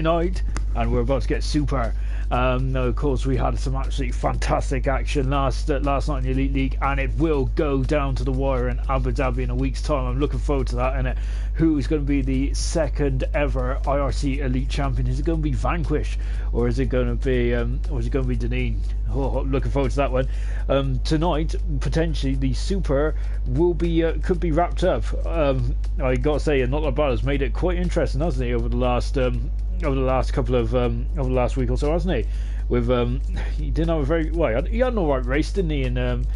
night, and we're about to get super. Of course, we had some absolutely fantastic action last night in the Elite League, and it will go down to the wire in Abu Dhabi in a week's time. I'm looking forward to that. And who is going to be the second ever IRC Elite Champion? Is it going to be Vanquish, or is it going to be Deneen? Oh, looking forward to that one. Tonight, potentially the Super will be could be wrapped up. I got to say, Not That Bad has made it quite interesting, hasn't he, over the last couple of over the last week or so, hasn't he? With he didn't have a very well. He had an alright race, didn't he, in the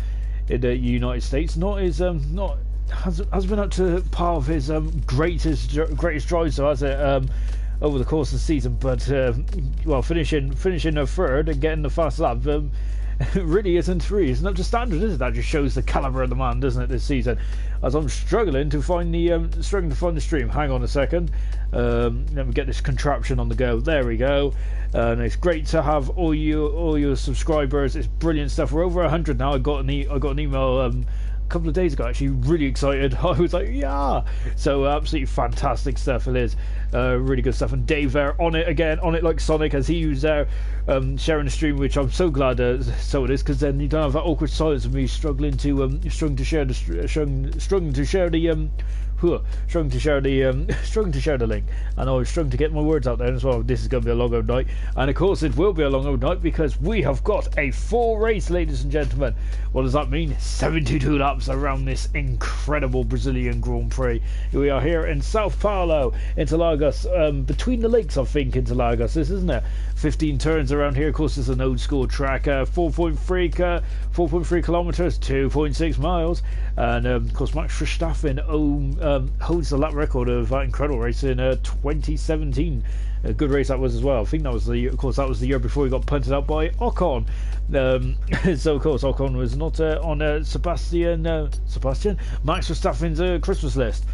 United States? Has been up to par of his greatest drives, so has it? Over the course of the season, but finishing a third and getting the fast lap really isn't up to standard, is it? That just shows the caliber of the man, doesn't it, this season? As I'm struggling to find the stream. Hang on a second. Let me get this contraption on the go. There we go. And it's great to have all your subscribers. It's brilliant stuff. We're over 100 now. I got an email couple of days ago, actually, really excited. I was like, yeah, so absolutely fantastic stuff it is. Really good stuff. And Dave there on it like Sonic, as he was there sharing the stream, which I'm so glad so it is, because then you don't have that awkward silence of me struggling to share the link, and I was struggling to get my words out there as well. This is going to be a long old night, and of course it will be a long old night, because we have got a full race, ladies and gentlemen. What does that mean? 72 laps around this incredible Brazilian Grand Prix. We are here in Sao Paulo, Interlagos, between the lakes, I think. Interlagos, this, isn't it? 15 turns around here. Of course, it's an old school track. 4.3 kilometers, 2.6 miles, and of course Max Verstappen holds the lap record of that incredible race in 2017. A good race that was as well. I think that was the year before he got punted out by Ocon. So of course Ocon was not on Sebastian Max Verstappen's Christmas list.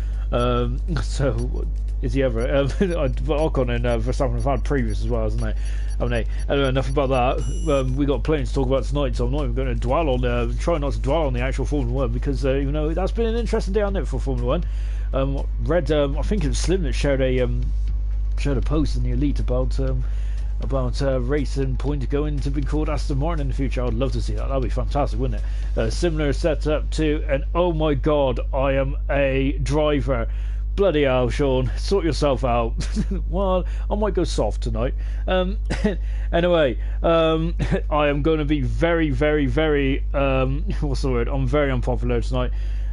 So is he ever? Ocon and Verstappen have had previous as well, hasn't they? Anyway, enough about that. We got plenty to talk about tonight, so I'm not even going to try not to dwell on the actual Formula One, because that's been an interesting day on it for Formula One. Read, I think it was Slim that shared a post in the Elite about racing point going to be called Aston Martin in the future. I'd love to see that. That'd be fantastic, wouldn't it? Similar setup to an oh my god, I am a driver. Bloody hell, Sean, sort yourself out. Well, I might go soft tonight. Anyway, I am going to be very, very, very what's the word? I'm very unpopular tonight.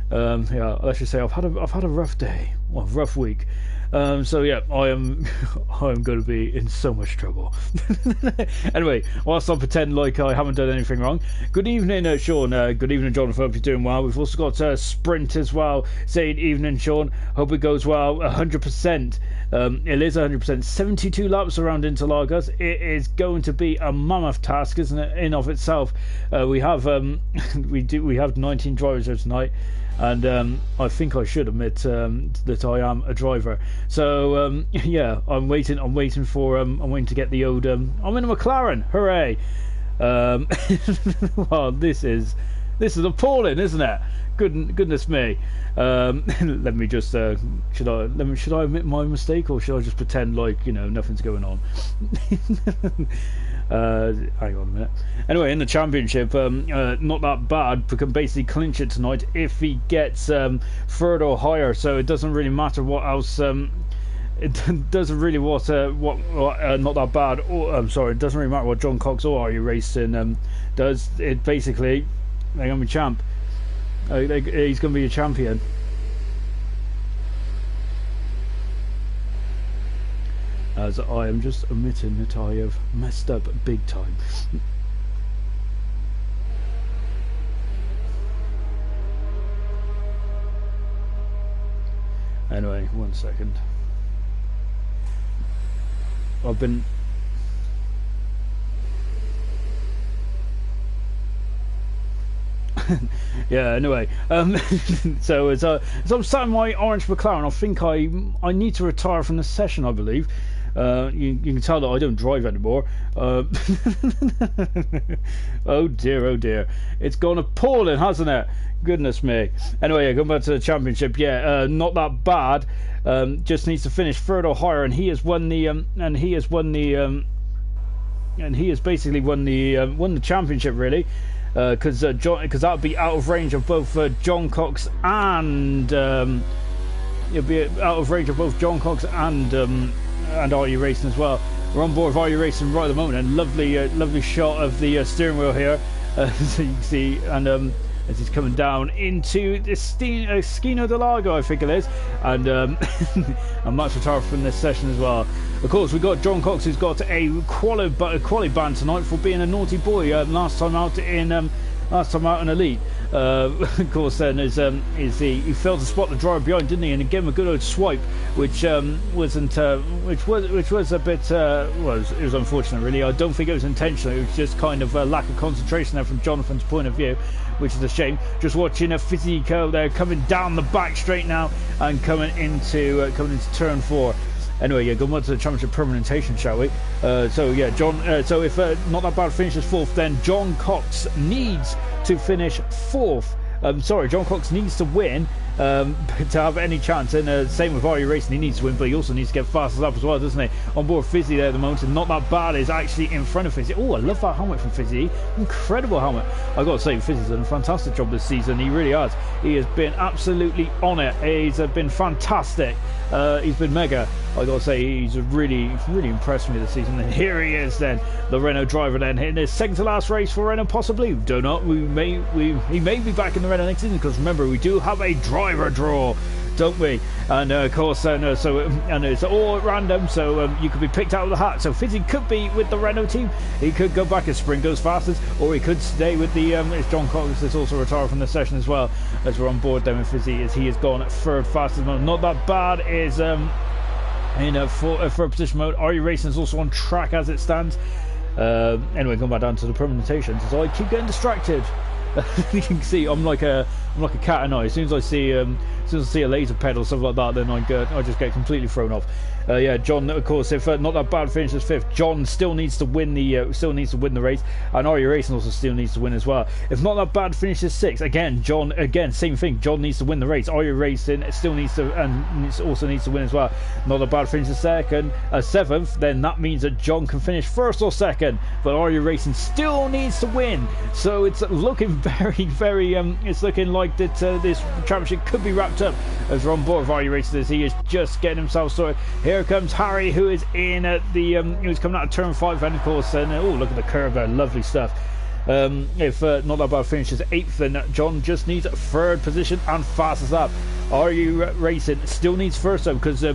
Yeah, let's just say I've had a rough day, rough week. So yeah, I'm going to be in so much trouble. Anyway, whilst I pretend like I haven't done anything wrong. Good evening, Sean. Good evening, Jonathan. Hope you're doing well. We've also got Sprint as well, saying evening, Sean. Hope it goes well. 100%. It is 100%. 72 laps around Interlagos. It is going to be a mammoth task, isn't it? In of itself. We have 19 drivers here tonight. And I think I should admit that I am a driver. So yeah, I'm waiting to get the old. I'm in a McLaren. Hooray! Well, this is appalling, isn't it? Goodness me. Let me just should I admit my mistake, or should I just pretend like nothing's going on? Hang on a minute. Anyway, in the championship, Not That Bad can basically clinch it tonight if he gets third or higher. So it doesn't really matter what else. It doesn't really what Not That Bad. Or I'm sorry, it doesn't really matter what John Cox or Are You Racing does. It basically they're gonna be champ. He's gonna be a champion. As I am just admitting that I have messed up big time. Anyway, 1 second. I've been... yeah, anyway, so as I'm sat in my orange McLaren, I think I need to retire from the session, I believe. You can tell that I don't drive anymore. Oh dear, oh dear. It's gone appalling, hasn't it? Goodness me. Anyway, going back to the championship. Yeah, not that bad. Just needs to finish third or higher, and he has won the and he has basically won the championship, really. Because that would be out of range of both John Cox and it'll be out of range of both John Cox and RU Racing as well. We're on board with RU Racing right at the moment, and lovely shot of the steering wheel here, so you can see, and as he's coming down into the Schino del Lago, I think it is, and and Max Rotaro from this session as well. Of course, we've got John Cox, who's got a quali ban tonight for being a naughty boy last time out in Elite. Of course, then he failed to spot the driver behind, didn't he? And he gave him a good old swipe, which was a bit it was unfortunate, really. I don't think it was intentional. It was just kind of a lack of concentration there from Jonathan's point of view, which is a shame. Just watching a Fizzico there coming down the back straight now and coming into turn 4. Anyway, yeah, going on to the championship permutation, shall we? So yeah, John. So if Not That Bad finishes 4th, then John Cox needs to finish 4th. John Cox needs to win to have any chance. And same with RU Racing, he needs to win, but he also needs to get fastest up as well, doesn't he? On board Fizzy there at the moment, and Not That Bad is actually in front of Fizzy. Oh, I love that helmet from Fizzy. Incredible helmet. I got to say, Fizzy's done a fantastic job this season. He really has. He has been absolutely on it. He's been fantastic. He's been mega. I got to say, he's really impressed me this season. And here he is then, the Renault driver then, hitting his second to last race for Renault, possibly. Don't know. He may be back in the Renault next season, because remember, we do have a driver draw, don't we? And of course, and it's all at random, so you could be picked out of the hat. So Fizzy could be with the Renault team. He could go back as Sprint goes fastest, or he could stay with the it's John Cox that's also retired from the session as well, as we're on board then with Fizzy, as he has gone third fastest. Not That Bad is in a third position mode. RU Racing is also on track as it stands. Anyway, going back down to the permutations, so I keep getting distracted. You can see I'm like a cat and eye. As soon as I see a laser pedal, stuff like that, then I just get completely thrown off. Yeah, John, of course, if Not That Bad finishes 5th, John still needs to win the race, and RU Racing also still needs to win as well. If Not That Bad finishes 6th, again, same thing. John needs to win the race. RU Racing still needs to, and also needs to win as well. Not That Bad finishes 7th, then that means that John can finish 1st or 2nd, but RU Racing still needs to win. So it's looking very, it's looking like that this championship could be wrapped up as we're on board with RU Racing, as he is just getting himself sorted. Here comes Harry, who is in who's coming out of turn 5, and of course, and oh, look at the curve there, lovely stuff. If Not That Bad finishes 8th, then John just needs 3rd position and fastest up. RU Racing still needs 1st though, because I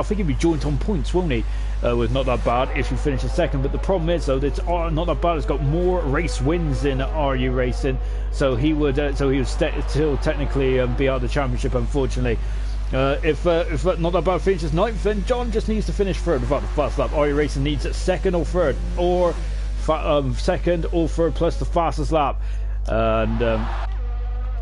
think he'd be joint on points, won't he? With Not That Bad if he finishes 2nd, but the problem is though that Not That Bad has got more race wins in RU Racing, so he would still technically be out of the championship, unfortunately. If Not That Bad finishes 9th, then John just needs to finish 3rd without the fast lap. RU Racing needs 2nd or 3rd, or 2nd or 3rd plus the fastest lap, and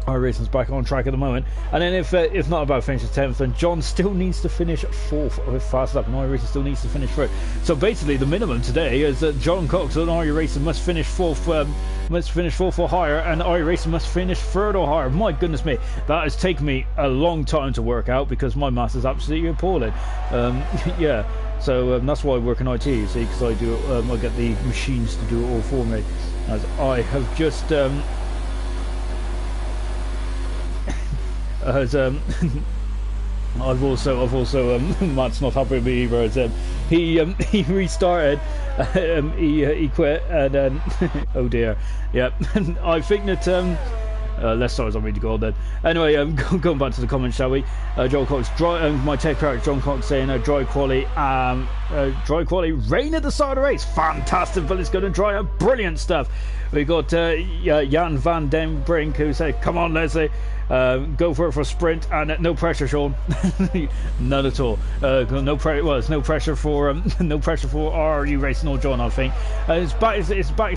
RU Racing's back on track at the moment. And then if Not That Bad finishes 10th, then John still needs to finish 4th with fast lap, and RU Racing still needs to finish 3rd. So basically, the minimum today is that John Cox and RU Racing must finish 4th. Must finish 4th or higher, and RU Racing must finish 3rd or higher. My goodness me, that has taken me a long time to work out, because my maths is absolutely appalling. Yeah, so that's why I work in IT, you see, because I do I get the machines to do it all for me, as I have just I've also Matt's not happy with me either, as he restarted, he quit, and then oh dear, yeah. I think that less stars on me to go on then. Anyway, going back to the comments, shall we? John Cox, my tech character John Cox saying dry quality, rain at the start of the race, fantastic, but it's going to dry up, brilliant stuff. We got Jan van den Brink, who said, come on Leslie, go for it for a sprint, and no pressure, Sean. None at all. No pressure for no pressure for RU Racing or John, I think. It's back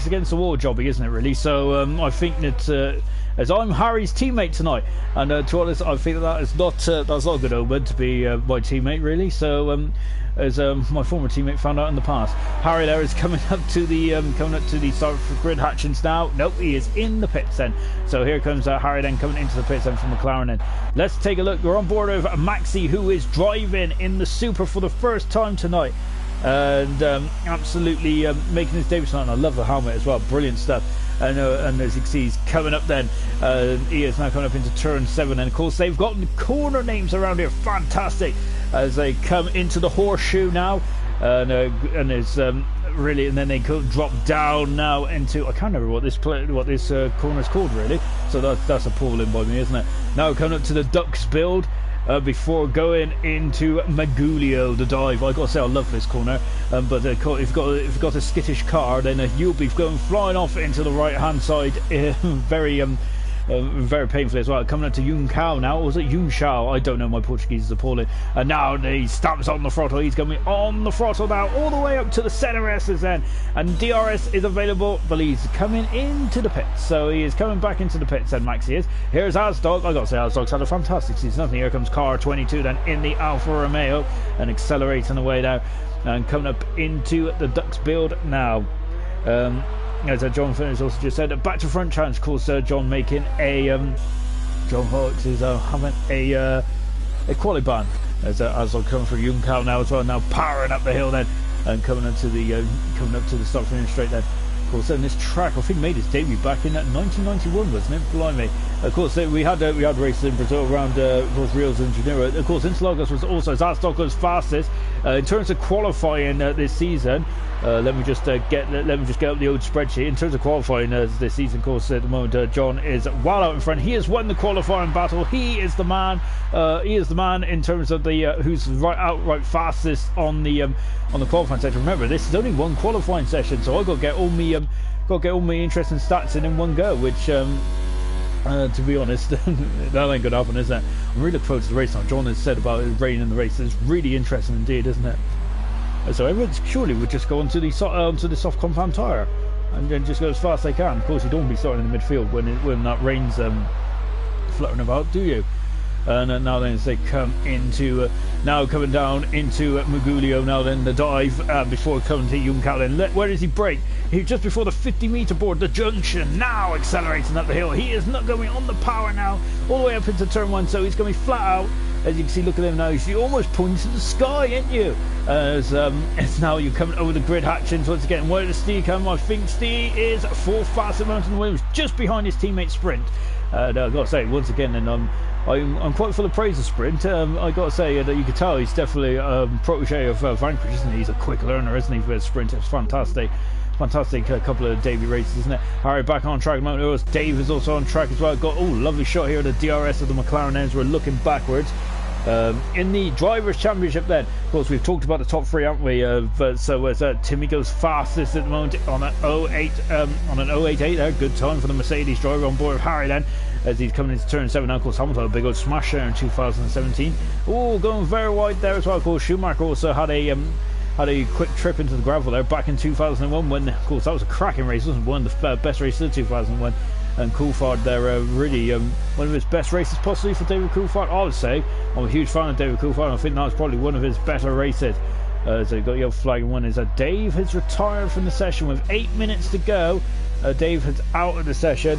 against the wall jobby, isn't it, really? So I think that as I'm Harry's teammate tonight, and to be honest, I think that's not a good omen to be my teammate, really. So as my former teammate found out in the past. Harry there is coming up to the start for grid hatchings now. Nope, he is in the pits then. So here comes Harry then coming into the pits then from McLaren then. Let's take a look. We're on board of Maxi, who is driving in the Super for the first time tonight. And absolutely making his debut tonight. And I love the helmet as well. Brilliant stuff. And as you can see, he's coming up then. He is now coming up into turn 7. And of course, they've got corner names around here. Fantastic. As they come into the horseshoe now. And it's really, and then they drop down now into, I can't remember what this corner's called really. So that's appalling by me, isn't it? Now coming up to the Ducks build. Before going into Magulio, the dive. I gotta say, I love this corner, but if you've got a skittish car, then you'll be going flying off into the right hand side, very painfully as well. Coming up to Yun Cao now, or was it Yun Shao? I don't know, my Portuguese is appalling. And now he stamps on the throttle. He's going to be on the throttle now, all the way up to the center S's then. And DRS is available, but he's coming into the pits. So he is coming back into the pits then, Maxi is. Here's Asdog. I gotta say, Asdog's had a fantastic season, hasn't he? Here comes car 22 then in the Alfa Romeo and accelerating away now. And coming up into the Ducks build now. As John Finn also just said, back to front challenge. Of course, John making a John Hawks is having a quali ban as I'll come for Yun Cao now as well. Now powering up the hill then and coming up to the start finish straight then. Of course, then this track I think made its debut back in 1991, wasn't it? Blimey. Of course, we had races in Brazil around of course Rios and Janeiro. Of course, Interlagos was also Zasdog's fastest in terms of qualifying this season. Let me just get up the old spreadsheet. In terms of qualifying this season, of course, at the moment John is well out in front. He has won the qualifying battle. He is the man. He is the man in terms of the who's outright fastest on the qualifying section. Remember, this is only one qualifying session, so I got to get all my interesting stats in one go, which. To be honest, that ain't gonna happen, is it? I'm really looking forward to the race now. John has said about it raining in the race. It's really interesting indeed, isn't it? So everyone surely would just go onto the soft compound tyre and then just go as fast as they can. Of course, you don't want to be starting in the midfield when that rain's fluttering about, do you? And now then as they come into coming down into Magulio now then the dive before coming to Yun Cao then. Where does he brake? He's just before the 50-meter board, the junction, now accelerating up the hill. He is not going on the power now all the way up into turn 1, so he's going to be flat out. As you can see, look at him now, he's almost pointing to the sky, ain't you? As now you're coming over the grid hatchings once again. Where does Steve come? I think Steve is 4th fastest Mountain Williams, just behind his teammate Sprint. I've got to say, once again, and I'm quite full of praise of Sprint. I got to say that you can tell he's definitely a protege of Vanquish, isn't he? He's a quick learner, isn't he? For Sprint, it's fantastic. Fantastic couple of debut races, isn't it? Harry back on track. Dave is also on track as well. Got lovely shot here at the DRS of the McLaren ends. We're looking backwards. In the Drivers' Championship then, of course, we've talked about the top 3, haven't we? So as Timmy goes fastest at the moment on an 088 there. Good time for the Mercedes driver on board with Harry then, as he's coming into turn 7 now. Of course, Hamilton had a big old smash there in 2017. Oh, going very wide there as well. Of course, Schumacher also had a quick trip into the gravel there back in 2001 when, of course, that was a cracking race. It wasn't one of the best races of 2001. And Coulthard there, really one of his best races possibly for David Coulthard, I would say. I'm a huge fan of David Coulthard, and I think that was probably one of his better races. So you've got your flag and one is Dave has retired from the session with 8 minutes to go. Dave is out of the session.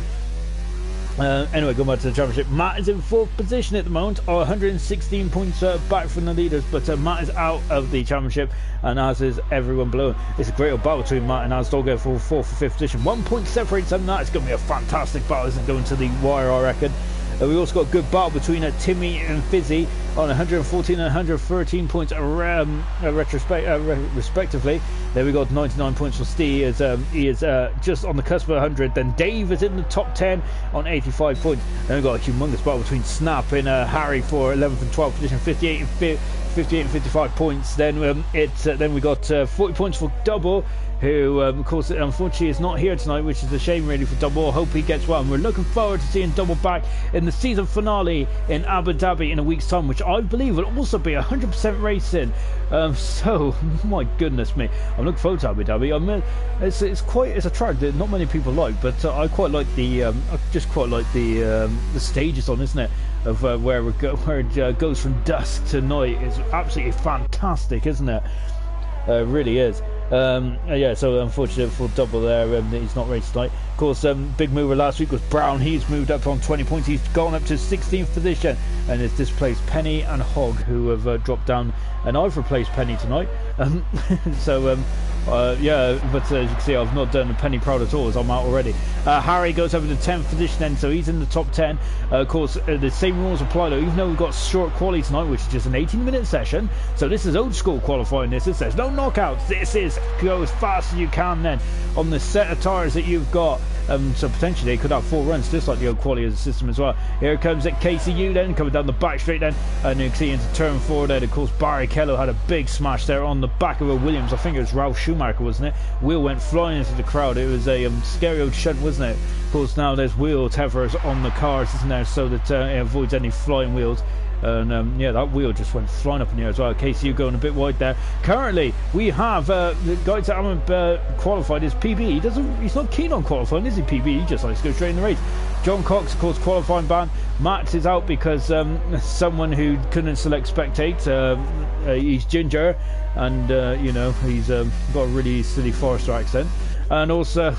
Anyway, going back to the championship, Matt is in 4th position at the moment, 116 points back from the leaders, but Matt is out of the championship, and as is everyone below. It's a great old battle between Matt and Asdog for 4th or 5th position. 1 point separates them. That is going to be a fantastic battle, isn't it, going to the wire, I reckon. We also got a good battle between Timmy and Fizzy on 114 and 113 points respectively. There we got 99 points for Steve, as he is just on the cusp of 100. Then Dave is in the top 10 on 85 points. Then we got a humongous battle between Snap and Harry for 11th and 12th position, 58 and 55 points. Then then we got 40 points for Double, who of course unfortunately is not here tonight, which is a shame really for Double. I hope he gets well, and we're looking forward to seeing Double back in the season finale in Abu Dhabi in a week's time, which I believe will also be 100% racing. So my goodness me, I'm looking forward to Abu Dhabi. I mean, it's a track that not many people like, but I quite like the the stages on, isn't it? of where it goes from dusk to night. It's absolutely fantastic, isn't it? Really is. Yeah, so unfortunate for double there, he's not raced tonight. Of course, big mover last week was Brown. He's moved up on 20 points. He's gone up to 16th position and has displaced Penny and Hogg, who have dropped down, and I've replaced Penny tonight. So yeah, but as you can see, I've not done Penny proud at all, as I'm out already. Harry goes up into 10th position then, so he's in the top 10. Of course, the same rules apply though, even though we've got short quali tonight, which is just an 18-minute session. So this is old school qualifying. This says no knockouts. This is go as fast as you can then on the set of tyres that you've got. So potentially they could have 4 runs, just like the old quality of the system as well. Here comes at KCU then, coming down the back straight then, and you can see into turn 4 there. Of course, Barry Kello had a big smash there on the back of a Williams. I think it was Ralph Schumacher, wasn't it? Wheel went flying into the crowd. It was a scary old shunt, wasn't it? Of course, now there's wheel tethers on the cars, isn't there, so that it avoids any flying wheels. And yeah, that wheel just went flying up in the air as well. KCU going a bit wide there. Currently, we have the guys that haven't qualified is PB. He's not keen on qualifying, is he? PB. He just likes to go straight in the race. John Cox, of course, qualifying ban. Max is out because someone who couldn't select spectate. He's ginger, and you know, he's got a really silly Forester accent. And also,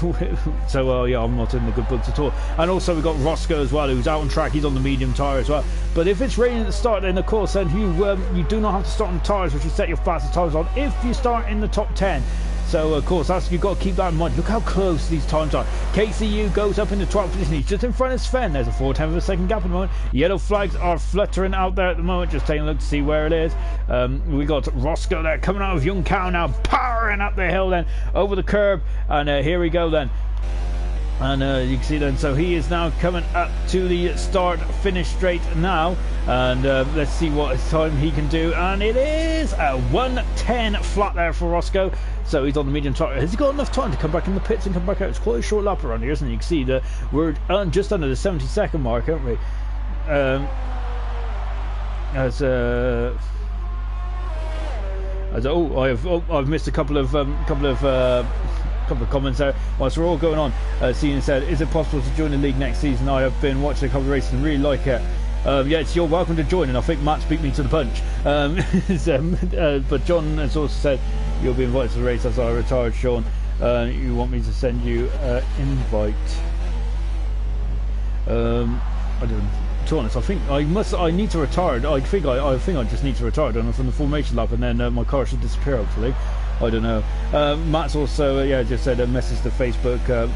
so yeah, I'm not in the good books at all. And also we've got Roscoe as well, who's out on track. He's on the medium tyre as well. But if it's raining at the start, then of course, then you do not have to start on tyres which you set your fastest times on if you start in the top 10. So of course, you've got to keep that in mind. Look how close these times are. KCU goes up in the 12th position. He's just in front of Sven. There's a 4/10 of a second gap at the moment. Yellow flags are fluttering out there at the moment. Just taking a look to see where it is. We got Roscoe there coming out of Young Cow now, powering up the hill then over the curb. And here we go then. And you can see then, so he is now coming up to the start finish straight now, and let's see what time he can do, and it is a 1:10 flat there for Roscoe. So he's on the medium tyre. Has he got enough time to come back in the pits and come back out? It's quite a short lap around here, isn't it? You can see that we're just under the 70-second mark, aren't we? I've missed a couple of comments there whilst we're all going on. Cian said, is it possible to join the league next season? I have been watching a couple of races and really like it. Yes, you're welcome to join, and I think Matt's beat me to the punch. But John has also said you'll be invited to the race as I retired, Sean. You want me to send you an invite? I don't. To be honest, I think I need to retire. I think I just need to retire, don't I, from the formation lap, and then my car should disappear hopefully. I don't know. Matt's also just said a message to Facebook.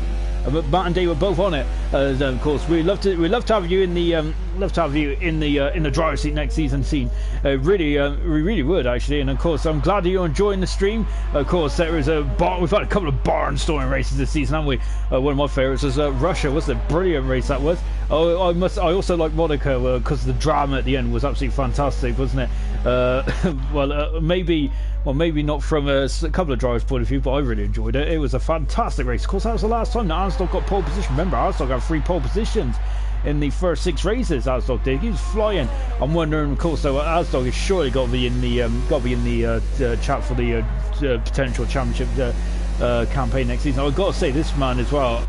Matt and Dave were both on it. Of course, we love to have you in the in the driver's seat next season. We really would actually. And of course, I'm glad that you're enjoying the stream. Of course, we've had a couple of barnstorming races this season, haven't we? One of my favourites was Russia. Wasn't it? Brilliant race that was. Oh, I also like Monaco because the drama at the end was absolutely fantastic, wasn't it? Maybe not from a couple of drivers' point of view, but I really enjoyed it. It was a fantastic race. Of course, that was the last time that Armstrong got pole position. Remember, Armstrong got 3 pole positions in the first 6 races. Armstrong did. He was flying. I'm wondering, of course, though, Armstrong has surely got to be in the chat for the potential championship campaign next season. I've got to say, this man as well.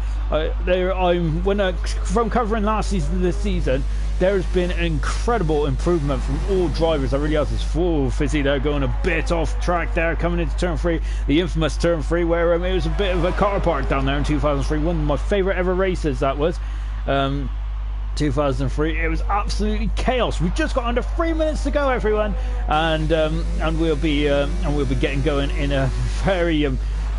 From covering last season to this season, there has been an incredible improvement from all drivers. I really have this full Fizzy there going a bit off track there, coming into turn 3, the infamous turn 3, where it was a bit of a car park down there in 2003. One of my favourite ever races, that was 2003. It was absolutely chaos. We've just got under 3 minutes to go, everyone, and we'll be getting going in a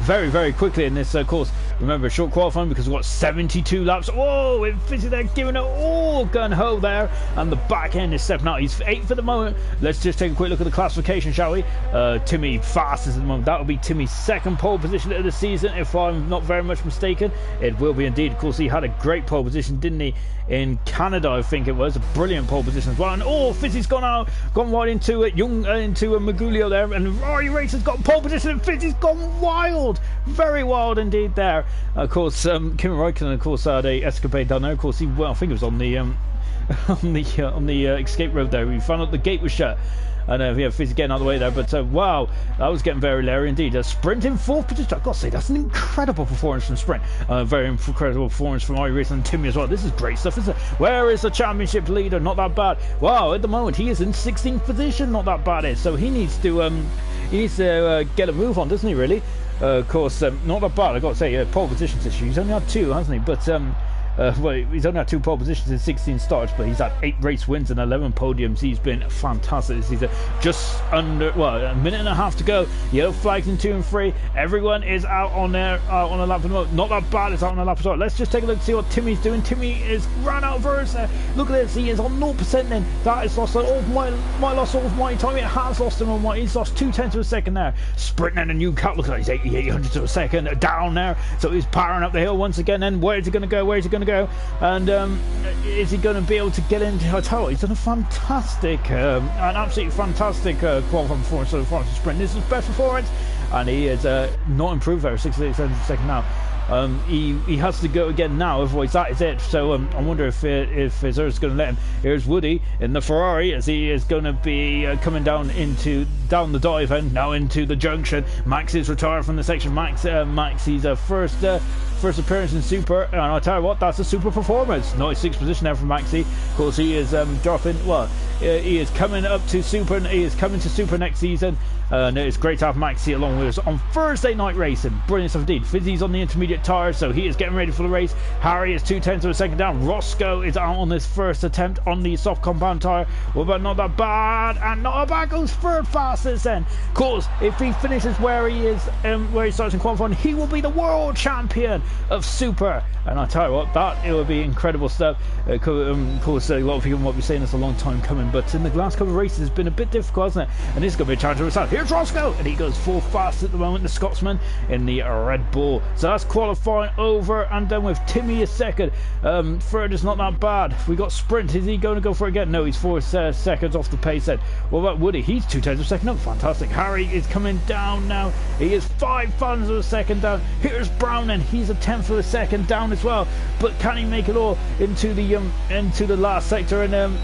very quickly in this course. Remember, short qualifying because we've got 72 laps. Whoa, Fizzy there giving it all gun-ho there, and the back end is stepping out. He's 8th at the moment. Let's just take a quick look at the classification, shall we? Timmy fastest at the moment. That will be Timmy's 2nd pole position of the season, if I'm not very much mistaken. It will be indeed. Of course, he had a great pole position, didn't he, in Canada? I think it was a brilliant pole position as well. And Fizzy's gone right into Magulio there, and Rory Race has got pole position, and Fizzy's gone wild, very wild indeed there. Of course, Kim Räikkönen, of course, had a escapade down there. Of course, I think it was on the escape road there. We found out the gate was shut. And yeah, Fizzy getting out of the way there, but wow, that was getting very leery indeed. Sprint in 4th position. I've got to say, that's an incredible performance from Sprint. Very incredible performance from IRC and Timmy as well. This is great stuff, isn't it? Where is the championship leader? Not that bad. Wow, at the moment he is in 16th position. Not that bad. So he needs to get a move on, doesn't he? Really? Of course, not that bad. I've got to say, pole positions issue. He's only had 2, hasn't he? But well, he's only had 2 pole positions in 16 starts, but he's had 8 race wins and 11 podiums. He's been fantastic this season. Just under, well, a minute and a half to go. Yellow flags in 2 and 3. Everyone is out on there on a lap at the moment. Not that bad. It's out on a lap as well. Let's just take a look to see what Timmy's doing. Timmy is ran out of us. Look at this. He is on 0% then. That has lost all of my loss all of my time. It has lost him on my. He's lost 2/10 of a second there. Sprinting in a new cut. Look at that. He's 88 of a second down there. So he's powering up the hill once again. Then where is he going to go? Where is he going to go? And is he going to be able to get into? I tell you, he's done a fantastic, an absolutely fantastic qualifying performance so far in the sprint. This is his best performance, and he is not improved there. 68 seconds a second now. He has to go again now, otherwise that is it. So I wonder if Izer's going to let him. Here's Woody in the Ferrari as he is going to be coming down the dive and now into the junction. Max is retired from the section. Max, he's first appearance in Super, and I'll tell you what, that's a super performance. Nice 6th position there from Maxi. Of course, he is dropping. Well, he is coming up to Super, and he is coming to Super next season. And it's great to have Maxi along with us on Thursday night racing. Brilliant stuff indeed. Fizzy's on the intermediate tyres, so he is getting ready for the race. Harry is 2/10 of a second down. Roscoe is out on this first attempt on the soft compound tyre. What about not that bad? And not that bad goes third fastest then. Of course, if he finishes where he is, where he starts in qualifying, he will be the world champion of Super. And I tell you what, it will be incredible stuff. Of course, a lot of people might be saying this a long time coming, but in the last couple of races, it's been a bit difficult, hasn't it? And this is going to be a challenge for himself. Here's Roscoe, and he goes 4th fast at the moment, the Scotsman in the Red Bull. So that's qualifying over, and then with Timmy is 2nd. 3rd is not that bad. We got Sprint. Is he going to go for it again? No, he's 4 seconds off the pace then. What about Woody? He's 2/10 of a second up. Fantastic. Harry is coming down now. He is 5/10 of a second down. Here's Brown, and he's a 10th of a second down as well. But can he make it all into the last sector? And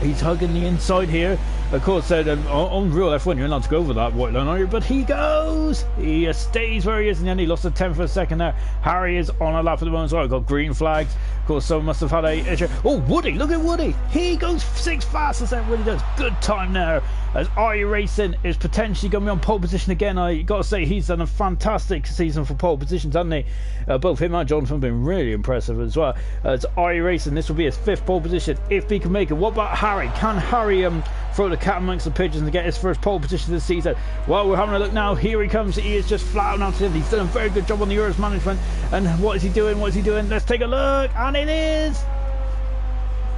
he's hugging the inside here. Of course, on real F1, you're allowed to go over that white line, aren't you? But he goes! He stays where he is, and then he lost a 10th of a second there. Harry is on a lap at the moment as well. I've got green flags. Of course, someone must have had a issue. Oh, Woody! Look at Woody! He goes 6th fastest than Woody does. Good time there. As IRC Racing is potentially going to be on pole position again. I got to say, he's done a fantastic season for pole positions, hasn't he? Both him and Jonathan have been really impressive as well. As IRC Racing, this will be his 5th pole position if he can make it. What about Harry? Can Harry throw the cat amongst the pigeons and get his first pole position this season? Well, we're having a look now. Here he comes. He is just flat out. He's done a very good job on the Euros management. And what is he doing? What is he doing? Let's take a look. And it is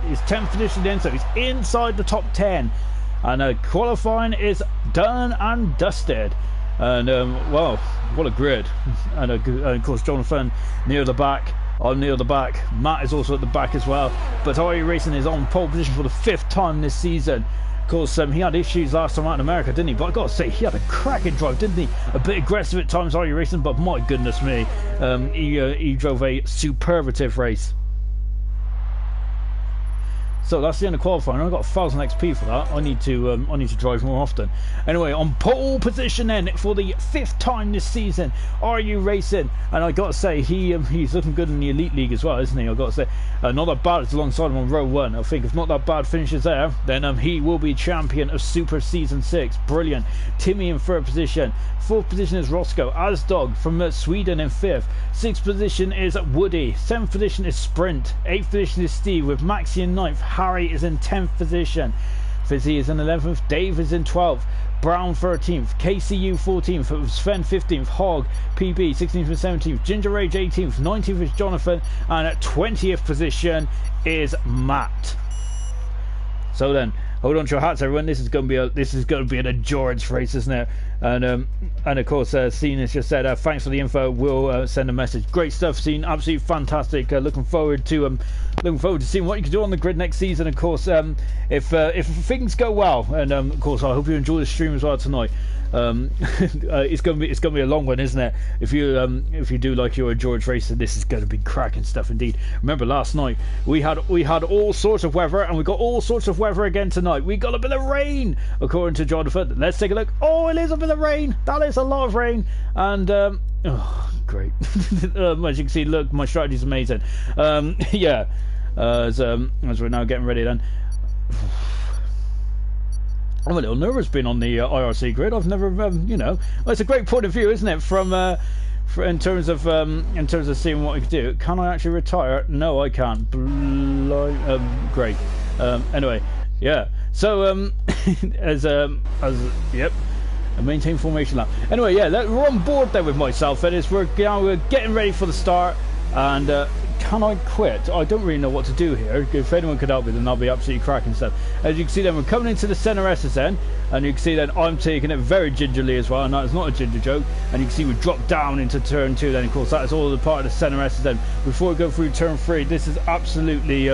his 10th position in, so he's inside the top 10. And qualifying is done and dusted. And well, what a grid. And of course, Jonathan near the back. I'm near the back. Matt is also at the back as well. But IRC Racing is on pole position for the 5th time this season. Of course, he had issues last time out in America, didn't he? But I've got to say, he had a cracking drive, didn't he? A bit aggressive at times, IRC Racing, but my goodness me, he drove a superlative race. So that's the end of qualifying. I got 1,000 XP for that. I need to drive more often. Anyway, on pole position then for the 5th time this season, IRC Racing, and I got to say he's looking good in the Elite League as well, isn't he? I got to say, not that bad. It's alongside him on row 1. I think if not that bad finishes there, then he will be champion of Super Season 6. Brilliant. Timmy in 3rd position. 4th position is Roscoe. Asdog from Sweden in 5th. 6th position is Woody. 7th position is Sprint. 8th position is Steve with Maxi in 9th. Harry is in 10th position. Fizzy is in 11th. Dave is in 12th. Brown 13th. KCU 14th. Sven 15th. Hogg PB 16th and 17th. Ginger Rage 18th. 19th is Jonathan. And at 20th position is Matt. So then, hold on to your hats, everyone. This is going to be an endurance race, isn't it? And of course, Sean has just said thanks for the info. We'll send a message. Great stuff, Sean. Absolutely fantastic. Looking forward to seeing what you can do on the grid next season. Of course, if things go well, and of course, I hope you enjoy the stream as well tonight. It's gonna be a long one, isn't it? If you do like your George racing, this is going to be cracking stuff indeed. Remember last night we had all sorts of weather, and we got all sorts of weather again tonight. We got a bit of rain, according to Jonathan. Let's take a look. Oh, it is a bit of rain. That is a lot of rain, and oh, great. As you can see, look, my strategy's amazing. Yeah, as we're now getting ready then. I'm a little nervous being on the IRC grid. I've never, you know, well, it's a great point of view, isn't it? From in terms of seeing what we can do. Can I actually retire? No, I can't. Great. Anyway, yeah. So as yep. A maintain formation lap. Anyway, yeah, we're on board there with myself, and we're getting ready for the start. And can I quit? I don't really know what to do here. If anyone could help me, then I'll be absolutely cracking stuff. As you can see, then we're coming into the center SSN, and you can see then I'm taking it very gingerly as well. And that is not a ginger joke. And you can see we drop down into turn 2. Then of course that is all the part of the center SSN. Before we go through turn 3, this is absolutely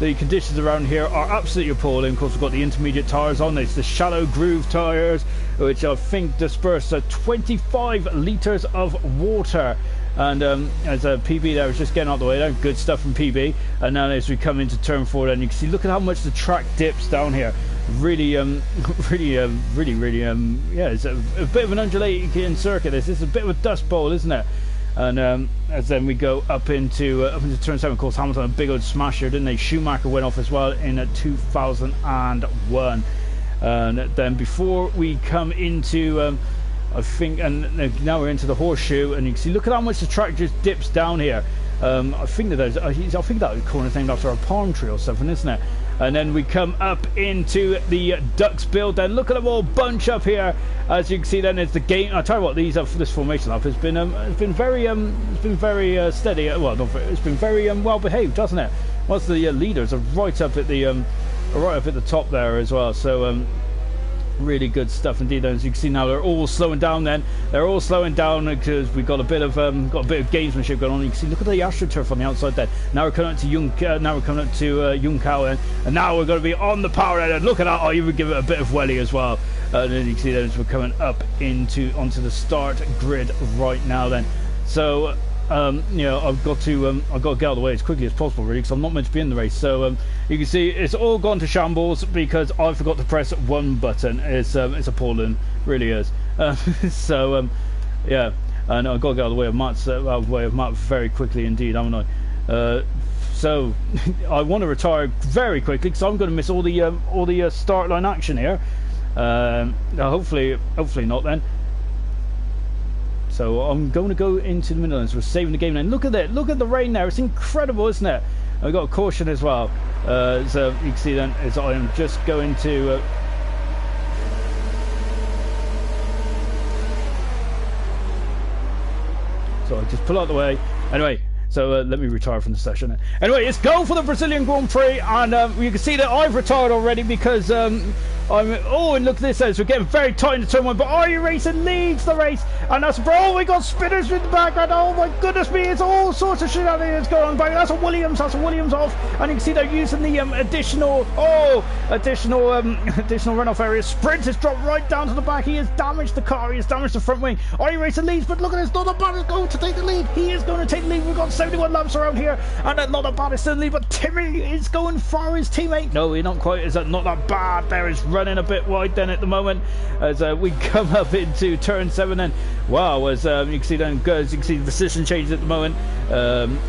the conditions around here are absolutely appalling. Of course, we've got the intermediate tires on. It's the shallow groove tires, which I think disperse 25 liters of water. And as a PB there was just getting out of the way there, good stuff from PB. And now as we come into turn 4, then you can see, look at how much the track dips down here. Really, yeah, it's a bit of an undulating circuit. This is a bit of a dust bowl, isn't it? And as then we go up into turn 7, of course, Hamilton a big old smasher, didn't they? Schumacher went off as well in 2001. And then before we come into I think, and now we're into the horseshoe, and you can see, look at how much the track just dips down here. I think that corner's named after a palm tree or something, isn't it? And then we come up into the Ducks build. Then look at them all bunch up here. As you can see, then it's the game. I tell you what, this formation lap has been very steady. Well, not very, it's been very well behaved, hasn't it? Once the leaders are right up at the top there as well. So really good stuff indeed. As you can see now, they're all slowing down. Then they're all slowing down because we've got a bit of gamesmanship going on. You can see, look at the AstroTurf on the outside there. Now we're coming up to Junkau, and now we're going to be on the power end. And look at that! I'll even give it a bit of welly as well. And then you can see that as we're coming up onto the start grid right now. Then, so you know, I've got to get out of the way as quickly as possible, really, because I'm not meant to be in the race. So you can see it's all gone to shambles because I forgot to press one button. It's appalling, really is. So yeah, and I've got to get out of the way of Matt very quickly indeed, haven't I? So I want to retire very quickly because I'm going to miss all the start line action here. Hopefully not then. So I'm going to go into the Midlands. We're saving the game then. Look at that! Look at the rain there. It's incredible, isn't it? I've got a caution as well. So you can see then as I am just going to. So I just pull out the way. Anyway. So let me retire from the session. Anyway, let's go for the Brazilian Grand Prix, and you can see that I've retired already because and look at this, as we're getting very tight into turn 1, but IRC Racing leads the race, and that's, bro, we got spinners in the background. Oh my goodness me, it's all sorts of shenanigans going on back. That's a Williams off, and you can see they're using the additional runoff area. Sprint has dropped right down to the back. He has damaged the car, he has damaged the front wing. IRC Racing leads, but look at this, not the bad is going to take the lead. He is going to take the lead. We've got 71 laps around here, and not that bad is still the lead, but Timmy is going far his teammate. No, he's not quite. Is that not that bad? There is running a bit wide then at the moment as we come up into turn 7. And wow, as you can see then, as you can see the position changes at the moment.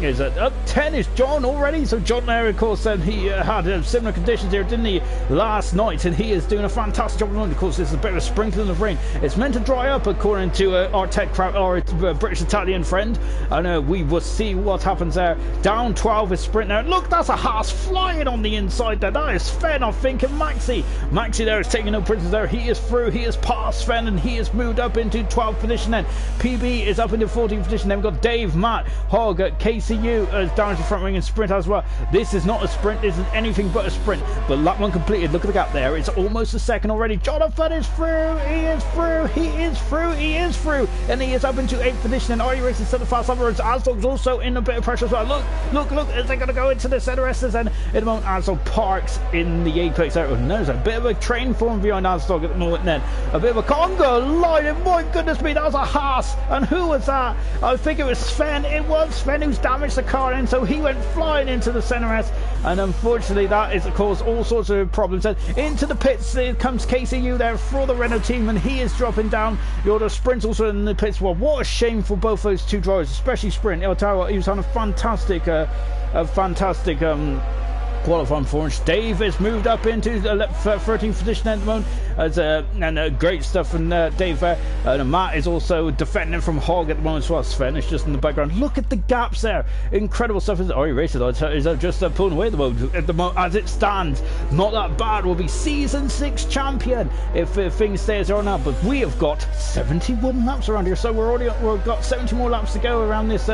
Is up 10 is John already. So John there, of course, he had similar conditions here, didn't he, last night, and he is doing a fantastic job at the moment. Of course, this is a bit of a sprinkling of rain. It's meant to dry up according to our British Italian friend, and we will see what happens there. Down 12 is Sprint now. Look, that's a Haas flying on the inside there. That is Sven, I think, and Maxi there is taking no prisoners there. He is through, he is past Sven, and he has moved up into 12th position. Then PB is up into 14th position. Then we've got Dave, Matt, Hog at KCU as down to the front wing and Sprint as well. This is not a sprint, this is anything but a sprint, but lap 1 completed. Look at the gap there, it's almost a second already. Jonathan is through, he is through, and he is up into 8th position. And IRC Racing set the fast upwards. Asdog's also in a bit of pressure as well. Look, as they're going to go into the center S, and in a moment Asdog parks in the 8th place there. And there's a bit of a train form behind Asdog at the moment. Then a bit of a conga line, and my goodness me, that was a Haas. And who was that? I think it was Sven. It was Sven who's damaged the car, and so he went flying into the centre S, and unfortunately that has caused all sorts of problems. And into the pits comes KCU there for the Renault team, and he is dropping down. The order of Sprint also in the pits. Well, what a shame for both those two drivers, especially Sprint. I'll tell you what, he was on a fantastic qualifying for him. Dave has moved up into the 13th position at the moment, and great stuff from Dave there. And Matt is also defending from Hog at the moment as well. Sven is just in the background. Look at the gaps there, incredible stuff. IRC Racer is just pulling away at the moment as it stands. Not that bad. We'll be season 6 champion if things stay as they are now. But we have got 71 laps around here, so we've got 70 more laps to go around this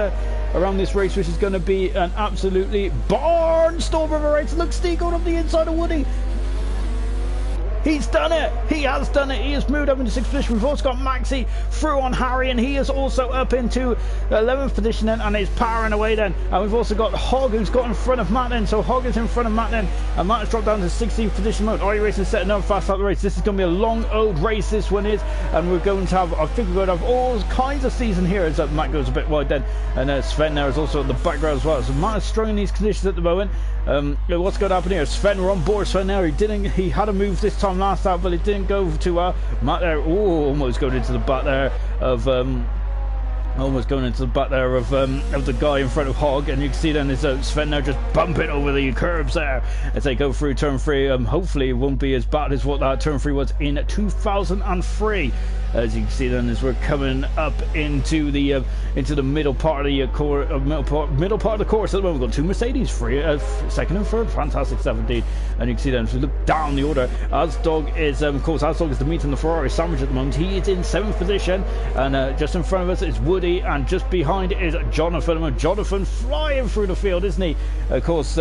race, which is going to be an absolutely barnstorm of a race. Look, Steve going up the inside of Woody. He's done it. He has done it. He has moved up into 6th position. We've also got Maxi through on Harry, and he is also up into 11th position then, and is powering away then. And we've also got Hog, who's got in front of Matt then. So Hog is in front of Matt then, and Matt has dropped down to 16th position mode. IRC Racing setting up fast out the race. This is going to be a long old race, this one is, and we're going to have, I think we're going to have all kinds of season here as Matt goes a bit wide then, and Sven there is also in the background as well. So Matt is strong in these conditions at the moment. What's going to happen here? Sven, we're on board Sven now. He had a move this time last out, but it didn't go too Matt there. Oh, almost going into the back there of the guy in front of Hog, and you can see then there's Sven now just bumping over the curbs there as they go through turn 3. Hopefully it won't be as bad as what that turn 3 was in 2003. As you can see then, as we're coming up into the middle part of the middle part of the course at the moment, we've got 2 Mercedes, second and third, fantastic 17. And you can see then, if you look down the order, Asdog is of course Asdog is the meat in the Ferrari sandwich at the moment. He is in 7th position, and just in front of us is Woody, and just behind is Jonathan. Jonathan flying through the field, isn't he? Of course,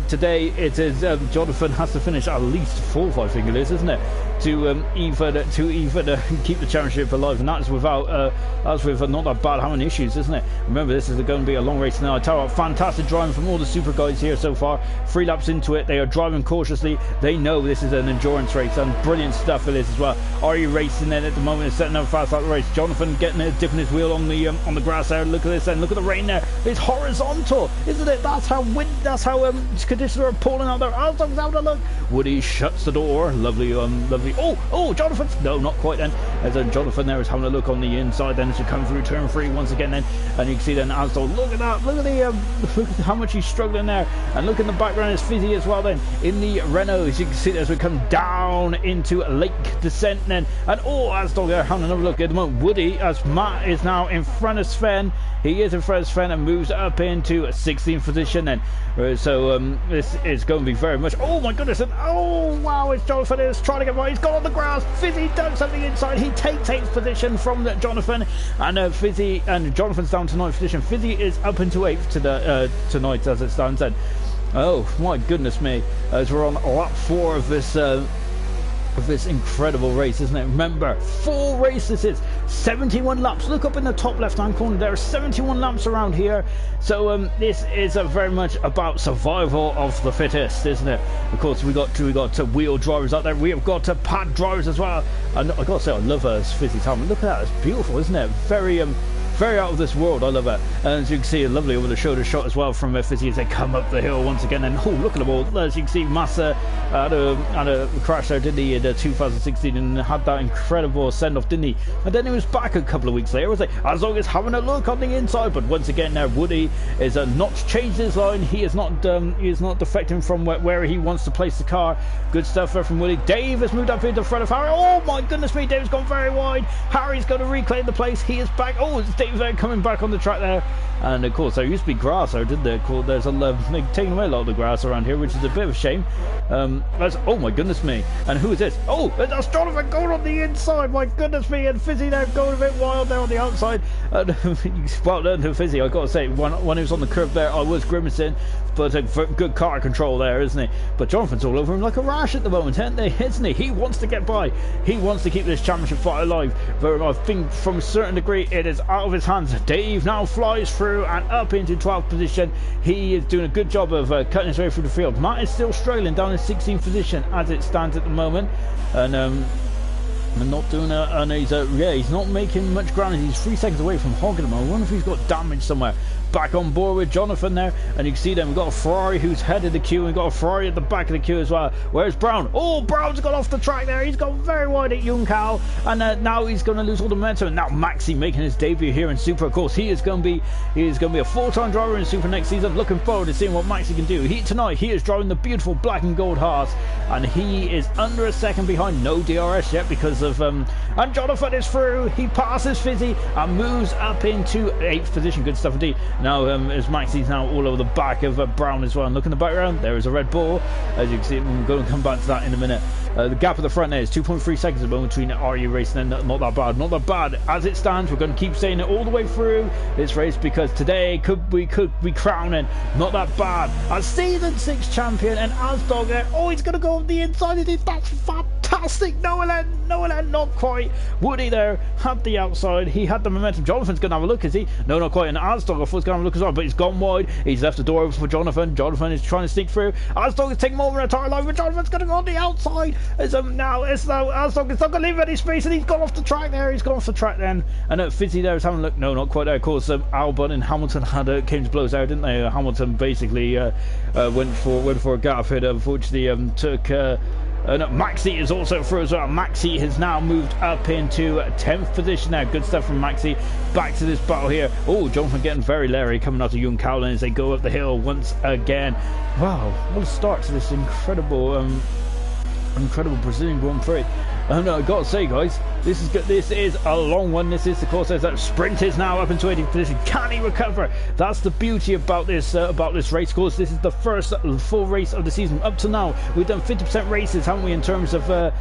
today it is Jonathan has to finish at least 4th, I think it is, isn't it, to even keep the championship alive, and that's with not that bad having issues, isn't it? Remember, this is going to be a long race now. I tell you what, fantastic driving from all the super guys here so far. 3 laps into it, they are driving cautiously. They know this is an endurance race, and brilliant stuff it is as well. IRC Racing then at the moment is setting up fast out the race. Jonathan dipping his wheel on the grass there. Look at this, and look at the rain there. It's horizontal, isn't it? That's how conditions are pulling out there. Asdog's out of luck. Woody shuts the door. Lovely. Oh, Jonathan. No, not quite then. As Jonathan there is having a look on the inside then as we come through turn 3 once again then, and you can see then Asdog, look at that, look at how much he's struggling there, and look in the background is Fizzy as well then in the Renault, as you can see as we come down into Lake Descent then, and Asdog there having another look at the moment. Woody, as Matt is now in front of Sven, he is in front of Sven and moves up into 16th position then. So this is going to be very much, oh my goodness, and oh wow, it's Jonathan is trying to get by. He's got on the grass. Fizzy does something inside. He takes 8th position from Jonathan, and Fizzy and Jonathan's down to 9th position. Fizzy is up into 8th tonight as it stands then. Oh my goodness me, as we're on lap 4 of this incredible race, isn't it? Remember, 4 races, it's 71 laps. Look up in the top left hand corner, there are 71 laps around here. So this is very much about survival of the fittest, isn't it? Of course, we got wheel drivers out there. We have got pad drivers as well, and I gotta say, I love Fizzy's helmet. Look at that, it's beautiful, isn't it? Very out of this world. I love it. And as you can see, a lovely over the shoulder shot as well from Fizzy as they come up the hill once again. And look at them all. As you can see, Massa had a crash there, didn't he, in 2016, and had that incredible send off, didn't he? And then he was back a couple of weeks later. It was like, as long as having a look on the inside, but once again now Woody is not changed his line. He is not defecting from where he wants to place the car. Good stuff there from Woody. Dave has moved up into front of Harry. Oh my goodness me, Dave's gone very wide. Harry's going to reclaim the place. He is back. Oh, it's Dave's coming back on the track there, and of course there used to be grass there, didn't there? There's they've taken away a lot of the grass around here, which is a bit of a shame. Oh my goodness me, and who is this? Oh, that's Jonathan going on the inside. My goodness me, and Fizzy there going a bit wild there on the outside. Well done to Fizzy, I gotta say, when he was on the curve there, I was grimacing, but good car control there, isn't he? But Jonathan's all over him like a rash at the moment, isn't he? He wants to get by. He wants to keep this championship fight alive. But I think from a certain degree it is out of his hands. Dave now flies through through and up into 12th position. He is doing a good job of cutting his way through the field. Matt is still struggling down in 16th position as it stands at the moment, and not doing and he's not making much ground. He's 3 seconds away from hogging him. I wonder if he's got damage somewhere. Back on board with Jonathan there, and you can see them. We've got a Ferrari who's headed the queue, and we've got a Ferrari at the back of the queue as well. Where's Brown? Oh, Brown's got off the track there. He's gone very wide at Juncal, and now he's going to lose all the momentum. Now Maxi making his debut here in Super. Of course, he is going to be a full-time driver in Super next season. Looking forward to seeing what Maxi can do. Tonight he is driving the beautiful black and gold Haas, and he is under a second behind. No DRS yet because of and Jonathan is through. He passes Fizzy and moves up into 8th position. Good stuff indeed. Now as Maxi's now all over the back of Brown as well. And look in the background, there is a Red Bull. As you can see, I'm going to come back to that in a minute. The gap at the front there is 2.3 seconds at the moment between RU racing and not that bad. As it stands, we're going to keep saying it all the way through this race because today we could be crowning not that bad as season 6 champion. And Asdog there, oh, he's going to go on the inside. That's fantastic. Nolan, not quite. Woody there had the outside. He had the momentum. Jonathan's going to have a look, is he? No, not quite. And Asdog, I thought, was going to have a look as well, but he's gone wide. He's left the door open for Jonathan. Jonathan is trying to sneak through. Asdog is taking more of an entire line, but Jonathan's going to go on the outside. Now Asdog is not going to leave any space, and he's gone off the track there. He's gone off the track then. And Fizzy there is having a look. No, not quite there. Of course, Albon and Hamilton came to blows there, didn't they? Hamilton basically went for a gap hit. Unfortunately, took. Maxi is also through as well. Maxi has now moved up into 10th position now. Good stuff from Maxi. Back to this battle here. Oh, Jonathan getting very leery coming out of Young Cowlin as they go up the hill once again. Wow, what a start to this incredible Brazilian Grand Prix. I gotta say, guys, this is good. This is a long one. This is, of course, as that sprint is now up into 18th position. Can he recover? That's the beauty about this race. Of course, this is the first full race of the season. Up to now, we've done 50% races, haven't we? In terms of what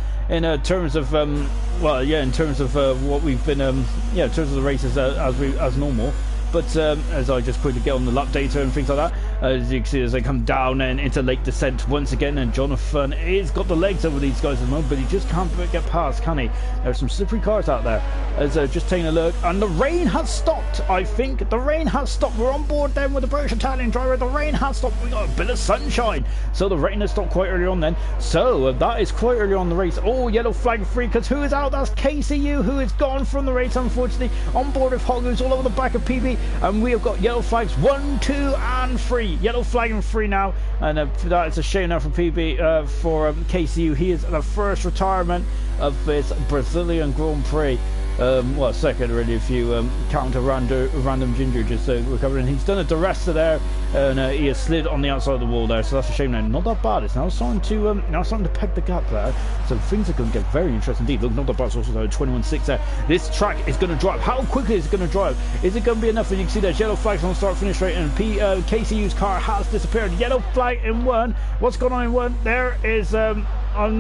we've been, in terms of the races as normal. But as I just quickly get on the lap data and things like that, as you can see as they come down and into late descent once again, and Jonathan is got the legs over these guys at the moment, but he just can't get past, can he? There's some slippery cars out there. As just taking a look, and the rain has stopped. I think the rain has stopped. We're on board then with the British Italian driver. The rain has stopped. We got a bit of sunshine, so the rain has stopped quite early on then. So that is quite early on the race. Oh, yellow flag free, because who is out? That's KCU, who is gone from the race, unfortunately. On board with Hog, who's all over the back of PB, and we have got yellow flags 1, 2 and 3. Yellow flag and 3 now, and that is a shame now for PB, for KCU. He is the first retirement of this Brazilian Grand Prix. Well, second really if you count a random ginger just recovering. He's done a DRS there, and he has slid on the outside of the wall there, so that's a shame now. Not that bad. It's now starting to peg the gap there, so things are going to get very interesting indeed. Look, not that bad. It's also 21.6 there. This track is going to drive. How quickly is it going to drive? Is it going to be enough? And you can see there's yellow flags on start finish rate, and KCU's car has disappeared. Yellow flag in 1. What's going on in 1? There is I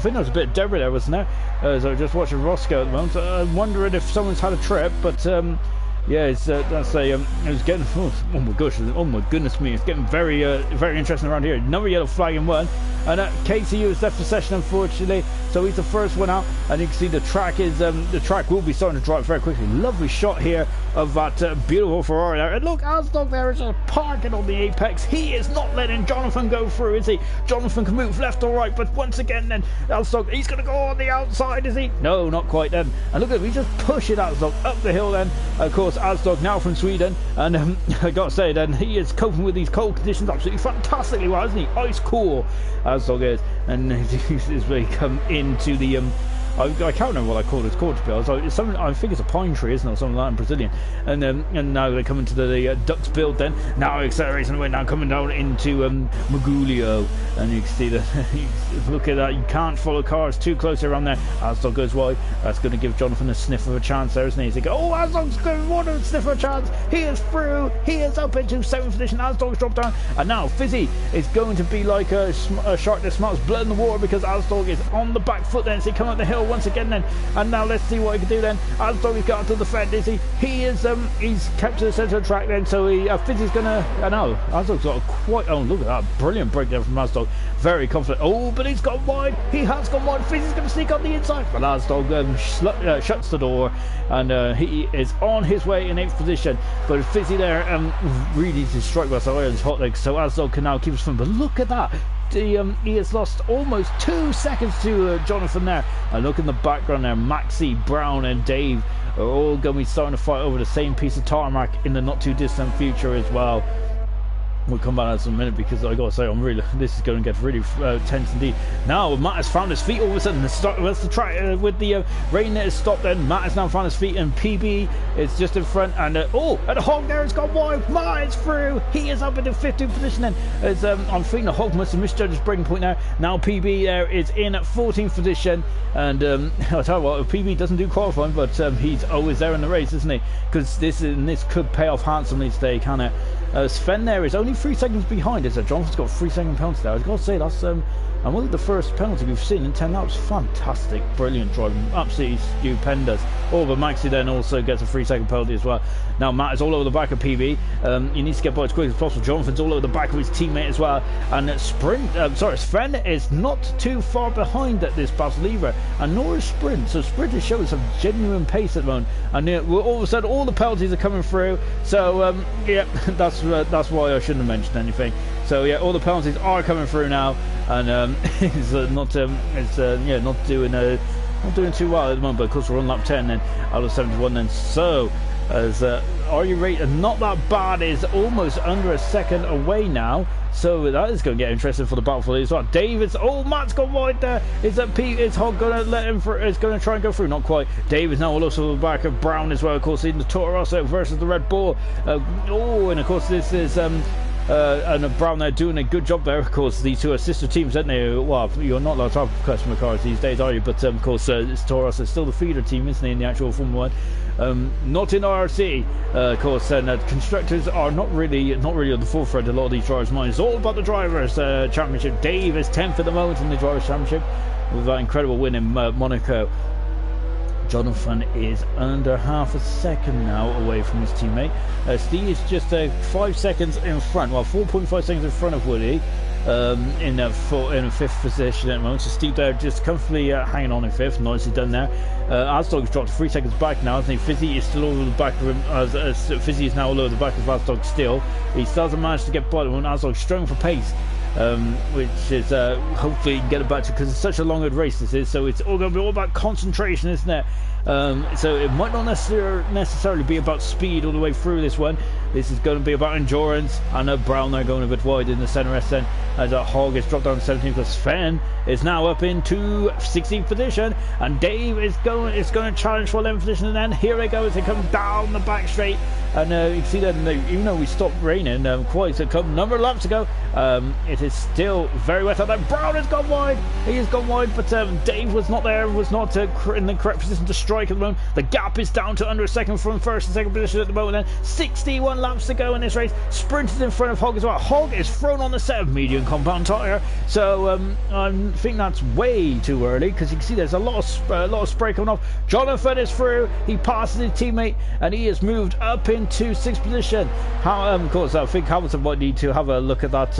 think there's a bit of debris there, wasn't there? So just watching Roscoe at the moment. I'm wondering if someone's had a trip, but yeah, it's getting oh my goodness me, it's getting very interesting around here. Another yellow flag in 1, and KCU has left the session unfortunately, so he's the first one out, and you can see the track will be starting to dry up very quickly. Lovely shot here of that beautiful Ferrari there, and look, Asdog there is just parking on the apex. He is not letting Jonathan go through, is he? Jonathan can move left or right, but once again then Asdog, he's going to go on the outside, is he? No, not quite then. And look at him, he's just pushing Asdog up the hill then. Of course, Asdog now from Sweden, and I gotta say then, he is coping with these cold conditions absolutely fantastically well, isn't he? Ice cool Asdog is, and as we come into the I can't remember what I called it. It's called to be honest. It's something, I think it's a pine tree, isn't it? Or something like that in Brazilian. And now they come into the ducks build then. Now accelerating away, now coming down into Magulio. And you can see that, look at that, you can't follow cars too close around there. Asdog goes wide. That's going to give Jonathan a sniff of a chance there, isn't he? He's like, oh, Asdog's going to want a sniff of a chance. He is through. He is up into 7th position. Asdog's dropped down. And now Fizzy is going to be like a shark that smells blood in the water, because Asdog is on the back foot then. So he comes up the hill once again then. And now let's see what he can do then. Asdog has got to defend, is he? He is, he's kept to the centre of the track then, so he, Fizzy's gonna, I know, Asdog's got a quite, oh look at that, brilliant breakdown from Asdog. Very confident. Oh, but he's gone wide. He has gone wide. Fizzy's going to sneak on the inside. But Asdog shuts the door, and he is on his way in 8th position. But Fizzy there really to strike by Iron's hot legs, so Asdog can now keep his swim. But look at that. He has lost almost 2 seconds to Jonathan there. And look in the background there, Maxi, Brown, and Dave are all going to be starting to fight over the same piece of tarmac in the not too distant future as well. We'll come back in a minute because I gotta say this is going to get really tense indeed. Now Matt has found his feet all of a sudden. That's the track with the rain that has stopped. Then Matt has now found his feet, and PB is just in front. And and Hog there has gone wide. Matt is through. He is up into 15th position. Then as I'm thinking the Hog must have misjudged his breaking point now. Now PB there is in 14th position, and I'll tell you what, PB doesn't do qualifying, but he's always there in the race, isn't he? Because this could pay off handsomely today, can it? Sven there is only 3 seconds behind. Jonathan's got 3-second penalty there. I was going to say that's and one of the first penalty we've seen in 10 laps. Fantastic, brilliant driving, absolutely stupendous. Oh, but Maxi then also gets a 3-second penalty as well. Now Matt is all over the back of PB. He needs to get by as quick as possible. Jonathan's all over the back of his teammate as well. And Sven is not too far behind at this battle either, and nor is Sprint. So Sprint is showing some genuine pace at the moment. And all of a sudden, all the penalties are coming through. So yeah, that's why I shouldn't have mentioned anything. So yeah, all the penalties are coming through now, and it's not doing too well at the moment. But of course we're on lap 10 then out of 71 then. So as are you rate not that bad is almost under a second away now. So that is going to get interesting for the battle for as well. David's, Matt's gone wide there. Is Hog going to let him through? Is going to try and go through? Not quite. David's now also the back of Brown as well. Of course, in the Toro Rosso versus the Red Bull. And of course this is and Brown there doing a good job there. Of course, these two are sister teams, aren't they? Well, you're not allowed to have customer cars these days, are you? But of course, it's Toro Rosso still the feeder team, isn't he, in the actual Formula 1? Not in IRC, of course. And constructors are not really on the forefront. A lot of these drivers' minds. It's all about the drivers' championship. Dave is 10th at the moment in the drivers' championship with that incredible win in Monaco. Jonathan is under half a second now away from his teammate. Steve is just 5 seconds in front, well 4.5 seconds in front of Woody, in a 5th position at the moment. So Steve there just comfortably hanging on in 5th, nicely done there. Asdog's dropped 3 seconds back now. I think Fizzy is still all over the back of him. Fizzy is now all over the back of Asdog still. He still hasn't managed to get by the one. Asdog's struggling for pace. Which is hopefully you can get it back to, because it's such a long race this is, so it's all going to be all about concentration, isn't it? So it might not necessarily be about speed all the way through this one. This is going to be about endurance. I know Brown there going a bit wide in the centre S then, as Hog is dropped down to 17th, because Sven is now up into 16th position, and Dave is going to challenge for 11th position. And then here they go as they come down the back straight, and you can see that even though we stopped raining quite a couple number of laps ago, it is still very wet out there. Brown has gone wide. He has gone wide, but Dave was not there, was not in the correct position to strike at the moment. The gap is down to under a second from first and second position at the moment. Then 61 laps to go in this race. Sprint is in front of Hog as well. Hog is thrown on the set of medium compound tyre, so I think that's way too early, because you can see there's a lot of spray coming off. Jonathan is through. He passes his teammate, and he has moved up into 6th position. Of course, I think Hamilton might need to have a look at that.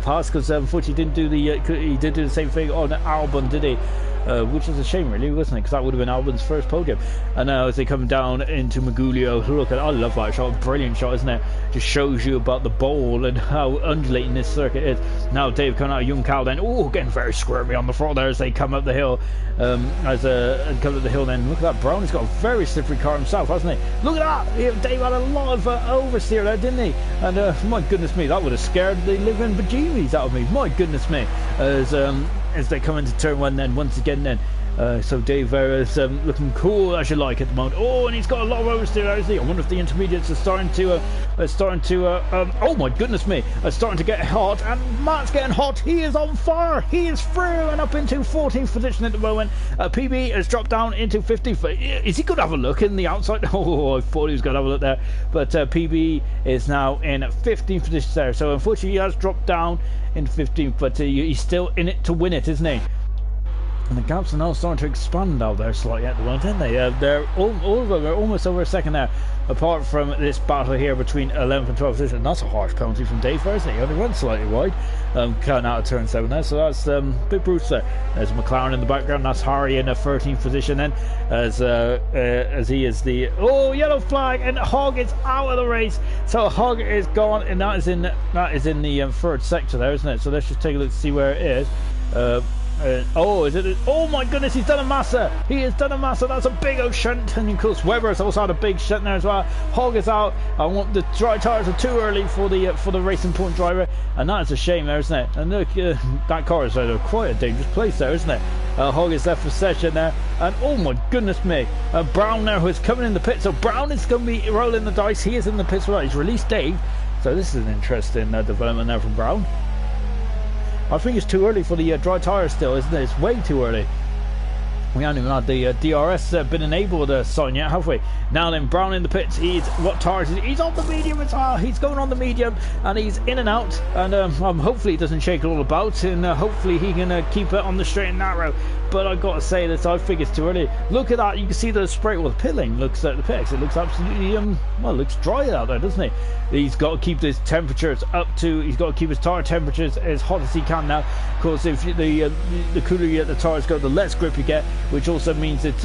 Pass, because unfortunately he did do the same thing on Albon, did he? Which is a shame, really, wasn't it? Because that would have been Albon's first podium. And now as they come down into Magulio, look at, I love that shot, brilliant shot, isn't it? Just shows you about the bowl and how undulating this circuit is. Now Dave coming out of Young Cal then, getting very squirmy on the front there as they come up the hill. Then look at that, Brown has got a very slippery car himself, hasn't he? Look at that, Dave had a lot of oversteer there, didn't he? And my goodness me, that would have scared the living bejeebies out of me, my goodness me, as they come into turn 1 then once again then. So Dave is looking cool as you like at the moment. And he's got a lot of oversteer, isn't he? I wonder if the intermediates are starting to oh my goodness me, are starting to get hot, and Matt's getting hot. He is on fire. He is through and up into 14th position at the moment. PB has dropped down into 50th. Is he going to have a look in the outside? I thought he was going to have a look there, but PB is now in 15th position there. So unfortunately he has dropped down in 15th, but he's still in it to win it, isn't he? And the gaps are now starting to expand out there slightly at the moment, aren't they? They're all of them are almost over a second now, apart from this battle here between 11th and 12th position. And that's a harsh penalty from Dave Ferris. He only went slightly wide, cutting out of turn 7 there, so that's a bit brutal there. There's McLaren in the background. That's Harry in a 13th position then, as he is the yellow flag, and Hogg is out of the race. So Hogg is gone, and that is in the third sector there, isn't it? So let's just take a look to see where it is. Is it? Oh my goodness, he's done a massa. He has done a massa. That's a big old shunt, and of course Webber has also had a big shunt there as well. Hogg is out. I want the dry tyres are too early for the Racing Point driver, and that is a shame there, isn't it? And look, that car is quite a dangerous place there, isn't it? Hogg is left for session there, and oh my goodness me, Brown there, who is coming in the pit. So Brown is going to be rolling the dice. He is in the pits. Well, he's released Dave, so this is an interesting development there from Brown. I think it's too early for the dry tyres still, isn't it? It's way too early. We haven't even had the DRS been enabled sign yet, have we? Now then, Brown in the pits. What tyres is he's on the medium as well. He's going on the medium, and he's in and out. And hopefully he doesn't shake it all about, and hopefully he can keep it on the straight and narrow. But I've got to say that I think it's too early. Look at that. You can see the spray. Well, the pit lane looks at the pits. It looks absolutely well. It looks dry out there, doesn't it? He's got to keep his temperatures up to. He's got to keep his tyre temperatures as hot as he can now. Of course, if the cooler you get the tyres go, the less grip you get, which also means that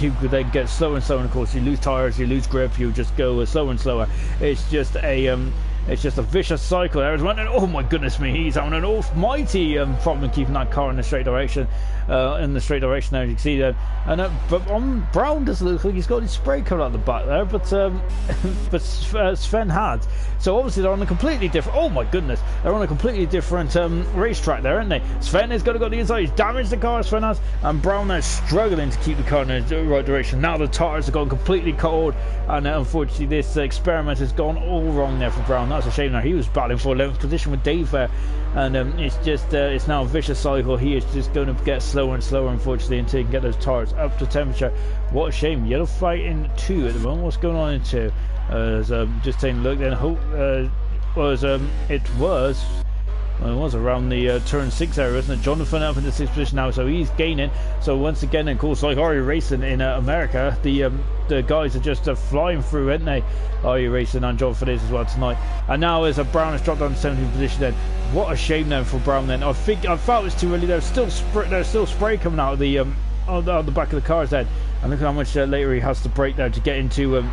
you could then get slower and slower. And of course, you lose tyres, you lose grip, you just go slower and slower. It's just a vicious cycle there. Oh my goodness me, he's having an almighty problem keeping that car in the straight direction. There, you can see that. And but Brown doesn't look like he's got his spray coming out the back there, but Sven had. So obviously they're on a completely different. Oh my goodness, they're on a completely different racetrack there, aren't they? Sven has got to go to the inside. He's damaged the car, Sven has, and Brown is struggling to keep the car in the right direction. Now the tires have gone completely cold, and unfortunately this experiment has gone all wrong there for Brown. That's a shame. Now he was battling for 11th position with Dave there, and it's now a vicious cycle. He is just going to get slower and slower, unfortunately, until he can get those tires up to temperature. What a shame. Yellow flag in 2 at the moment. What's going on in 2? Just taking a look then. It was around the turn 6 area, isn't it? Jonathan up in the 6th position now, so he's gaining. So once again, of course, like IRC Racing in America, the guys are just flying through, aren't they? IRC Racing and Jonathan is as well tonight. And now as Brown has dropped down to 17th position then. What a shame then for Brown then. I felt it was too early. There's still spray coming out of the back of the cars then. And look how much later he has to brake there to get into and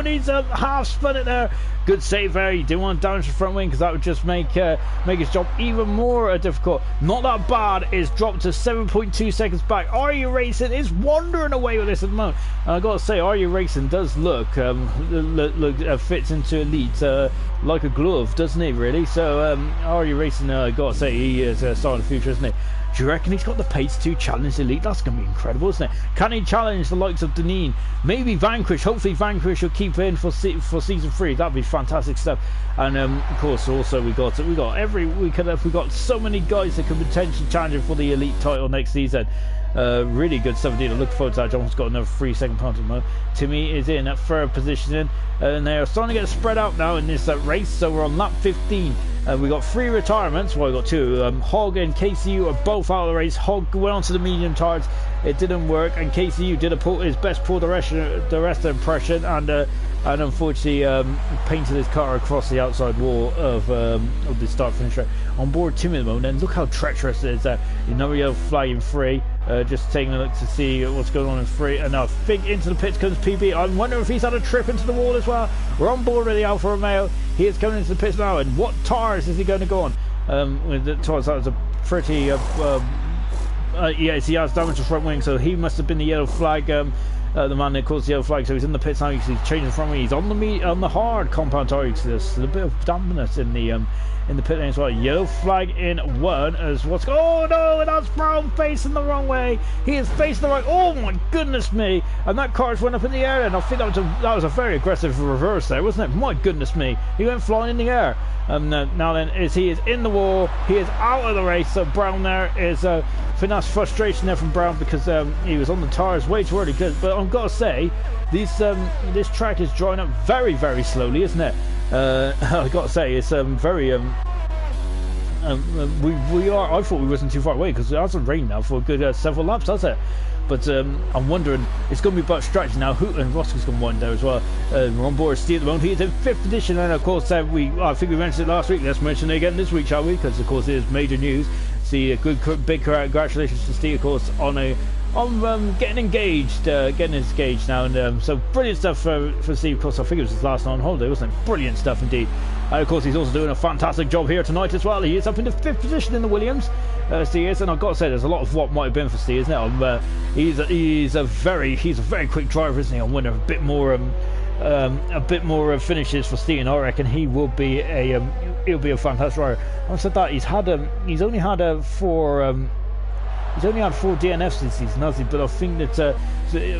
he's half spun it there. Good save there. He didn't want to damage the front wing because that would just make his job even more difficult. Not that bad. It's dropped to 7.2 seconds back. IRC Racing is wandering away with this at the moment. And I've got to say, IRC Racing does look fits into Elite like a glove, doesn't he? Really. So IRC Racing, I've got to say, he is starting the future, isn't he? Do you reckon he's got the pace to challenge Elite? That's going to be incredible, isn't it? Can he challenge the likes of Deneen? Maybe Vanquish. Hopefully Vanquish will keep in for season 3. That'd be fantastic stuff. And of course, also we got so many guys that could potentially challenge him for the Elite title next season. Really good stuff indeed. I look forward to that. John's got another 3-second penalty moment. Timmy is in at 3rd position, and they are starting to get spread out now in this race. So we're on lap 15. We got 3 retirements. Well, we got 2. Hogg and KCU are both out of the race. Hogg went onto the medium tires. It didn't work, and KCU did his best pull the rest impression, and unfortunately painted his car across the outside wall of the start finish straight. On board Timmy at the moment, and look how treacherous it is there. Another yellow flag in 3. Just taking a look to see what's going on in 3. And now Fig into the pits comes PB. I'm wondering if he's had a trip into the wall as well. We're on board with the Alfa Romeo. He is coming into the pits now, and what tyres is he going to go on? With the tyres, that was a pretty yes, he has damage to the front wing, so he must have been the yellow flag. The man that caused the yellow flag, so he's in the pits now. You can see he's changing the front wing. He's on the hard compound tire. You can see there's a bit of dampness in the pit lane as well. Yellow flag in 1 as what's. Oh no, and that's Brown facing the wrong way. He is facing the right. Oh my goodness me! And that car's went up in the air, and I think that was a very aggressive reverse there, wasn't it? My goodness me! He went flying in the air. Now then, he is in the wall. He is out of the race. So Brown there is. I think that's frustration there from Brown because he was on the tyres way too early. But I've got to say, this track is drying up very, very slowly, isn't it? I've got to say, it's very we are. I thought we wasn't too far away because it hasn't rained now for a good several laps, has it? But I'm wondering, it's going to be about strategy now. Hoot and Roscoe's going to wind there as well. We're on board Steve at the moment. He's in 5th position, and of course, I think we mentioned it last week. Let's mention it again this week, shall we? Because of course, it is major news. See, a big congratulations to Steve, of course, on getting engaged now, and so brilliant stuff for Steve. Of course, I think it was his last night on holiday, wasn't it? Brilliant stuff indeed. And of course, he's also doing a fantastic job here tonight as well. He is up into 5th position in the Williams. Steve is, and I've got to say, there's a lot of what might have been for Steve, isn't it? He's a very quick driver, isn't he? I wonder a bit more finishes for Steve, and I reckon he will be he'll be a fantastic driver. I said that he's only had 4 DNFs this season, hasn't he? But I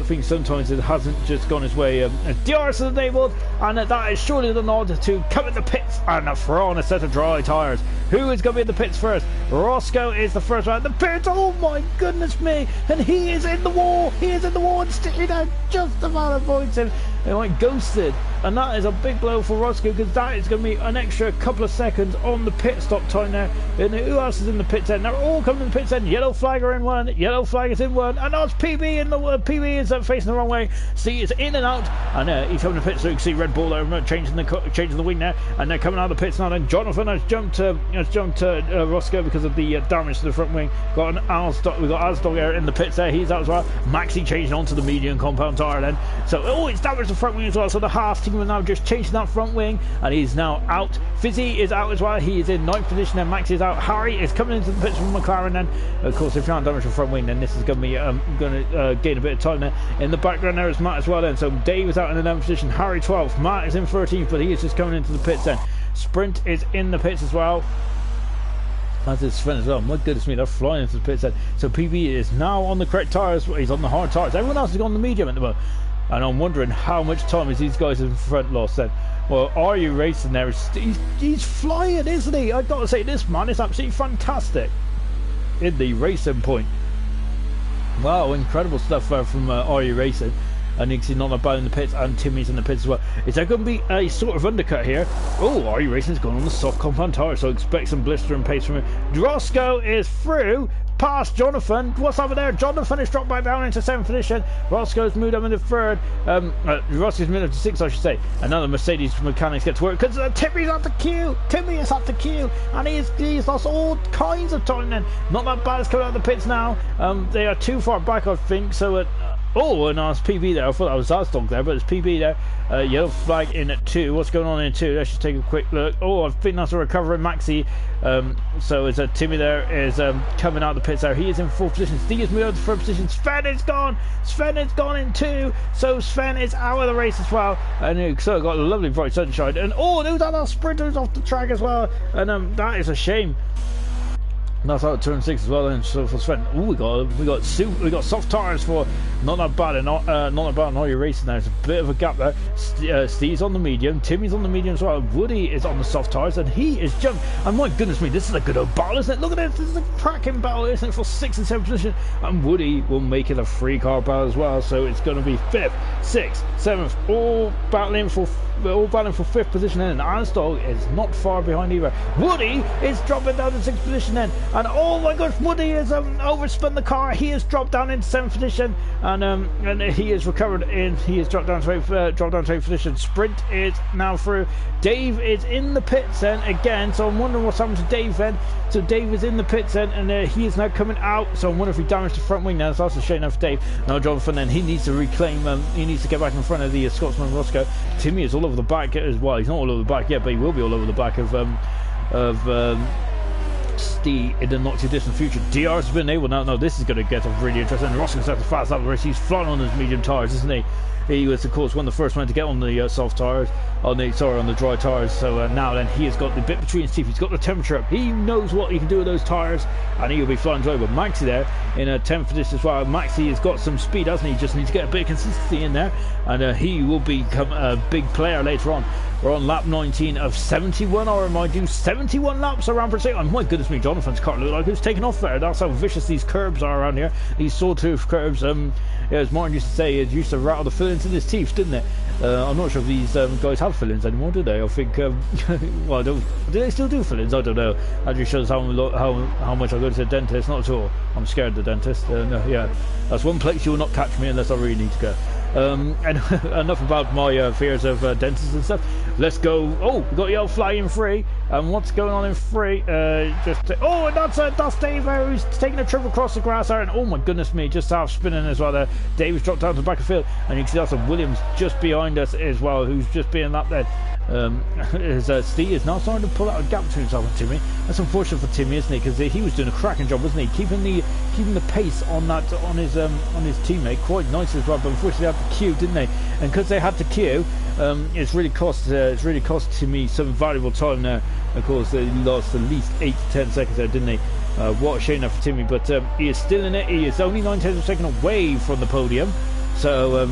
think sometimes it hasn't just gone his way. DRS is enabled, and that is surely the nod to come in the pits and throw on a set of dry tyres. Who is going to be in the pits first? Roscoe is the first one. The pits, oh my goodness me! And he is in the wall. He is in the wall, and Steiner just about avoids him. They went ghosted, and that is a big blow for Roscoe, because that is going to be an extra couple of seconds on the pit stop time there. And who else is in the pits end? They're all coming in the pits end. Yellow flag are in one, yellow flag is in one, and that's PB in the PB is facing the wrong way. See, it's in and out, and he's coming to the pits. So you can see Red Bull there changing the wing there, and they're coming out of the pits now. And Jonathan has jumped Roscoe because of the damage to the front wing. Got an Alsdog, we've got Alsdog there in the pits there. He's out as well. Maxi changing onto the medium compound tyre then. So it's damaged the front wing as well. So the Haas team are now just changing that front wing, and he's now out. Fizzy is out as well. He is in 9th position. Then Maxi is out. Harry is coming into the pits from McLaren. Then of course, if you aren't damaged the front wing, then this is going to be gain a bit of time there. In the background there is Matt as well. Then so Dave is out in the 11th position. Harry 12th. Matt is in 13th, but he is just coming into the pits then. Sprint is in the pits as well. As is Sven as well. My goodness me, they're flying into the pits then. So PB is now on the correct tyres. He's on the hard tyres. Everyone else has gone on the medium at the moment. And I'm wondering how much time is these guys in front lost then. Well, are you racing there? He's flying, isn't he? I've got to say, this man is absolutely fantastic in the racing point. Wow, incredible stuff from Are You Racing. And you can see not about in the pits, and Timmy's in the pits as well. Is there going to be a sort of undercut here? Oh, Are You Racing's going on the soft compound tyre, so expect some blistering pace from him. Roscoe is through past Jonathan. What's over there? Jonathan is dropped back down into 7th position. Roscoe's moved up into 3rd. Roscoe's moved up to 6th, I should say. And now the Mercedes mechanics get to work because Timmy's at the queue. Timmy is at the queue, and he's lost all kinds of time then. Not that bad. It's coming out of the pits now. They are too far back, I think. So and it's PB there. I thought that was Alsdog there, but it's PB there. Yellow flag in at 2. What's going on in 2? Let's just take a quick look. I think that's a recovering Maxi. So it's Timmy there is coming out of the pits there. He is in 4th position. Steve is moved out to 3rd position. Sven is gone. Sven is gone in 2. So Sven is out of the race as well. And so got a lovely bright sunshine. And there's that sprinters off the track as well. And that is a shame. And that's out of turn 6 as well. And so for Sven, we got soft tyres for not that bad and not that bad. And All You Racing there. There's a bit of a gap there. Steve's on the medium. Timmy's on the medium as well. Woody is on the soft tyres, and he is jumped. And my goodness me, this is a good old battle, isn't it? Look at this. This is a cracking battle, isn't it? For 6th and 7th position, and Woody will make it a 3-car battle as well. So it's going to be 5th, 6th, 7th, all battling for 5th position. And Alsdog is not far behind either. Woody is dropping down to 6th position then. And oh my gosh, Woody has overspun the car. He has dropped down into 7th position, and he has recovered in. He has dropped down to 8th position. Sprint is now through. Dave is in the pits then again. So I'm wondering what's happened to Dave then. So Dave is in the pits then, and he is now coming out. So I'm wondering if he damaged the front wing now. So that's a shame for Dave. Now Jonathan then, he needs to reclaim. He needs to get back in front of the Scotsman Roscoe. Timmy is all over the back as well. He's not all over the back yet, but he will be all over the back of Steve in the not too distant future. DRS has been able now. No, this is going to get really interesting. Roscoe's at the fast lap of the race. He's flying on his medium tyres, isn't he? He was, of course, one of the first men to get on the soft tyres, on the dry tyres. So now then, he has got the bit between his teeth. He's got the temperature up. He knows what he can do with those tyres, and he'll be flying through. But Maxi there in a 10th position as well. Maxi has got some speed, hasn't he? Just needs to get a bit of consistency in there, and he will become a big player later on. We're on lap 19 of 71. I remind you, 71 laps around for a second. Oh, my goodness me, Jonathan's car looked like it was taking off there. That's how vicious these curbs are around here. These sawtooth curbs. Yeah, as Martin used to say, it used to rattle the fillings in his teeth, didn't it? I'm not sure if these guys have fillings anymore, do they? I think, well, do they still do fillings? I don't know. That just shows how much I go to the dentist. Not at all. I'm scared of the dentist. No, yeah, that's one place you will not catch me unless I really need to go. And enough about my fears of dentists and stuff. Let's go. Oh, we got yellow flag in free. And what's going on in free? And that's Dave who's taking a trip across the grass there. And oh my goodness me, just half spinning as well there. Dave's dropped down to the back of the field, and you can see also Williams just behind us as well, who's just being that there. Steve is now starting to pull out a gap between himself and Timmy. That's unfortunate for Timmy, isn't it? Because he was doing a cracking job, wasn't he? Keeping the pace on his teammate quite nice as well. But unfortunately, they had to queue, didn't they? And because they had to queue, it's really cost Timmy some valuable time there. Of course, they lost at least 8 to 10 seconds there, didn't they? What a shame there for Timmy, but he is still in it. He is only 9 tenths of a second away from the podium, so.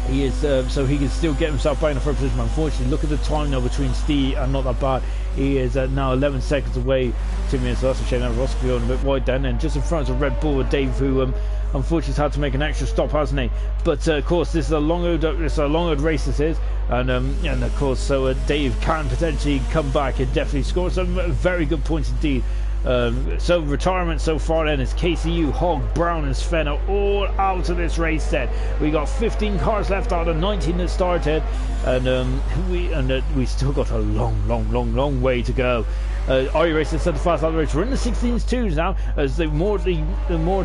He is, so he can still get himself back in the first position. Unfortunately, look at the time now between Steve and Not That Bad. He is now 11 seconds away. Timmy, so that's a shame. That Ross going a bit wide then, and just in front of Red Bull with Dave, who unfortunately has had to make an extra stop, hasn't he? But of course, this is a long-owed race. This is, and of course, so Dave can potentially come back and definitely score some very good points indeed. So retirement so far then is KCU, Hogg, Brown and Sven are all out of this race set. We got 15 cars left out of 19 that started, and we still got a long way to go. IRC Racing set the fast lap race. We're in the 16s twos now, as the more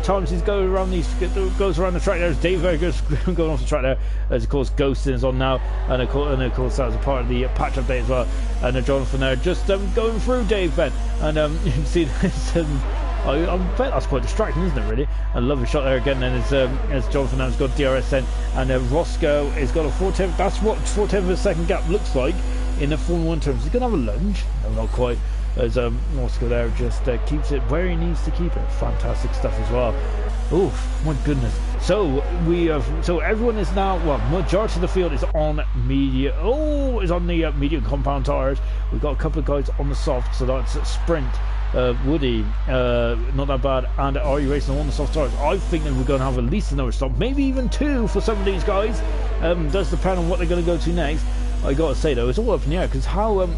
times he goes around the track there, as Dave goes going off the track there, as of course Ghosting is on now, and of course that was a part of the patch update as well. And Jonathan there just going through Dave Ben, and you can see this. I bet that's quite distracting, isn't it, really? A lovely shot there again then as Jonathan has got DRS then, and Roscoe has got a 4/10. That's what 4/10 of a second gap looks like in the Formula 1 terms. He's going to have a lunge. No, not quite. As Roscoe there just keeps it where he needs to keep it. Fantastic stuff as well. Oh my goodness. So everyone is now, well, majority of the field is on medium. Is on the medium compound tires. We've got a couple of guys on the soft, so that's Sprint, Woody, Not That Bad, and IRC Racing on the soft tires. I think that we're going to have at least another stop, maybe even 2 for some of these guys. Does depend on what they're going to go to next. I gotta say though, it's all up in the air because how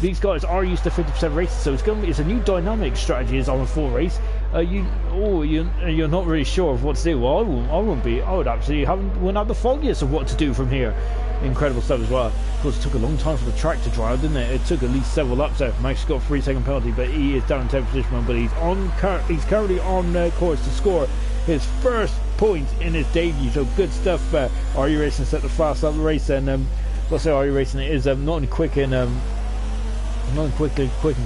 these guys are used to 50% races, so it's a new dynamic strategy is on a full race. You're not really sure of what to do. Well, I would actually wouldn't have the foggiest of what to do from here. Incredible stuff as well. Of course, it took a long time for the track to dry out, didn't it? It took at least several laps there. Max got a 3-second penalty, but he is down in 10th position, but he's currently on course to score his first point in his debut. So good stuff. IRC Racing set the fast lap race, and let's say IRC Racing is not only quick in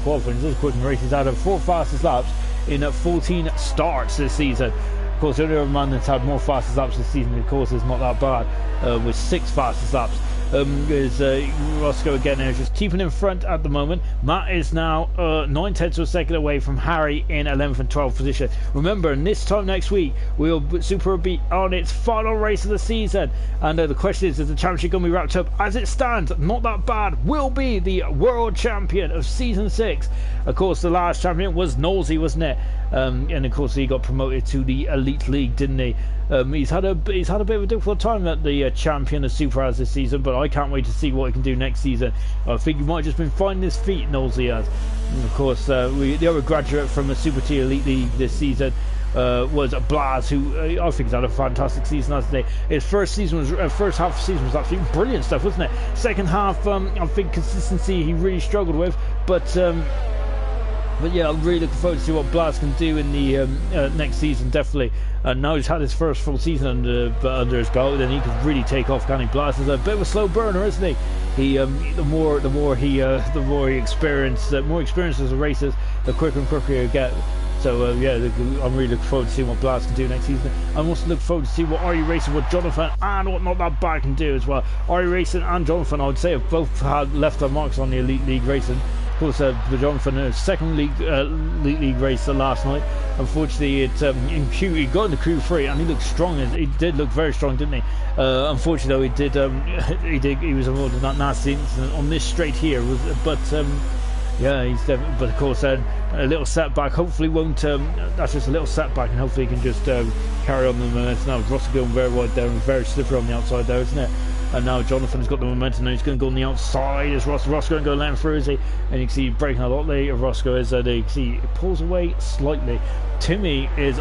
qualifying, it's also quick in races. Out of 4 fastest laps in 14 starts this season. Of course, the only other man that's had more fastest laps this season, of course, is Not That Bad, with 6 fastest laps. Is Roscoe again is just keeping in front at the moment. Matt is now 9 tenths of a second away from Harry in 11th and 12th position. Remember, this time next week Super will be on its final race of the season, and the question is the championship going to be wrapped up? As it stands, Not That Bad will be the world champion of season 6. Of course, the last champion was Nosey, wasn't it? And of course he got promoted to the Elite League, didn't he? He's had a bit of a difficult time at the champion of Super has this season, but I can't wait to see what he can do next season. I think he might have just been finding his feet, Nosey has. And of course, the other graduate from the Super T Elite League this season was Blas, who I think has had a fantastic season, hasn't he? His first half of the season was absolutely brilliant stuff, wasn't it? Second half, I think consistency he really struggled with, but yeah, I'm really looking forward to see what Blas can do in the next season, definitely. And now he's had his first full season under his belt, then he can really take off, can he? Blas is a bit of a slow burner, isn't he? The more he experiences as a racer, the quicker and quicker he'll get. So yeah, I'm really looking forward to seeing what Blas can do next season. I'm also looking forward to see what IRC Racing, what Jonathan and what Not That Bad can do as well. IRC Racing and Jonathan, I would say, have both had left their marks on the Elite League racing. Of course, the Jonathan second league race last night. Unfortunately, he got into Q3 and he looked strong. He did look very strong, didn't he? Unfortunately, though, he was involved in that nasty incident on this straight here. Yeah, he's definitely. But of course, a little setback. Hopefully, won't. That's just a little setback, and hopefully, he can just carry on the momentum. Now, Ross going very wide there and very slippery on the outside there, isn't it? And now Jonathan's got the momentum. Now he's going to go on the outside. Is Ross going to go letting through? Is he? And you can see breaking a lot later. Roscoe is. You can see it pulls away slightly. Timmy is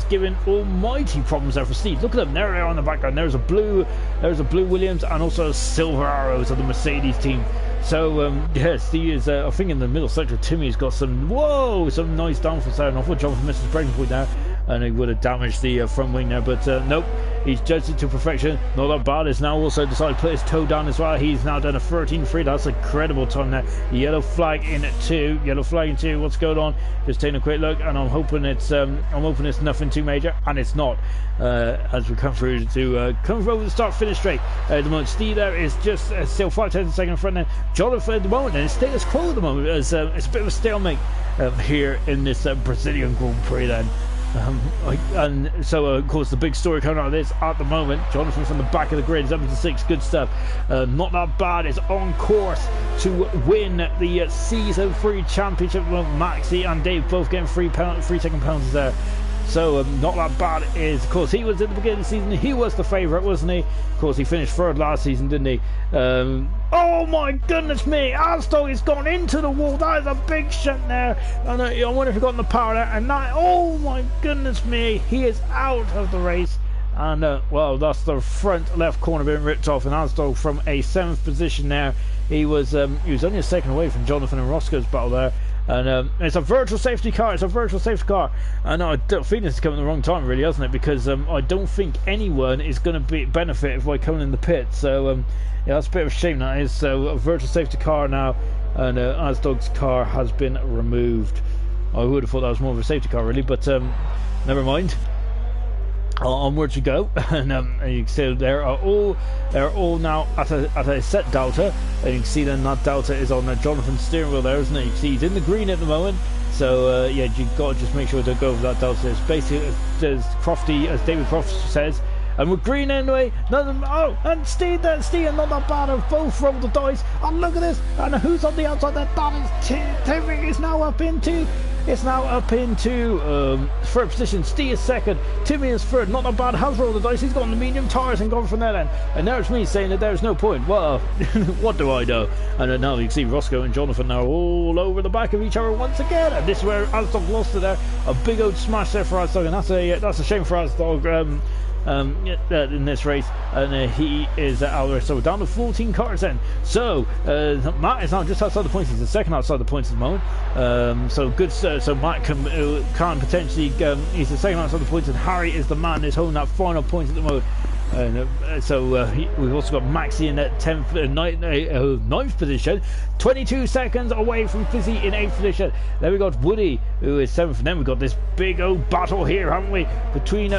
giving almighty problems there for Steve. Look at them. There they are on the background. There's a blue Williams and also silver arrows of the Mercedes team. So yeah, Steve is I think in the middle sector. Timmy's got some nice downforce there, and I thought Jonathan missed his braking point there, and he would have damaged the front wing there, but nope, he's judged it to perfection. Not that bad. He's now also decided to put his toe down as well. He's now done a 13.3. That's a credible time there. Yellow flag in 2. What's going on? Just taking a quick look, and I'm hoping it's nothing too major, and it's not. As we come through to come over the start-finish straight. At the moment, Steve there is just still 5/10 seconds in front. Then Jonathan at the moment, and it's status quo at the moment. As it's a bit of a stalemate here in this Brazilian Grand Prix. Then. And so of course the big story coming out of this at the moment, Jonathan from the back of the grid is up into 6. Good stuff. Not that bad. Is on course to win the season 3 championship. Well, Maxi and Dave both getting 3 second penalties there. So not that bad. Is of course he was at the beginning of the season. He was the favourite, wasn't he? Of course he finished 3rd last season, didn't he? Oh my goodness me! Alstow has gone into the wall. That is a big shunt there. And I wonder if he got in the power there. And now, oh my goodness me! He is out of the race. And well, that's the front left corner being ripped off. And Alstow from a 7th position there. He was only a 2nd away from Jonathan and Roscoe's battle there. And it's a virtual safety car. And I don't think this is coming at the wrong time, really, hasn't it? Because I don't think anyone is going to benefit by coming in the pit. So yeah, that's a bit of a shame. That is. So a virtual safety car now, and Asdog's car has been removed. I would have thought that was more of a safety car, really, but never mind. Onwards we go, and you can see they're all now at a set delta, and you can see then that delta is on Jonathan's steering wheel there, isn't it? You can see he's in the green at the moment, so yeah, you've got to just make sure to go over that delta. It's basically as David Croft says, and we're green anyway. And Steve and not that bad have both rolled the dice, and look at this, and who's on the outside there? That is Timmy is now up into. It's now up into 3rd position. Steve is 2nd. Timmy is 3rd. Not that bad. Has rolled the dice. He's got on the medium tyres and gone from there then. And there's me saying that there's no point. Well, what do I know? And now you can see Roscoe and Jonathan now all over the back of each other once again. And this is where Asdog lost it there. A big old smash there for Asdog. And that's a shame for Asdog. In this race, and he is out there. So we're down to 14 cars then. So Matt is now just outside the points. He's the 2nd outside the points at the moment. So good. So Matt can potentially. He's the 2nd outside the points, and Harry is the man who's holding that final point at the moment. We've also got Maxi in that 9th position, 22 seconds away from Fizzy in 8th position. Then we got Woody, who is 7th, and then we've got this big old battle here, haven't we, between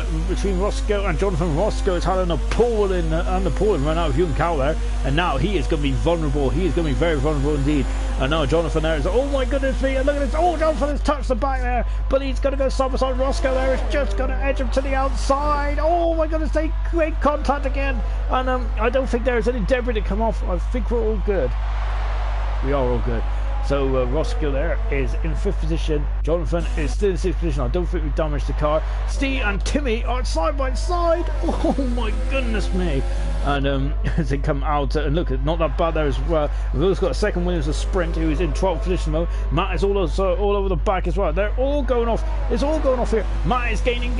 Roscoe and Jonathan. Roscoe is having a pull and run out of Hugh and Cal there, and now he is going to be vulnerable. He is going to be very vulnerable indeed. And now Jonathan there is, oh my goodness me, and look at this, oh, Jonathan has touched the back there, but he's going to go side by side. Roscoe there is just going to edge him to the outside. Oh my goodness, they make contact again, and I don't think there is any debris to come off. I think we're all good. We are all good. So Roscoe there is in 5th position. Jonathan is still in 6th position. I don't think we've damaged the car. Steve and Timmy are side by side. Oh my goodness me. And as they come out, and look, not that bad there as well. We've also got a 2nd Williams, a sprint, who is in 12th position though. Matt is all over the back as well. They're all going off. It's all going off here. Matt is gaining.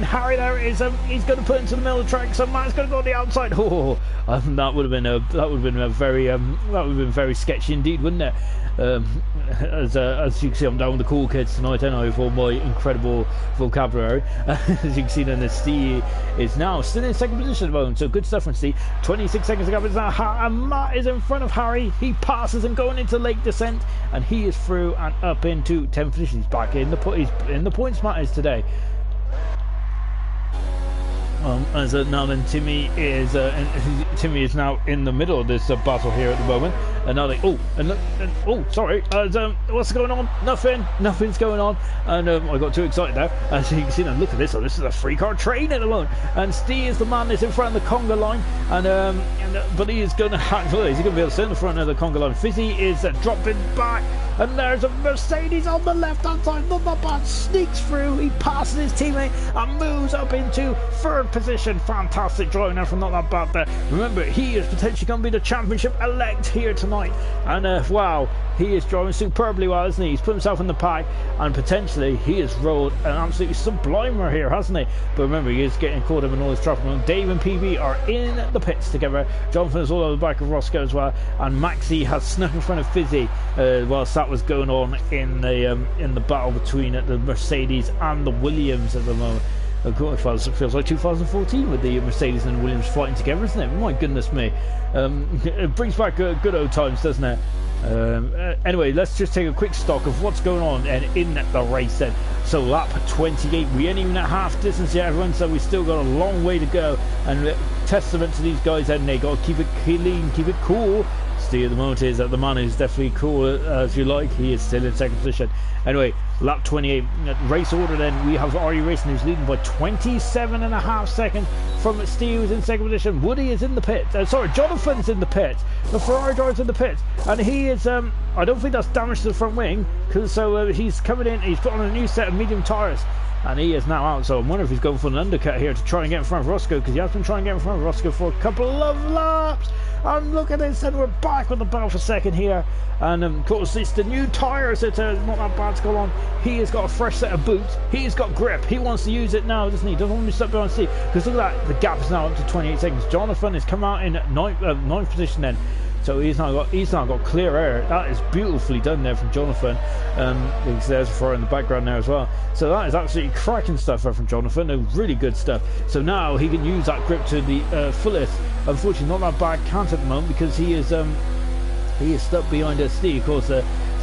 Harry there is he's going to put into the middle of the track. So Matt's going to go on the outside. Oh, that would have been very sketchy indeed, wouldn't it? As you can see, I'm down with the cool kids tonight, and I, with all my incredible vocabulary. As you can see, then the Steve is now still in 2nd position at the moment, so good stuff from Steve. 26 seconds ago, and Matt is in front of Harry. He passes and going into lake descent, and he is through and up into 10th position. He's back in the points. Matt is today. Now then Timmy is now in the middle of this battle here at the moment, and now they sorry, what's going on? Nothing's going on, and I got too excited there. As you can see, now look at this. So this is a 3-car train at the moment, and Steve is the man that's in front of the conga line, but he is going to be able to sit in the front of the conga line. Fizzy is dropping back, and there's a Mercedes on the left-hand side. Not that bad, sneaks through, he passes his teammate and moves up into 3rd position. Fantastic driving there from Not That Bad there. Remember, he is potentially going to be the championship elect here tonight, and wow, he is driving superbly well, isn't he? He's put himself in the pack, and potentially he has rolled an absolutely sublimer here, hasn't he? But remember, he is getting caught up in all this traffic. Dave and PB are in the pits together. Jonathan is all over the back of Roscoe as well, and Maxi has snuck in front of Fizzy whilst that was going on in the battle between the Mercedes and the Williams at the moment. Of course, it feels like 2014 with the Mercedes and the Williams fighting together, isn't it? My goodness me. It brings back good old times, doesn't it? Anyway, let's just take a quick stock of what's going on in the race then. So lap 28, we ain't even at half distance yet, everyone, so we still got a long way to go, and testament to these guys, and they got to keep it clean, keep it cool. Steve at the moment is that the man is definitely cool as you like. He is still in 2nd position. Anyway, lap 28, race order then, we have RE Racing who's leading by 27.5 seconds from Steve, who's in 2nd position. Woody is in the pit. Jonathan's in the pit. The Ferrari driver's in the pit, and he is I don't think that's damage to the front wing, because he's coming in, he's put on a new set of medium tyres, and he is now out. So I wonder if he's going for an undercut here to try and get in front of Roscoe, because he has been trying to get in front of Roscoe for a couple of laps. And look at this, and we're back with the battle for second here. And of course, it's the new tyres that Not That Bad's got on. He has got a fresh set of boots. He's got grip. He wants to use it now, doesn't he? Doesn't want to be stuck behind Steve. Because look at that, the gap is now up to 28 seconds. Jonathan has come out in 9th position then. So he's now got clear air. That is beautifully done there from Jonathan. Because there's a Ferrari in the background there as well. So that is absolutely cracking stuff there from Jonathan. Really good stuff. So now he can use that grip to the fullest. Unfortunately, Not That Bad can't at the moment, because he is stuck behind Steve. Of course,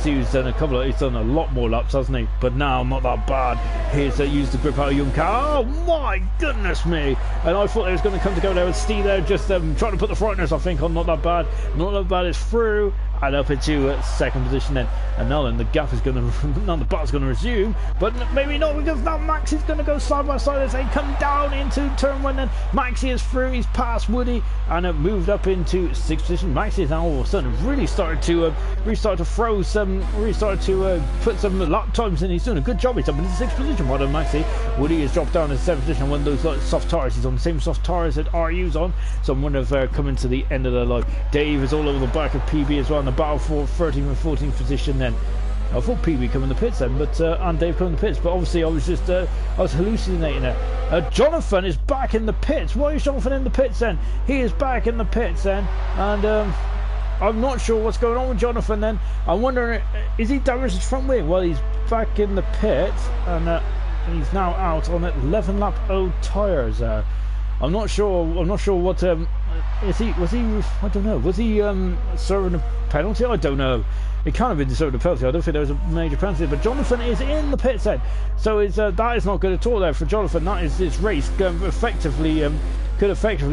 Steve's done he's done a lot more laps, hasn't he? But now Not That Bad. He's used the grip out of young car. Oh my goodness me! And I thought they was going to come together there with Steve there, just trying to put the frighteners, I think, on Not That Bad. Not That Bad is through and up into 2nd position then. And now then the gap is going to, now the bat's going to resume, but maybe not, because now Max is going to go side by side as they come down into turn 1 then. Maxi is through, he's past Woody, and moved up into 6th position. Maxi is now all of a sudden really started to put some lap times in. He's doing a good job. He's up into 6th position. Well done, Maxi. Woody has dropped down to 7th position. One of those soft tyres. He's on the same soft tyres that RU's on, so I'm wondering if they're coming to the end of their life. Dave is all over the back of PB as well in the battle for 13th and 14th position then. I thought PB come in the pits then, but and Dave come in the pits, but obviously I was hallucinating there. Jonathan is back in the pits. Why is Jonathan in the pits then? He is back in the pits then, and I'm not sure what's going on with Jonathan then. I'm wondering, is he damaged his front wing? Well, he's back in the pit, and he's now out on 11 lap old tyres. I'm not sure what was he I don't know, was he serving a penalty? I don't know. It can't have been serving a penalty. I don't think there was a major penalty, but Jonathan is in the pits then, so that is not good at all there for Jonathan. That is his race could effectively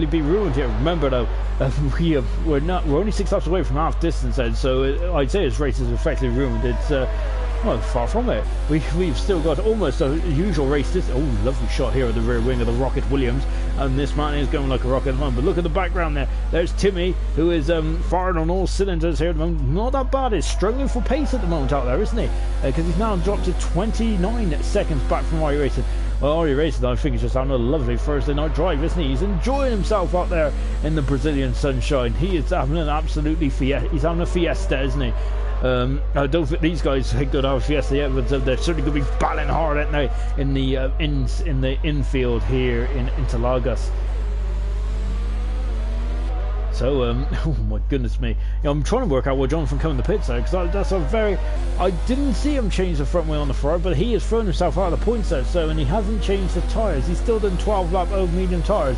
be ruined here. Remember though, we're only 6 laps away from half distance then, so I'd say his race is effectively ruined. It's well, far from it. We've still got almost a usual race. Oh, lovely shot here at the rear wing of the Rocket Williams, and this man is going like a rocket at the moment. But look at the background there. There's Timmy, who is firing on all cylinders here at the moment. Not that bad. He's struggling for pace at the moment out there, isn't he? Because he's now dropped to 29 seconds back from RE Racing. Well, RE Racing, I think, is just having a lovely Thursday night drive, isn't he? He's enjoying himself out there in the Brazilian sunshine. He is having an absolutely he's having a fiesta, isn't he? I don't think these guys think they'll have a fiesta yet, but they're certainly going to be battling hard, aren't they, in the infield here in Interlagos. So, oh my goodness me. I'm trying to work out what Jonathan coming in the pits there, because that's a very... I didn't see him change the front wheel on the Ferrari, but he has thrown himself out of the points there, so, and he hasn't changed the tyres. He's still done 12 lap old medium tyres,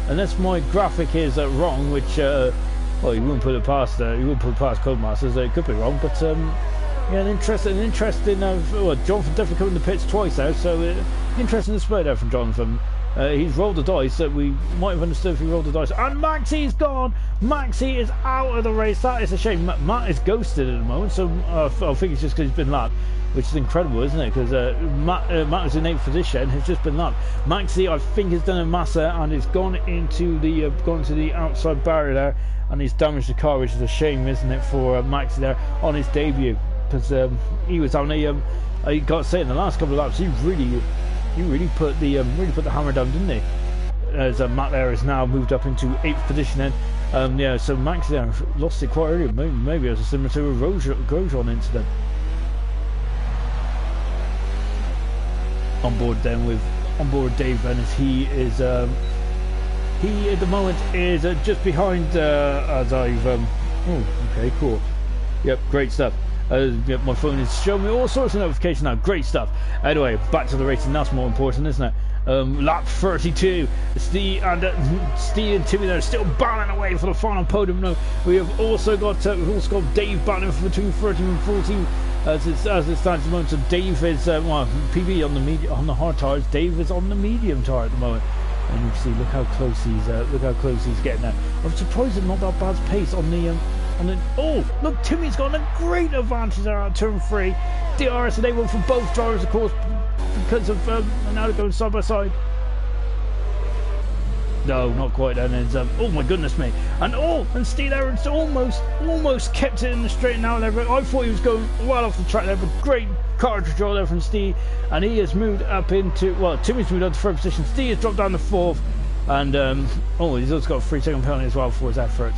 unless my graphic is wrong, which... well, you wouldn't put it past Codemasters. It could be wrong, but yeah, an interesting. Well, Jonathan definitely coming in the pits twice there, so interesting display there from Jonathan. He's rolled the dice. We might have understood if he rolled the dice. And Maxie's gone. Maxie is out of the race. That is a shame. Matt is ghosted at the moment, so I think it's just because he's been lapped, which is incredible, isn't it? Because Matt was in 8th position, has just been lapped. Maxie, I think, has done a massa and has gone into the outside barrier there, and he's damaged the car, which is a shame, isn't it, for Maxie there on his debut, because he was on a. I got to say, in the last couple of laps, he really put the hammer down, didn't he? As Matt there has now moved up into 8th position then. Yeah, so Max there lost it quite early. Maybe it was similar to a Grosjean incident. On board Dave then, as he is he at the moment is just behind as I've oh, okay, cool. Yep, great stuff. Yep, my phone is showing me all sorts of notifications now. Great stuff. Anyway, back to the racing. That's more important, isn't it? Lap 32. Steve and Timmy there still battling away for the final podium. No, we have also got Dave battling for between 13 and 14 as it stands at the moment. So Dave is PB on the hard tires. Dave is on the medium tire at the moment. And you can see, look how close he's getting there. I'm surprised it's not that bad pace on the. Oh, look, Timmy's got a great advantage there at turn 3. DRS enabled for both drivers, of course, because of now they're going side by side. No, not quite. And it's oh my goodness me! And Steve there, it's almost kept it in the straight and now. I thought he was going well off the track there, but great car control there from Steve, and he has moved up into Timmy's moved up to 3rd position. Steve has dropped down to 4th, and he's also got a 3-second penalty as well for his efforts.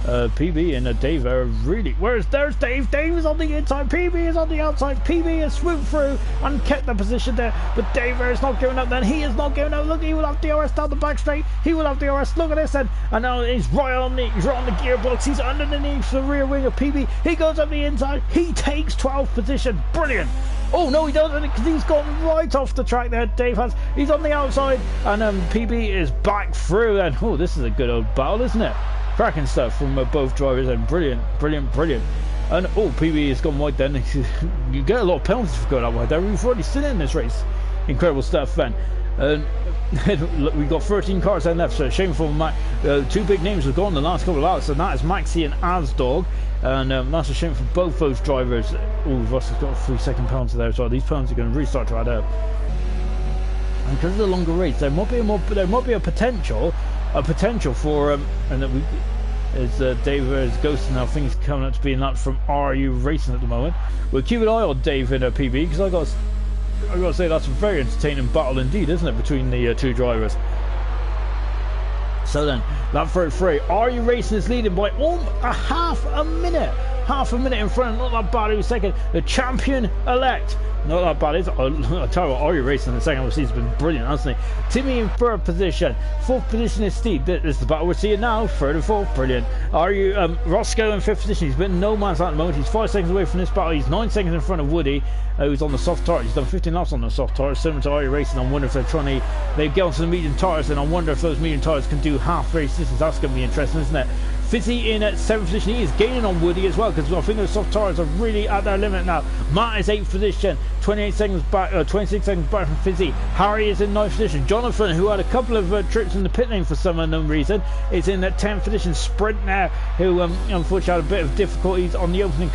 PB and Dave are really. There's Dave. Dave is on the inside. PB is on the outside. PB has swooped through and kept the position there. But Dave is not giving up. Then he is not giving up. Look, he will have DRS down the back straight. He will have DRS. Look at this then. And now he's right on the gearbox. He's underneath the rear wing of PB. He goes up the inside. He takes 12th position. Brilliant. Oh no, he doesn't, because he's gone right off the track there. Dave has. He's on the outside, and PB is back through. Then this is a good old battle, isn't it? Cracking stuff from both drivers, and brilliant. And PB has gone wide then. You get a lot of penalties for going out wide there. We've already seen it in this race. Incredible stuff then. We've got 13 cars then left, so shameful. Two big names have gone the last couple of hours, and that is Maxie and Asdog. And that's a shame for both those drivers. Ross has got a 3-second penalty there as well. These penalties are going to restart to add up. And because of the longer race, there might be a potential for and that we as Dave is ghosting now. Things coming up to being lapped from RU Racing at the moment. We'll keep an eye on Dave in PB, because I got to say that's a very entertaining battle indeed, isn't it, between the two drivers. So then, lap 33, RU Racing is leading by a half a minute in front. Not that bad. Who's second? The champion elect. Not that bad, is it? I tell you what, RU Racing in the second half of the season has been brilliant, hasn't he? Timmy in 3rd position. 4th position is Steve. This is the battle we're seeing now. 3rd and 4th, brilliant. Roscoe in 5th position. He's been no man's at the moment. He's 5 seconds away from this battle. He's 9 seconds in front of Woody, who's on the soft tire. He's done 15 laps on the soft tire, similar to RU Racing. I wonder if they get onto the medium tires, and I wonder if those medium tires can do half race distance. That's going to be interesting, isn't it? Fizzy in at 7th position. He is gaining on Woody as well, because I think those soft tires are really at their limit now. Matt is 8th position, 26 seconds back from Fizzy. Harry is in 9th position. Jonathan, who had a couple of trips in the pit lane for some unknown reason, is in that 10th position. Sprint now, who unfortunately had a bit of difficulties on the opening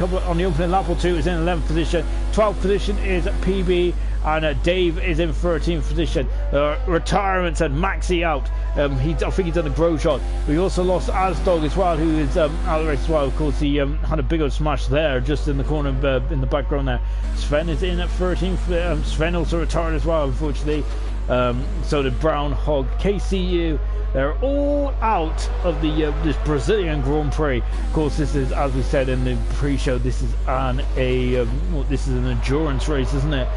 lap or two, is in 11th position. 12th position is PB. And Dave is in 13th position. Retirements and Maxi out. I think he's done a Grosjean. We also lost Asdog as well, who is out of the race as well. Of course, he had a big old smash there, just in the corner, in the background there. Sven is in at 13th. Sven also retired as well, unfortunately. So did Brown, Hogg, KCU. They're all out of the this Brazilian Grand Prix. Of course, this is, as we said in the pre-show, this is an endurance race, isn't it?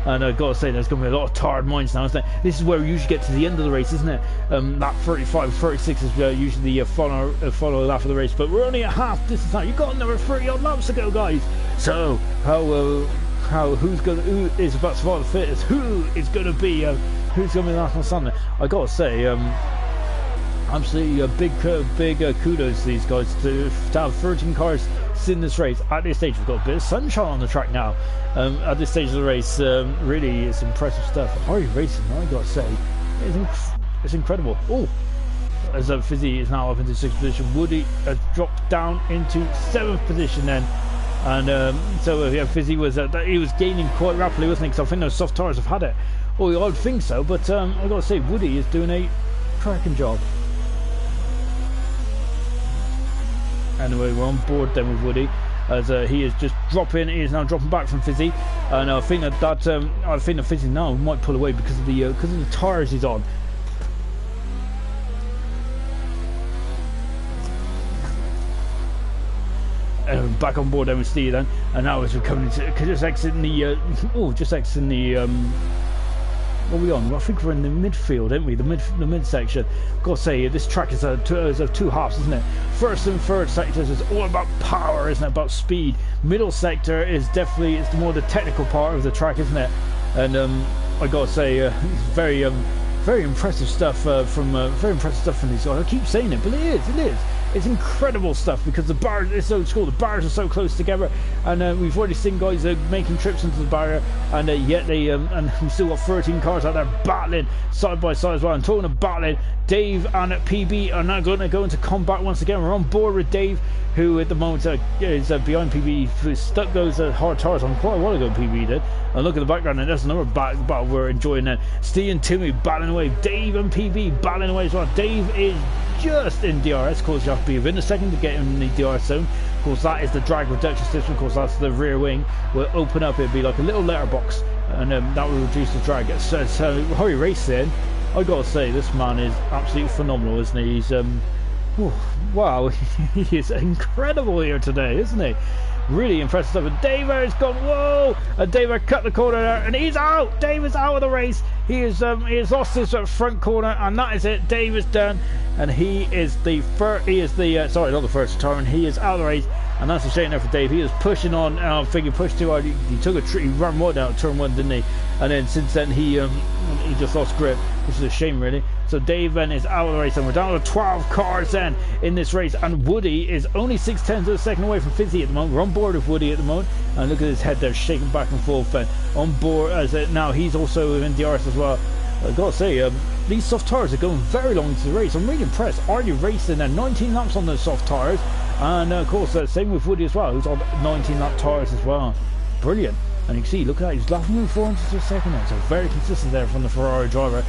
And I've got to say, there's going to be a lot of tired minds now, isn't it? This is where we usually get to the end of the race, isn't it? Lap 35, 36 is usually the follow lap of the race, but we're only at half distance now. You've got another 30-odd laps to go, guys. So, who is about to follow the fittest? Who is going to be the last on Sunday? I got to say, absolutely big kudos to these guys to have 13 cars in this race. At this stage, we've got a bit of sunshine on the track now. At this stage of the race, really, it's impressive stuff. Are you racing? I got to say, It's incredible. Oh, as Fizzy is now up into 6th position, Woody has dropped down into 7th position then. And so yeah, Fizzy was he was gaining quite rapidly, wasn't he? Because I think those soft tires have had it. Oh, I would think so, but I've got to say, Woody is doing a cracking job. Anyway, we're on board then with Woody, as he is just dropping. He is now dropping back from Fizzy, and I think that Fizzy now might pull away because of the tires he's on. Back on board then with Steve then, and now as we're coming into, just exiting the what are we on? Well, I think we're in the midfield, aren't we? The mid section. Gotta say, this track is of two halves, isn't it? First and third sectors is all about power, isn't it? About speed. Middle sector is definitely more the technical part of the track, isn't it? And I gotta say, it's very impressive stuff from these guys. I keep saying it, but it is. It's incredible stuff because the bars is so cool. The bars are so close together, and we've already seen guys making trips into the barrier, and yet they and we've still got 13 cars out there battling side by side as well. And talking of battling, Dave and PB are now going to go into combat once again. We're on board with Dave, who at the moment is behind PB, who stuck those hard tires on quite a while ago. PB did, and look at the background, and there's another battle we're enjoying then. Steve and Timmy battling away, Dave and PB battling away as well. Dave is just in DRS, of course you have to be within a second to get in the DRS zone. Of course that is the drag reduction system, of course that's the rear wing will open up, it'll be like a little letterbox, and that will reduce the drag. So Harry Racing, I gotta say, this man is absolutely phenomenal, isn't he? He's wow, he is incredible here today, isn't he? Really impressive stuff. And Dave has gone, whoa! And Dave cut the corner there, and he's out. Dave is out of the race. He has lost his front corner, and that is it. Dave is done, and he is the first. Sorry, not the first turn. He is out of the race, and that's a shame there for Dave. He was pushing on. I think he pushed too hard. He took a tree. He ran wide out turn 1, didn't he? And then since then he just lost grip, which is a shame really. So Dave then is out of the race, and we're down to 12 cars then in this race, and Woody is only 6/10 of a second away from Fizzy at the moment. We're on board with Woody at the moment, and look at his head there shaking back and forth, and on board as now he's also in DRS as well. I've got to say, these soft tires are going very long into the race. I'm really impressed. IRC Racing and 19 laps on those soft tires, and of course same with Woody as well, who's on 19 lap tires as well. Brilliant. And you can see, look at that, he's laughing with 4 inches a second there, so very consistent there from the Ferrari driver.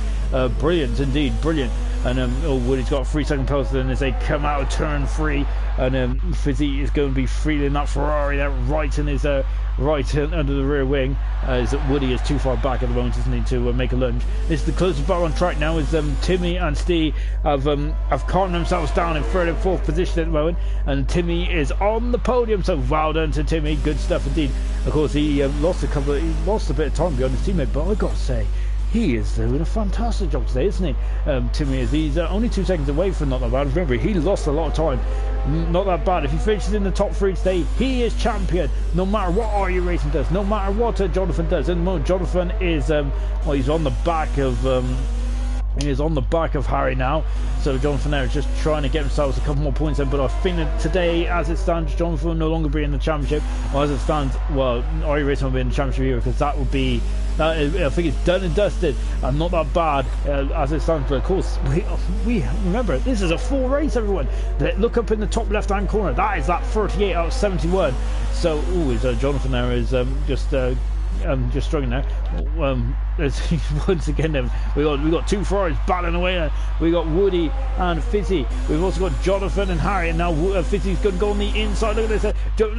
Brilliant indeed, brilliant. And Woody's got a 3-second penalty then as they come out of turn 3, and Fizzy is going to be freeing that Ferrari there right in his under the rear wing, as Woody is too far back at the moment, isn't he, to make a lunge. This is the closest battle on track now, as Timmy and Steve have calmed themselves down in 3rd and 4th position at the moment, and Timmy is on the podium, so well done to Timmy, good stuff indeed. Of course he lost a bit of time behind his teammate, but I've got to say, he is doing a fantastic job today, isn't he? Timmy is. He's only 2 seconds away from not that bad. Remember, he lost a lot of time. Not that bad. If he finishes in the top 3 today, he is champion. No matter what IRC Racing does, no matter what Jonathan does. At the moment, Jonathan is he's on the back of he is on the back of Harry now. So Jonathan there is just trying to get himself a couple more points in. But I think that today, as it stands, Jonathan will no longer be in the championship. Or as it stands, well, IRC Racing will be in the championship either, because that would be. I think it's done and dusted, and not that bad as it stands. But of course, we remember this is a full race, everyone. Look up in the top left-hand corner. That is that 38 out of 71. So, Jonathan there is just struggling there. Once again, we got 2 Ferraris battling away. We got Woody and Fizzy. We've also got Jonathan and Harry, and now Fizzy's going to go on the inside. Look at this.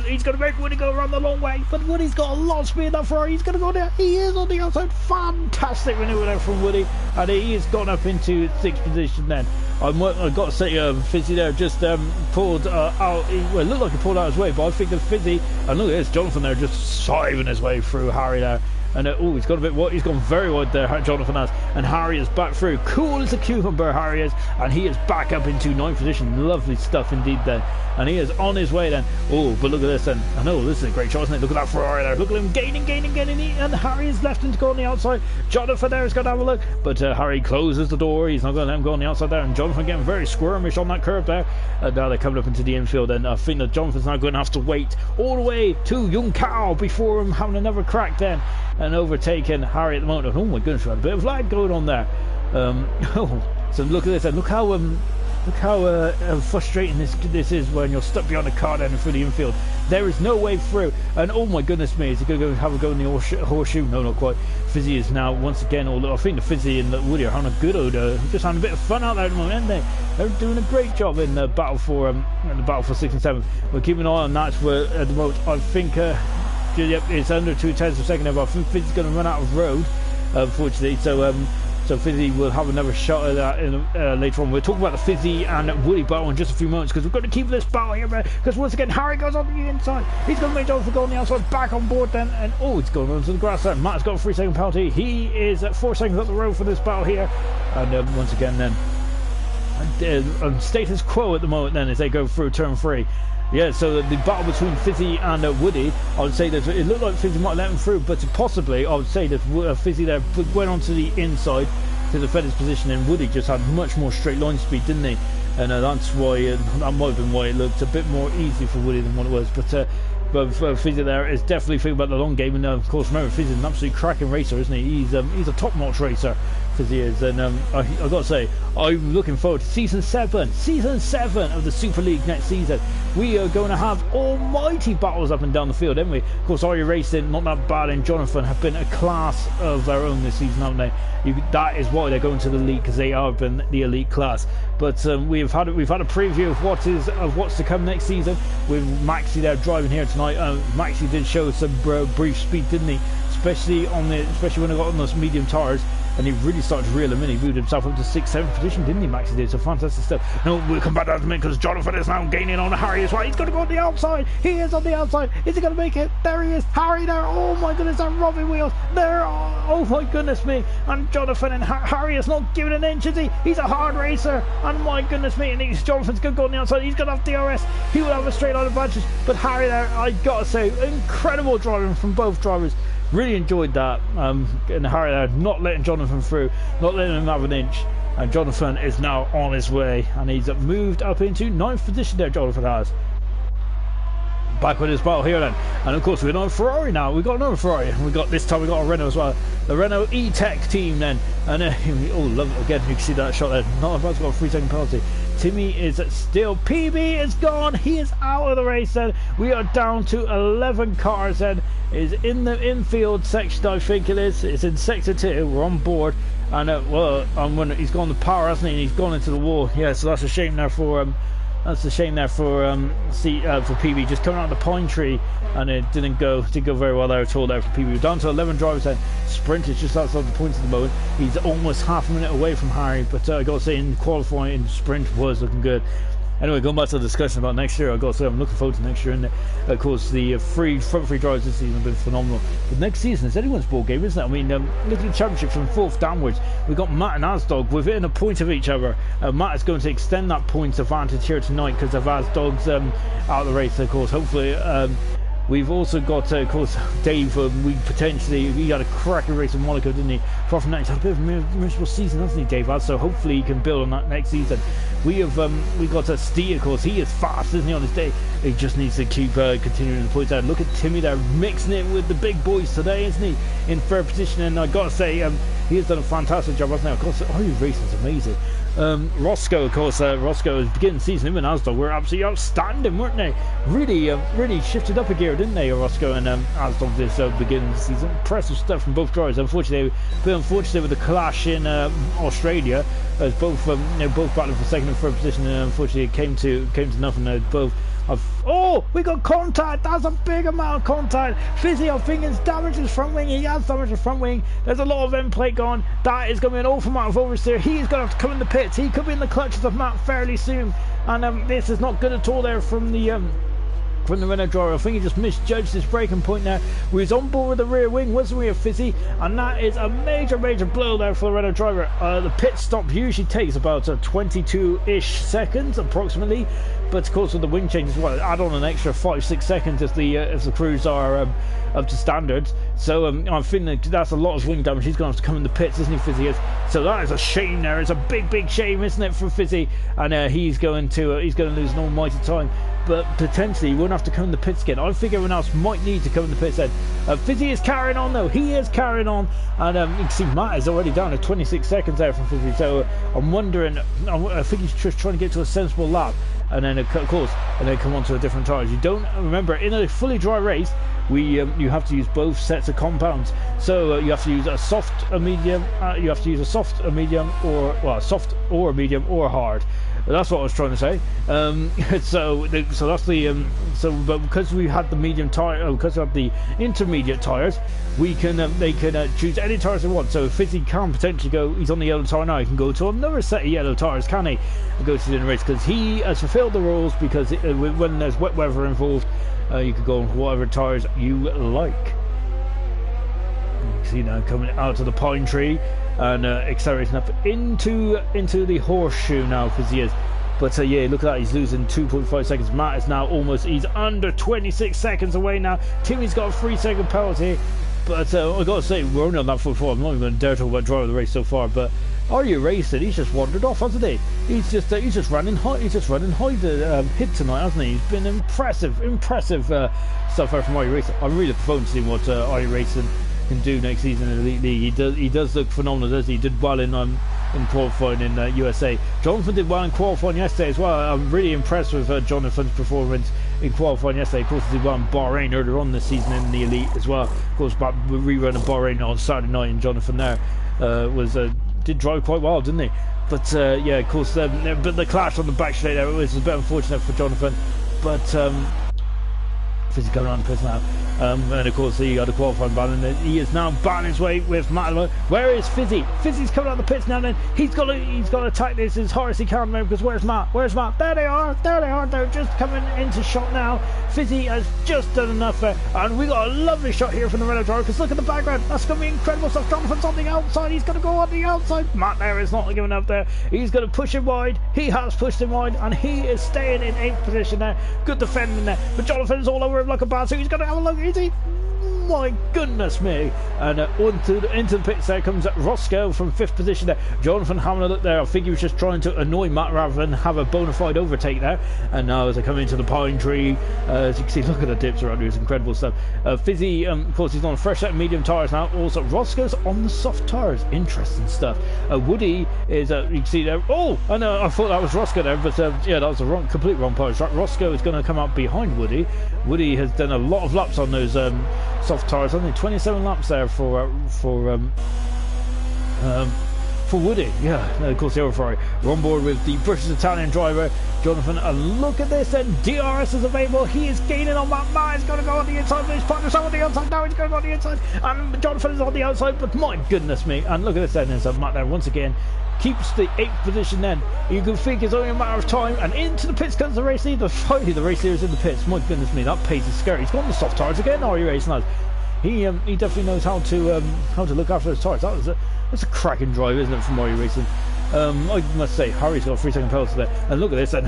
He's going to make Woody go around the long way, but Woody's got a lot of speed in that Ferrari. He's going to go there. He is on the outside. Fantastic maneuver there from Woody, and he has gone up into 6th position then. I've got to say, Fizzy there just pulled out. It looked like he pulled out his way, but I think that Fizzy, and look at this, Jonathan there just siving his way through Harry there. And he's got a bit wide. He's gone very wide there, Jonathan has, and Harry is back through. Cool as a cucumber, Harry is, and he is back up into 9th position. Lovely stuff indeed then, and he is on his way then. But look at this then. I know this is a great shot, isn't it? Look at that Ferrari there. Look at him gaining, and Harry is left him to go on the outside. Jonathan there is going to have a look, but Harry closes the door. He's not going to let him go on the outside there, and Jonathan getting very squirmish on that curve there. Now they're coming up into the infield, and I think that Jonathan's now going to have to wait all the way to Young Cow before him having another crack then, and overtaking Harry at the moment. Oh my goodness, we had a bit of lag going on there. Oh, so look at this, and look how frustrating this is when you're stuck behind a car then through the infield. There is no way through, and oh my goodness me, is he going to go have a go in the horseshoe? No, not quite. Fizzy is now once again, although I think the Fizzy and the Woody are having a good just having a bit of fun out there at the moment, aren't they? They're doing a great job in the battle for 6th and 7th. We're keeping an eye on that at the moment. I think yep, it's under 2/10 of a second now, but I think Fizzy's going to run out of road, unfortunately. So Fizzy will have another shot at that later on. We'll talk about the Fizzy and Woody battle in just a few moments, because we've got to keep this battle here, because once again Harry goes on the inside. He's going to make Jonathan go on the outside, back on board then, and oh, it's going onto the grass there. Matt's got a 3-second penalty. He is at 4 seconds up the road for this battle here, and once again then status quo at the moment then as they go through turn 3. Yeah, so the battle between Fizzy and Woody, I would say that it looked like Fizzy might let him through, but possibly I would say that Fizzy there went onto the inside to defend his position, and Woody just had much more straight line speed, didn't he? And that's why that might have been why it looked a bit more easy for Woody than what it was. But Fizzy there is definitely thinking about the long game, and of course remember Fizzy's an absolute cracking racer, isn't he? He's a top-notch racer, Fizzy is, and I got to say I'm looking forward to season 7 of the Super League next season. We are going to have almighty battles up and down the field, haven't we? Of course, IRC Racing, not that bad, and Jonathan have been a class of their own this season, haven't they? That is why they're going to the league, because they have been the elite class. But we've had a preview of what's to come next season with Maxi there driving here tonight. Maxi did show some brief speed, didn't he? Especially when I got on those medium tires, and he really started to reel him in. He moved himself up to 6th, 7th position, didn't he, Maxi did? So fantastic stuff. No, we'll come back down to me, because Jonathan is now gaining on Harry as well. He's going to go on the outside. He is on the outside. Is he going to make it? There he is. Harry there. Oh my goodness, that Robin wheels. There. Oh my goodness me. And Jonathan and Harry is not giving an inch, is he? He's a hard racer. And my goodness me. And Jonathan's going to go on the outside. He's going to have DRS. He will have a straight line advantage. But Harry there, I got to say, incredible driving from both drivers. Really enjoyed that, and Harry there not letting Jonathan through, not letting him have an inch, and Jonathan is now on his way, and he's moved up into 9th position there. Jonathan has back with his battle here then, and of course we've got a Ferrari now. We've got another Ferrari. This time we got a Renault as well, the Renault E-Tech team then, and oh, love it again. You can see that shot there. Not about to got a 3-second penalty. Timmy is still, PB is gone. He is out of the race then. We are down to 11 cars then. Is in the infield section, I think it is. It's in sector 2. We're on board, and he's gone the power, hasn't he? And he's gone into the wall. Yeah, so that's a shame there for PB just coming out of the pine tree, and it didn't go very well there at all there for PB. We're down to 11 drivers then. Sprint is just outside the points at the moment. He's almost half a minute away from Harry, but I got to say in qualifying, sprint was looking good. Anyway, going back to the discussion about next year, I got to say I'm looking forward to next year, and of course the front three drivers this season have been phenomenal. But next season it's anyone's ball game, isn't it? I mean, look at the championship from 4th downwards. We've got Matt and Asdog within a point of each other. Matt is going to extend that points advantage here tonight because of Asdog's out of the race, of course. Hopefully. We've also got, of course, Dave. He had a cracking race in Monaco, didn't he? Apart from that, he's had a bit of a miserable season, hasn't he, Dave? So hopefully he can build on that next season. We got Steve, of course. He is fast, isn't he, on his day? He just needs to keep continuing the points there. Look at Timmy there, mixing it with the big boys today, isn't he? In third position, and I got to say, he has done a fantastic job, hasn't he? Of course, his racing is amazing. Roscoe, of course, Roscoe is beginning the season. Him and Asdog were absolutely outstanding, weren't they? Really shifted up a gear, didn't they, Roscoe and Asdog this beginning of the season. Impressive stuff from both drivers. Unfortunately with the clash in Australia, as both battling for second and third position, and unfortunately it came to nothing. Both. We got contact. That's a big amount of contact. Fizzy, I think, has damaged his front wing. He has damaged his front wing. There's a lot of end plate gone. That is going to be an awful amount of oversteer. He's going to have to come in the pits. He could be in the clutches of Matt fairly soon. And this is not good at all there from the Renault driver. I think he just misjudged his braking point there. We was on board with the rear wing, wasn't we, of Fizzy? And that is a major blow there for the Renault driver. The pit stop usually takes about 22-ish seconds approximately, but of course with the wing changes, add on an extra 5-6 seconds if the crews are up to standards. So I think that's a lot of wing damage. He's going to have to come in the pits, isn't he, Fizzy? So that is a shame there. It's a big shame, isn't it, for Fizzy? And he's going to lose an almighty time. but potentially he won't have to come in the pits again. I think everyone else might need to come in the pits then. Fizzy is carrying on though. He is carrying on, and you can see Matt is already down to 26 seconds there from Fizzy. So I'm wondering. I think he's just trying to get to a sensible lap, and then of course, and then come on to a different tires. You don't remember in a fully dry race. You have to use both sets of compounds, so you have to use a soft, a medium. You have to use a soft, a medium, or well, a soft or a medium or a hard. That's what I was trying to say. So that's the but because we had the medium tire, because we have the intermediate tires, we can they can choose any tires they want. So Fizzy can potentially go. He's on the yellow tire now. He can go to another set of yellow tires, can he? And go to the race because he has fulfilled the rules. Because when there's wet weather involved. You could go on whatever tires you like. You can see now coming out of the pine tree and accelerating up into the horseshoe now because he is. But yeah, look at that, he's losing 2.5 seconds. Matt is now he's under 26 seconds away now. Timmy's got a 3-second penalty. But I gotta say, we're only on that foot forward. I'm not even going to dare talk about driver of the race so far. But Are You Racing? He's just wandered off, hasn't he? He's just running high. He's just running high to hit tonight, hasn't he? He's been impressive stuff out from Are You Racing. I'm really looking forward to seeing what Are You Racing can do next season in the Elite League. He does look phenomenal, does he? He did well in qualifying in USA. Jonathan did well in qualifying yesterday as well. I'm really impressed with Jonathan's performance in qualifying yesterday. Of course, he did well in Bahrain earlier on this season in the Elite as well. Of course, but rerun of Bahrain on Saturday night, and Jonathan there did drive quite well, didn't he? But yeah, of course, but the clash on the back straight there was a bit unfortunate for Jonathan. But Fizzy coming on the pits now, and of course he got a qualifying ban, and he is now batting his way with Matt. Where is Fizzy? Fizzy's coming out the pits now. Then he's got to attack this as hard as he can, because where's Matt? Where's Matt? There they are. They're just coming into shot now. Fizzy has just done enough there, and we got a lovely shot here from the Renault driver. Because look at the background. That's going to be incredible stuff. Jonathan's on the outside. He's going to go on the outside. Matt there is not giving up there. He's going to push him wide. He has pushed him wide, and he is staying in 8th position there. Good defending there, but Jonathan's all over him like a bad. So he's going to have a look. Is he? My goodness me. And into the pits there comes Roscoe from 5th position there. Jonathan having a look there. I think he was just trying to annoy Matt rather than have a bona fide overtake there. And now as I come into the pine tree, as you can see, look at the dips around here. It's incredible stuff. Fizzy, of course, he's on a fresh set of medium tyres now. Also, Roscoe's on the soft tyres. Interesting stuff. Woody is, you can see there. Oh, I know, I thought that was Roscoe there, but yeah, that was a complete wrong part. Roscoe is going to come out behind Woody. Woody has done a lot of laps on those soft tyres. Only 27 laps there for Woody. Yeah, of course the other Ferrari. We're on board with the British Italian driver Jonathan, and look at this, and DRS is available. He is gaining on that. Matt is going to go on the inside. His partner's on the outside. Now he's going to go on the inside, and Jonathan is on the outside. But my goodness me! And look at this, then there's Matt there once again. Keeps the 8th position then. You can think it's only a matter of time, and into the pits comes the race leader. Finally, the race leader is in the pits. My goodness me, that pace is scary. He's got on the soft tyres again. Are You Racing, lads? He definitely knows how to look after his tyres. That's a cracking drive, isn't it, from Are You Racing? I must say, Harry's got a 3-second penalty there. And look at this, and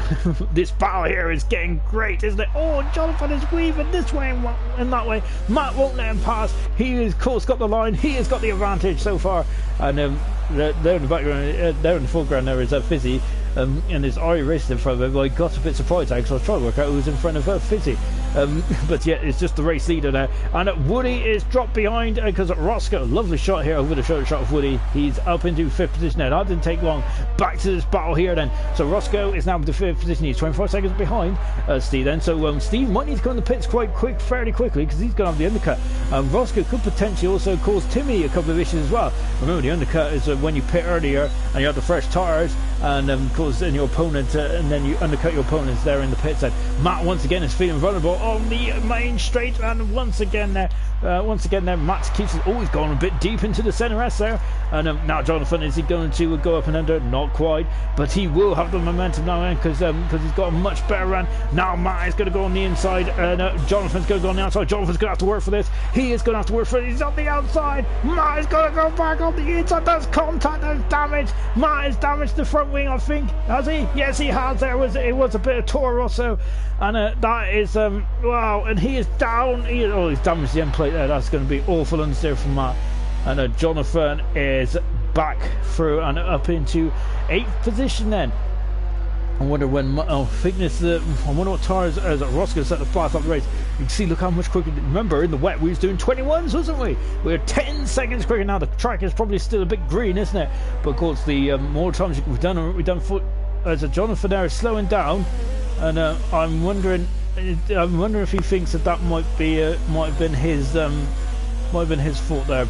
this battle here is getting great, isn't it? Oh, Jonathan is weaving this way and that way. Matt won't let him pass. He has, of course, got the line. He has got the advantage so far. And there in the background, there in the foreground, there is Fizzy. And there's Are You Racing in front of him. I got a bit surprised because I was trying to work out who was in front of Fizzy. But yeah, it's just the race leader there. And Woody is dropped behind because Roscoe, lovely shot here over the shoulder shot of Woody. He's up into 5th position now. That didn't take long. Back to this battle here then. So Roscoe is now in the 5th position. He's 25 seconds behind Steve then. So Steve might need to go in the pits fairly quickly, because he's going to have the undercut. Roscoe could potentially also cause Timmy a couple of issues as well. Remember, the undercut is when you pit earlier and you have the fresh tyres, and of course in your opponent, and then you undercut your opponents there in the pits. And Matt once again is feeling vulnerable on the main straight, and once again there Matt keeps it always going a bit deep into the centre S there. And now Jonathan, is he going to go up and under? Not quite, but he will have the momentum now, because he's got a much better run. Now Matt is going to go on the inside, and Jonathan's going to go on the outside. Jonathan's going to have to work for this. He is going to have to work for it. He's on the outside. Matt is going to go back on the inside. There's contact. There's damage. Matt has damaged the front wing, I think. Has he? Yes, he has. It was a bit of Toro Rosso, and that is wow. And he is down. He's damaged the end plate there. That's going to be awful understeer from Matt. And Jonathan is back through and up into 8th position then. I wonder when. I think this. I wonder what tires as Roscoe set the fast up the race. You can see, look how much quicker. Remember, in the wet we was doing 21s, wasn't we? We're 10 seconds quicker now. The track is probably still a bit green, isn't it? But of course, the more times we've done foot as a Jonathan there is slowing down, and I'm wondering if he thinks that might have been his fault there.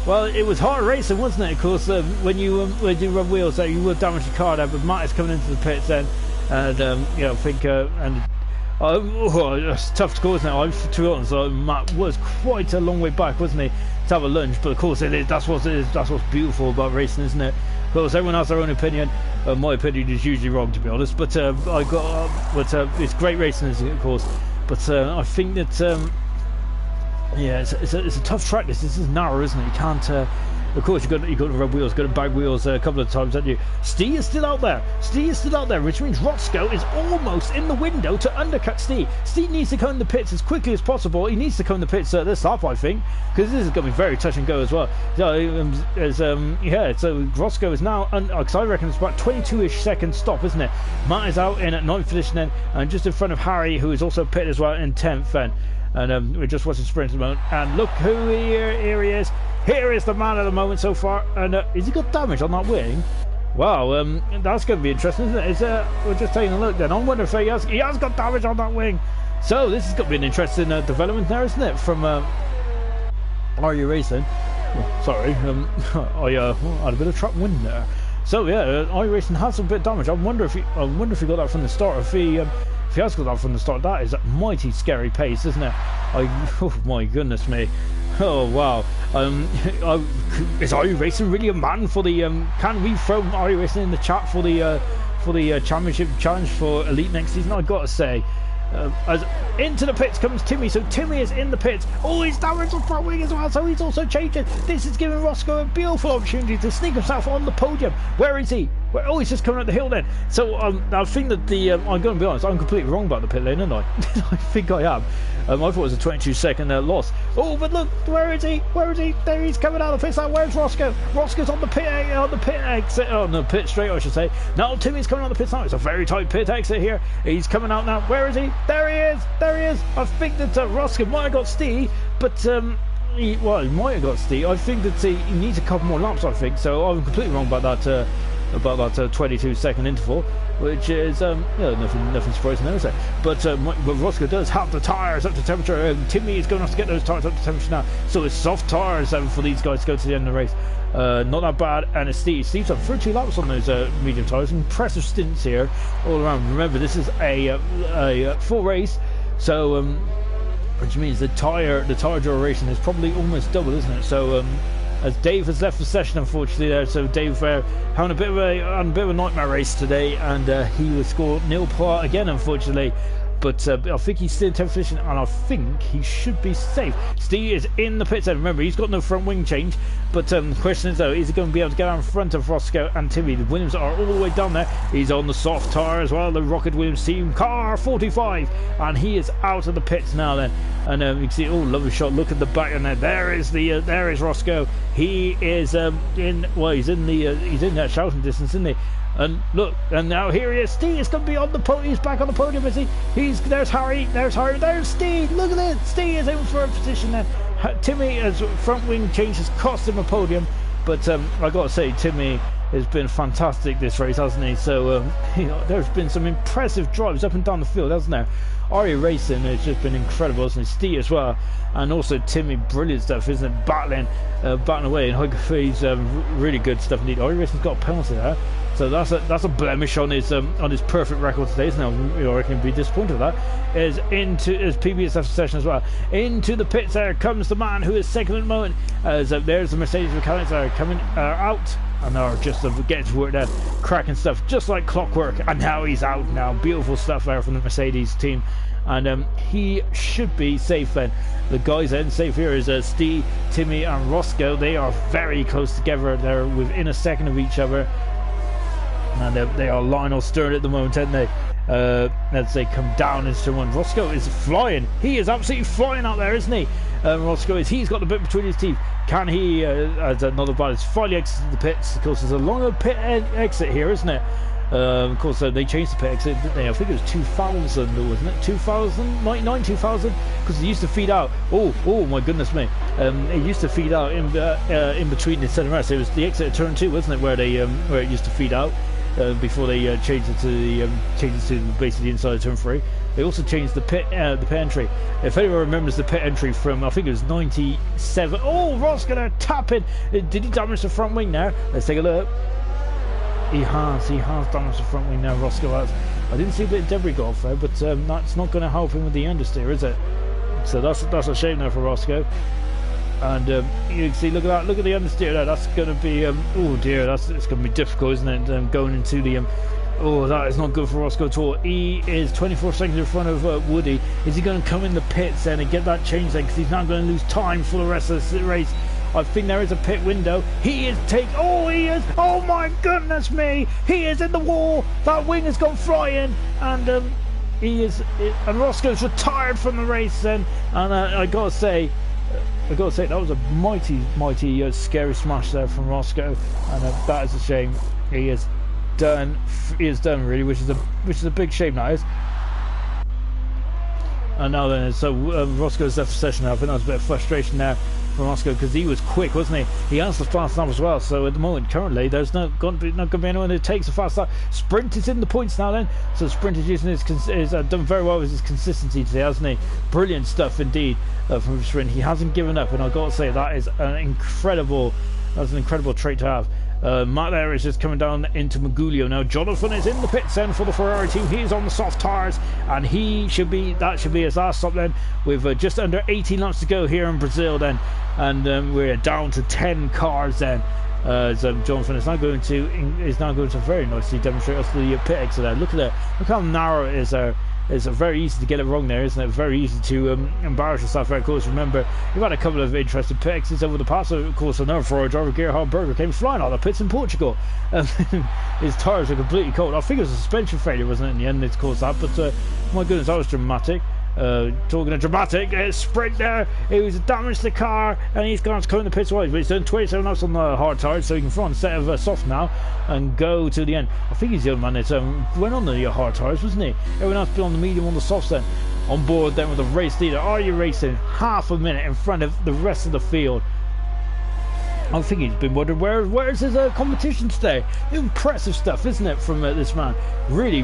Well, it was hard racing, wasn't it? Of course, when you rub wheels there, you will damage the car there. But Matt is coming into the pits then, and I think it's tough to call now. To be honest, Matt was quite a long way back, wasn't he, to have a lunge? But of course, that's what's beautiful about racing, isn't it? Of course, everyone has their own opinion. My opinion is usually wrong, to be honest. But it's great racing, of course. But I think that. Yeah, it's a tough track. This is narrow, isn't it? You can't. Of course, you've got to rub wheels, got to bag wheels a couple of times, haven't you? Stee is still out there. Which means Roscoe is almost in the window to undercut Stee. Stee needs to come the pits as quickly as possible. He needs to come the pits this lap, I think, because this is going to be very touch and go as well. So Roscoe is now, because I reckon it's about 22-ish seconds stop, isn't it? Matt is out in at 9th position then, and just in front of Harry, who is also pit as well in 10th then. And we're just watching sprint at the moment, and look who here he is. Here is the man at the moment so far, and has he got damage on that wing? Wow, that's going to be interesting, isn't it? We're just taking a look then. I wonder if he has got damage on that wing. So this is going to be an interesting development there, isn't it? From IRC Racing. Oh, sorry, I had a bit of trap wind there. So yeah, IRC Racing has a bit of damage. I wonder if he got that from the start. If he has got that from the start, that is a mighty scary pace, isn't it? Oh my goodness me. Oh wow. Is IRC Racing really a man for the? Can we throw IRC Racing in the chat for the championship challenge for Elite next season? I got to say. As into the pits comes Timmy, so Timmy is in the pits. Oh, he's damaged the front wing as well, so he's also changing. This is giving Roscoe a beautiful opportunity to sneak himself on the podium. Where is he? Oh, he's just coming up the hill then. So I think that I'm going to be honest, I'm completely wrong about the pit lane, aren't I? I think I am. I thought it was a 22-second loss. Oh, but look, where is he? There he's coming out of the pits. Where's Roscoe? Roscoe's on the pit exit. Oh no, pit straight, I should say. Now Timmy's coming on the pit now. It's a very tight pit exit here. He's coming out now. Where is he? There he is. I think that Roscoe might have got Stee, but he might have got Stee. I think that he needs a couple more laps. I think so. I'm completely wrong about that. 22-second interval, which is nothing surprising there, is it? But Roscoe does have the tyres up to temperature. Timmy is going to have to get those tyres up to temperature now, so it's soft tyres for these guys to go to the end of the race. Not that bad. And it's Steve's done 32 laps on those medium tyres. Impressive stints here all around. Remember, this is a full race, so which means the tyre duration is probably almost double, isn't it? So as Dave has left the session, unfortunately, there. So Dave having a bit of a nightmare race today, and he was scored nil point again, unfortunately. But I think he's still in 10th position, and I think he should be safe. Steve is in the pits. Remember, he's got no front wing change. But the question is, though, is he going to be able to get out in front of Roscoe and Timmy? The Williams are all the way down there. He's on the soft tyre as well, the Rocket Williams team, car 45, and he is out of the pits now. Then, and you can see, oh, lovely shot. Look at the back, and there is Roscoe. He is he's in that shouting distance, isn't he? And look, and now here he is. Steve is going to be on the podium. He's back on the podium, is he? There's Harry. There's Steve. Look at this. Steve is in for a position there. Timmy, as front wing change, has cost him a podium. But I got to say, Timmy has been fantastic this race, hasn't he? So there's been some impressive drives up and down the field, hasn't there? IRC Racing has just been incredible, hasn't he? Steve as well, and also Timmy, brilliant stuff, isn't it? Battling away, and he's really good stuff indeed. IRC Racing's got a penalty there. So that's a blemish on his perfect record today. So now I reckon he'd be disappointed with that. Is into his PBS after session as well. Into the pits there comes the man who is second at the moment. As there's the Mercedes mechanics that are coming out, and they're just getting to work there, cracking stuff just like clockwork. And now he's out now. Beautiful stuff there from the Mercedes team, and he should be safe then. The guys that are safe here is Steve, Timmy, and Roscoe. They are very close together. They're within a second of each other. And they are Lionel Stern at the moment, aren't they? As they come down into one. Roscoe is flying. He is absolutely flying out there, isn't he? Roscoe is. He's got the bit between his teeth. Can he, as another ball is finally exited the pits? Of course, there's a longer pit exit here, isn't it? Of course, they changed the pit exit, didn't they? I think it was 2000, wasn't it? 2000, 99, 2000, because it used to feed out. Oh my goodness me! It used to feed out in between the center rest. It was the exit of turn 2, wasn't it, where it used to feed out before they changed it to basically the inside of turn 3. They also changed the pit entry. If anyone remembers the pit entry from, I think it was 97. Oh, Ross gonna tap in. Did he damage the front wing now? Let's take a look. He has damaged the front wing now, Roscoe has. I didn't see a bit of debris go off there, but that's not going to help him with the understeer, is it? So that's a shame now for Roscoe. And you can see, look at the understeer there. That's going to be, oh dear, it's going to be difficult, isn't it? Going into the, oh, that is not good for Roscoe at all. He is 24 seconds in front of Woody. Is he going to come in the pits then and get that change then? Because he's now going to lose time for the rest of the race. I think there is a pit window. He is oh my goodness me, he is in the wall. That wing has gone flying, and and Roscoe's retired from the race then. And I gotta say that was a mighty scary smash there from Roscoe, and that is a shame. He is done really, which is a big shame, that is. And now then, so Roscoe's left the session now. I think that was a bit of frustration there from Roscoe, because he was quick, wasn't he? He has the fast lap as well. So at the moment, currently, there's not going to be anyone who takes a fast lap. Sprint is in the points now then. So Sprint is using his done very well with his consistency today, hasn't he? Brilliant stuff indeed from Sprint. He hasn't given up, and I've got to say that's an incredible trait to have. Matt there is just coming down into Magulio now. Jonathan is in the pits then for the Ferrari team. He is on the soft tyres, and that should be his last stop then, with just under 18 laps to go here in Brazil then, and we're down to 10 cars then. Jonathan is now going to very nicely demonstrate us the pit exit there. Look at that! Look how narrow it is there. It's very easy to get it wrong there, isn't it? Very easy to embarrass yourself there. Of course, remember, you've had a couple of interesting pit exits over the past. So, of course, another Ferrari driver, Gerhard Berger, came flying out of the pits in Portugal. His tyres are completely cold. I think it was a suspension failure, wasn't it, in the end, it's caused that. But, my goodness, that was dramatic. Talking of dramatic, Sprint there. It was damaged the car, and he's going to come in the pits wide. But he's done 27 laps on the hard tyres, so he can throw on a set of soft now and go to the end. I think he's the only man that went on the hard tyres, wasn't he? Everyone else been on the medium, on the softs then. On board then with the race leader. Are you racing half a minute in front of the rest of the field? I think he's been wondering where is his competition today. Impressive stuff, isn't it, from this man? Really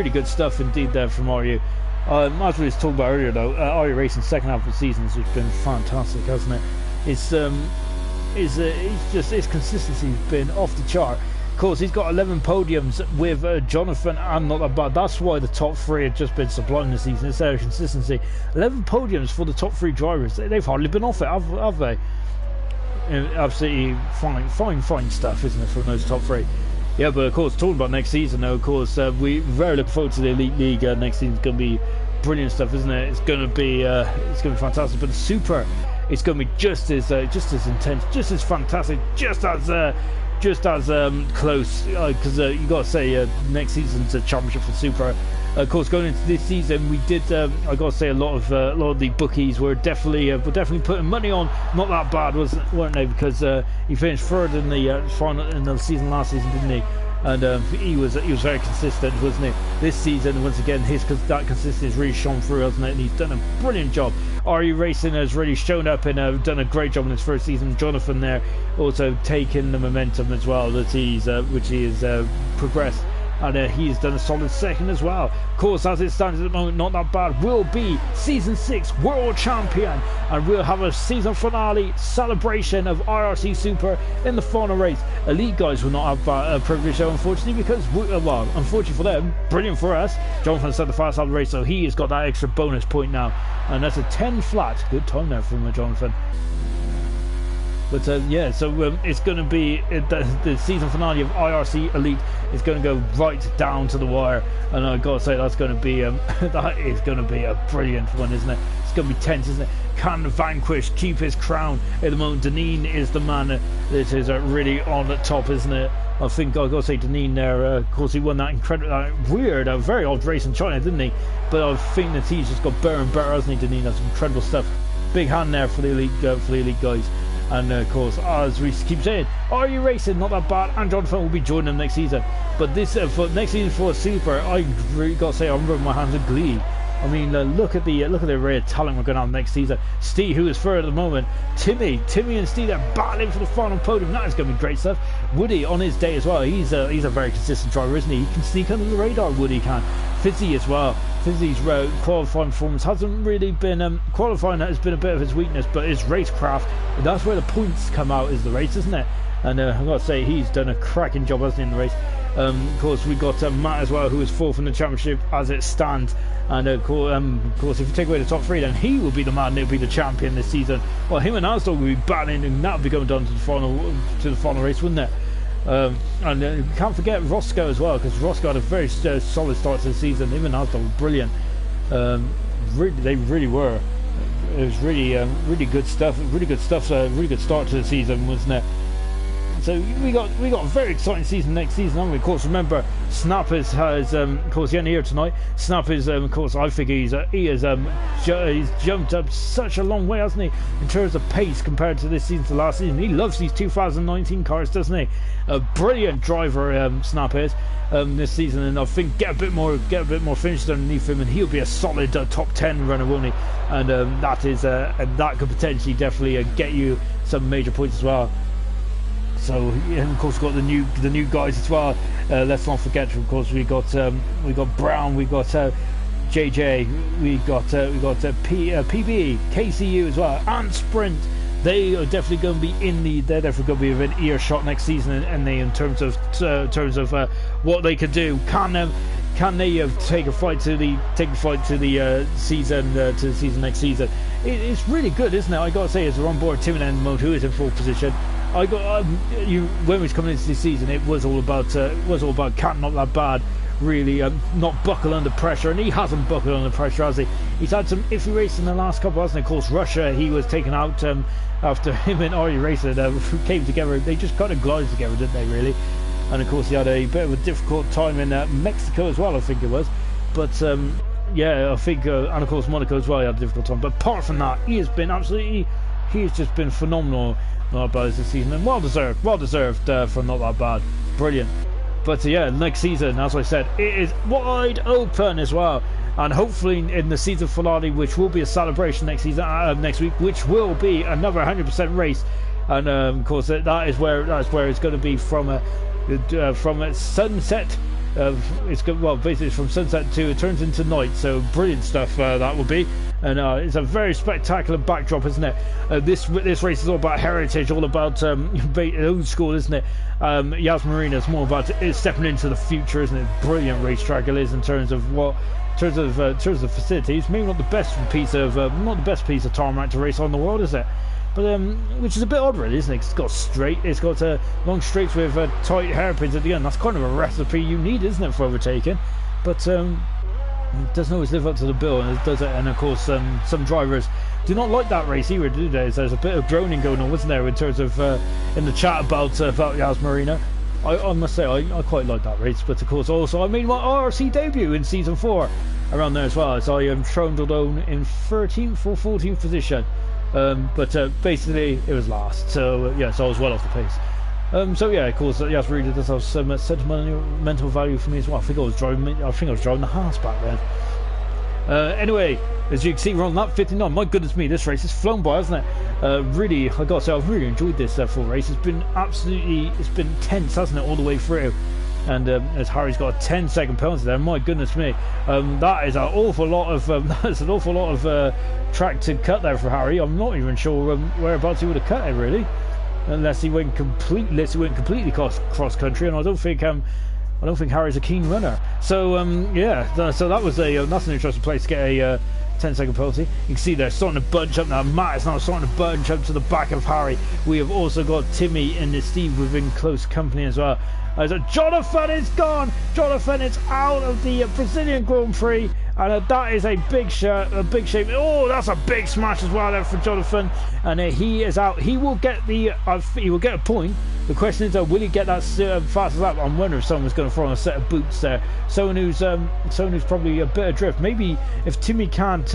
good stuff indeed there from RU. As we was talking about earlier though, RU Racing's second half of the season has been fantastic, hasn't it? His consistency's been off the chart. Of course, he's got 11 podiums with Jonathan and not that bad. That's why the top three have just been sublime this season. It's their consistency. 11 podiums for the top three drivers. They've hardly been off it, have they? Absolutely fine stuff, isn't it, from those top three? Yeah, but of course, talking about next season, though, of course, we very looking forward to the Elite League. Next season's going to be brilliant stuff, isn't it? It's going to be fantastic. But the Super, it's going to be just as intense, just as fantastic, just as close. Because you got to say, next season's a championship for Super. Of course, going into this season, we did. I got to say, a lot of the bookies were definitely putting money on. Not that bad, weren't they? Because he finished third in the final in the season last season, didn't he? And he was very consistent, wasn't he? This season, once again, that consistency has really shone through, hasn't it? And he's done a brilliant job. RU Racing has really shown up and done a great job in his first season. Jonathan there also taking the momentum as well that which he has progressed. And he's done a solid second as well. Of course, as it stands at the moment, not that bad. Will be season 6 world champion, and we'll have a season finale celebration of IRC Super in the final race. Elite guys will not have that privilege, though, unfortunately, because unfortunately for them, brilliant for us. Jonathan set the fast half of the race, so he has got that extra bonus point now, and that's a 10 flat. Good time there from Jonathan. But yeah, so it's going to be the season finale of IRC Elite is going to go right down to the wire, and I've got to say that's going to be that is going to be a brilliant one, isn't it? It's going to be tense, isn't it? Can Vanquish keep his crown at the moment? Deneen is the man that is really on the top, isn't it? I think I've got to say Deneen there. Of course, he won that incredible, weird, very odd race in China, didn't he? But I think that he's just got better and better, hasn't he, Deneen? That's incredible stuff. Big hand there for the elite guys. And of course, as we keep saying, Are You Racing? Not that bad, and Jonathan will be joining them next season. But this for next season for Super, I really got to say I'm rubbing my hands with glee. I mean, look at the array of talent we're going to have next season. Steve, who is third at the moment, Timmy and Steve are battling for the final podium. That is going to be great stuff. Woody on his day as well. He's a very consistent driver, isn't he? He can sneak under the radar. Woody can. Fizzy as well. Fizzy's qualifying performance hasn't really been qualifying. Has been a bit of his weakness, but his racecraft, that's where the points come out, is the race, isn't it? And I've got to say, he's done a cracking job, hasn't he, in the race. Of course, we got Matt as well, who is fourth in the championship as it stands. And of course, if you take away the top three, then he will be the man. He'll be the champion this season. Well, him and Asdog will be battling, and that will be going down to the final race, wouldn't it? And can't forget Roscoe as well, because Roscoe had a very solid start to the season. Him and Asdog were brilliant. They really were. It was really good stuff. Really good stuff. Really good start to the season, wasn't it? So we got a very exciting season next season, haven't we? Of course, remember Snap has of course he ain't here tonight. Snap is of course, I think he's jumped up such a long way, hasn't he, in terms of pace compared to this season to last season. He loves these 2019 cars, doesn't he? A brilliant driver, Snap is this season, and I think get a bit more finished underneath him, and he'll be a solid top 10 runner, won't he? And that could potentially definitely get you some major points as well. So, and of course, we've got the new guys as well. Let's not forget, of course, we got Brown, we got JJ, we got PB, KCU as well, and Sprint. They are definitely going to be they're definitely going to be within earshot next season, and they in terms of what they can do. Can they take a fight to the season next season? It's really good, isn't it? I got to say, as we're on board, Tim and Mode, who is in full position. When we was coming into this season, it was all about Cat not that bad, really, not buckle under pressure, and he hasn't buckled under pressure, has he? He's had some iffy races in the last couple, hasn't he? Of course, Russia, he was taken out after him and Ari Racer came together. They just kind of glided together, didn't they, really? And of course, he had a bit of a difficult time in Mexico as well, I think it was. But yeah, I think, and of course Monaco as well, he had a difficult time. But apart from that, he's just been phenomenal. Not bad this season, and well deserved for not that bad. Brilliant. But yeah, next season, as I said, it is wide open as well, and hopefully in the season finale, which will be a celebration next season, next week, which will be another 100% race, and of course that is where it's going to be from a sunset. Basically from sunset to it turns into night. So brilliant stuff that will be, and it's a very spectacular backdrop, isn't it? This race is all about heritage, all about old school, isn't it? Yas Marina is more about stepping into the future, isn't it? Brilliant racetrack it is in terms of facilities. Maybe not the best piece of tarmac to race on the world, is it? But which is a bit odd, really, isn't it? It's got long straights with tight hairpins at the end. That's kind of a recipe you need, isn't it, for overtaking? But it doesn't always live up to the bill, and it does it. And of course, some drivers do not like that race either, do they? There's a bit of droning going on, wasn't there, in terms of in the chat about Yas Marina. I must say I quite like that race, but of course also I made my IRC debut in season 4 around there as well. So I trundled on in 13th or 14th position. But basically it was last, so so I was well off the pace. So yeah, of course, Yas Marina does have some sentimental value for me as well. I think I was driving the Haas back then. Anyway, as you can see, we're on lap 59. My goodness me, this race has flown by, hasn't it? Really, I gotta say, I've really enjoyed this full race. It's been tense, hasn't it, all the way through. And as Harry's got a 10-second penalty there, my goodness me, that is an awful lot of track to cut there for Harry. I'm not even sure whereabouts he would have cut it, really, unless he went completely cross country. And I don't think Harry's a keen runner. So so that was that's an interesting place to get a 10-second penalty. You can see they're starting to bunch up now. Matt is now starting to bunch up to the back of Harry. We have also got Timmy and Steve within close company as well. So Jonathan is gone. Jonathan is out of the Brazilian Grand Prix, and that is a big shame. Oh, that's a big smash as well there for Jonathan, and he is out. He will get a point. The question is, will he get that fastest lap? I'm wondering if someone's going to throw on a set of boots there. Someone who's probably a bit adrift. Maybe if Timmy can't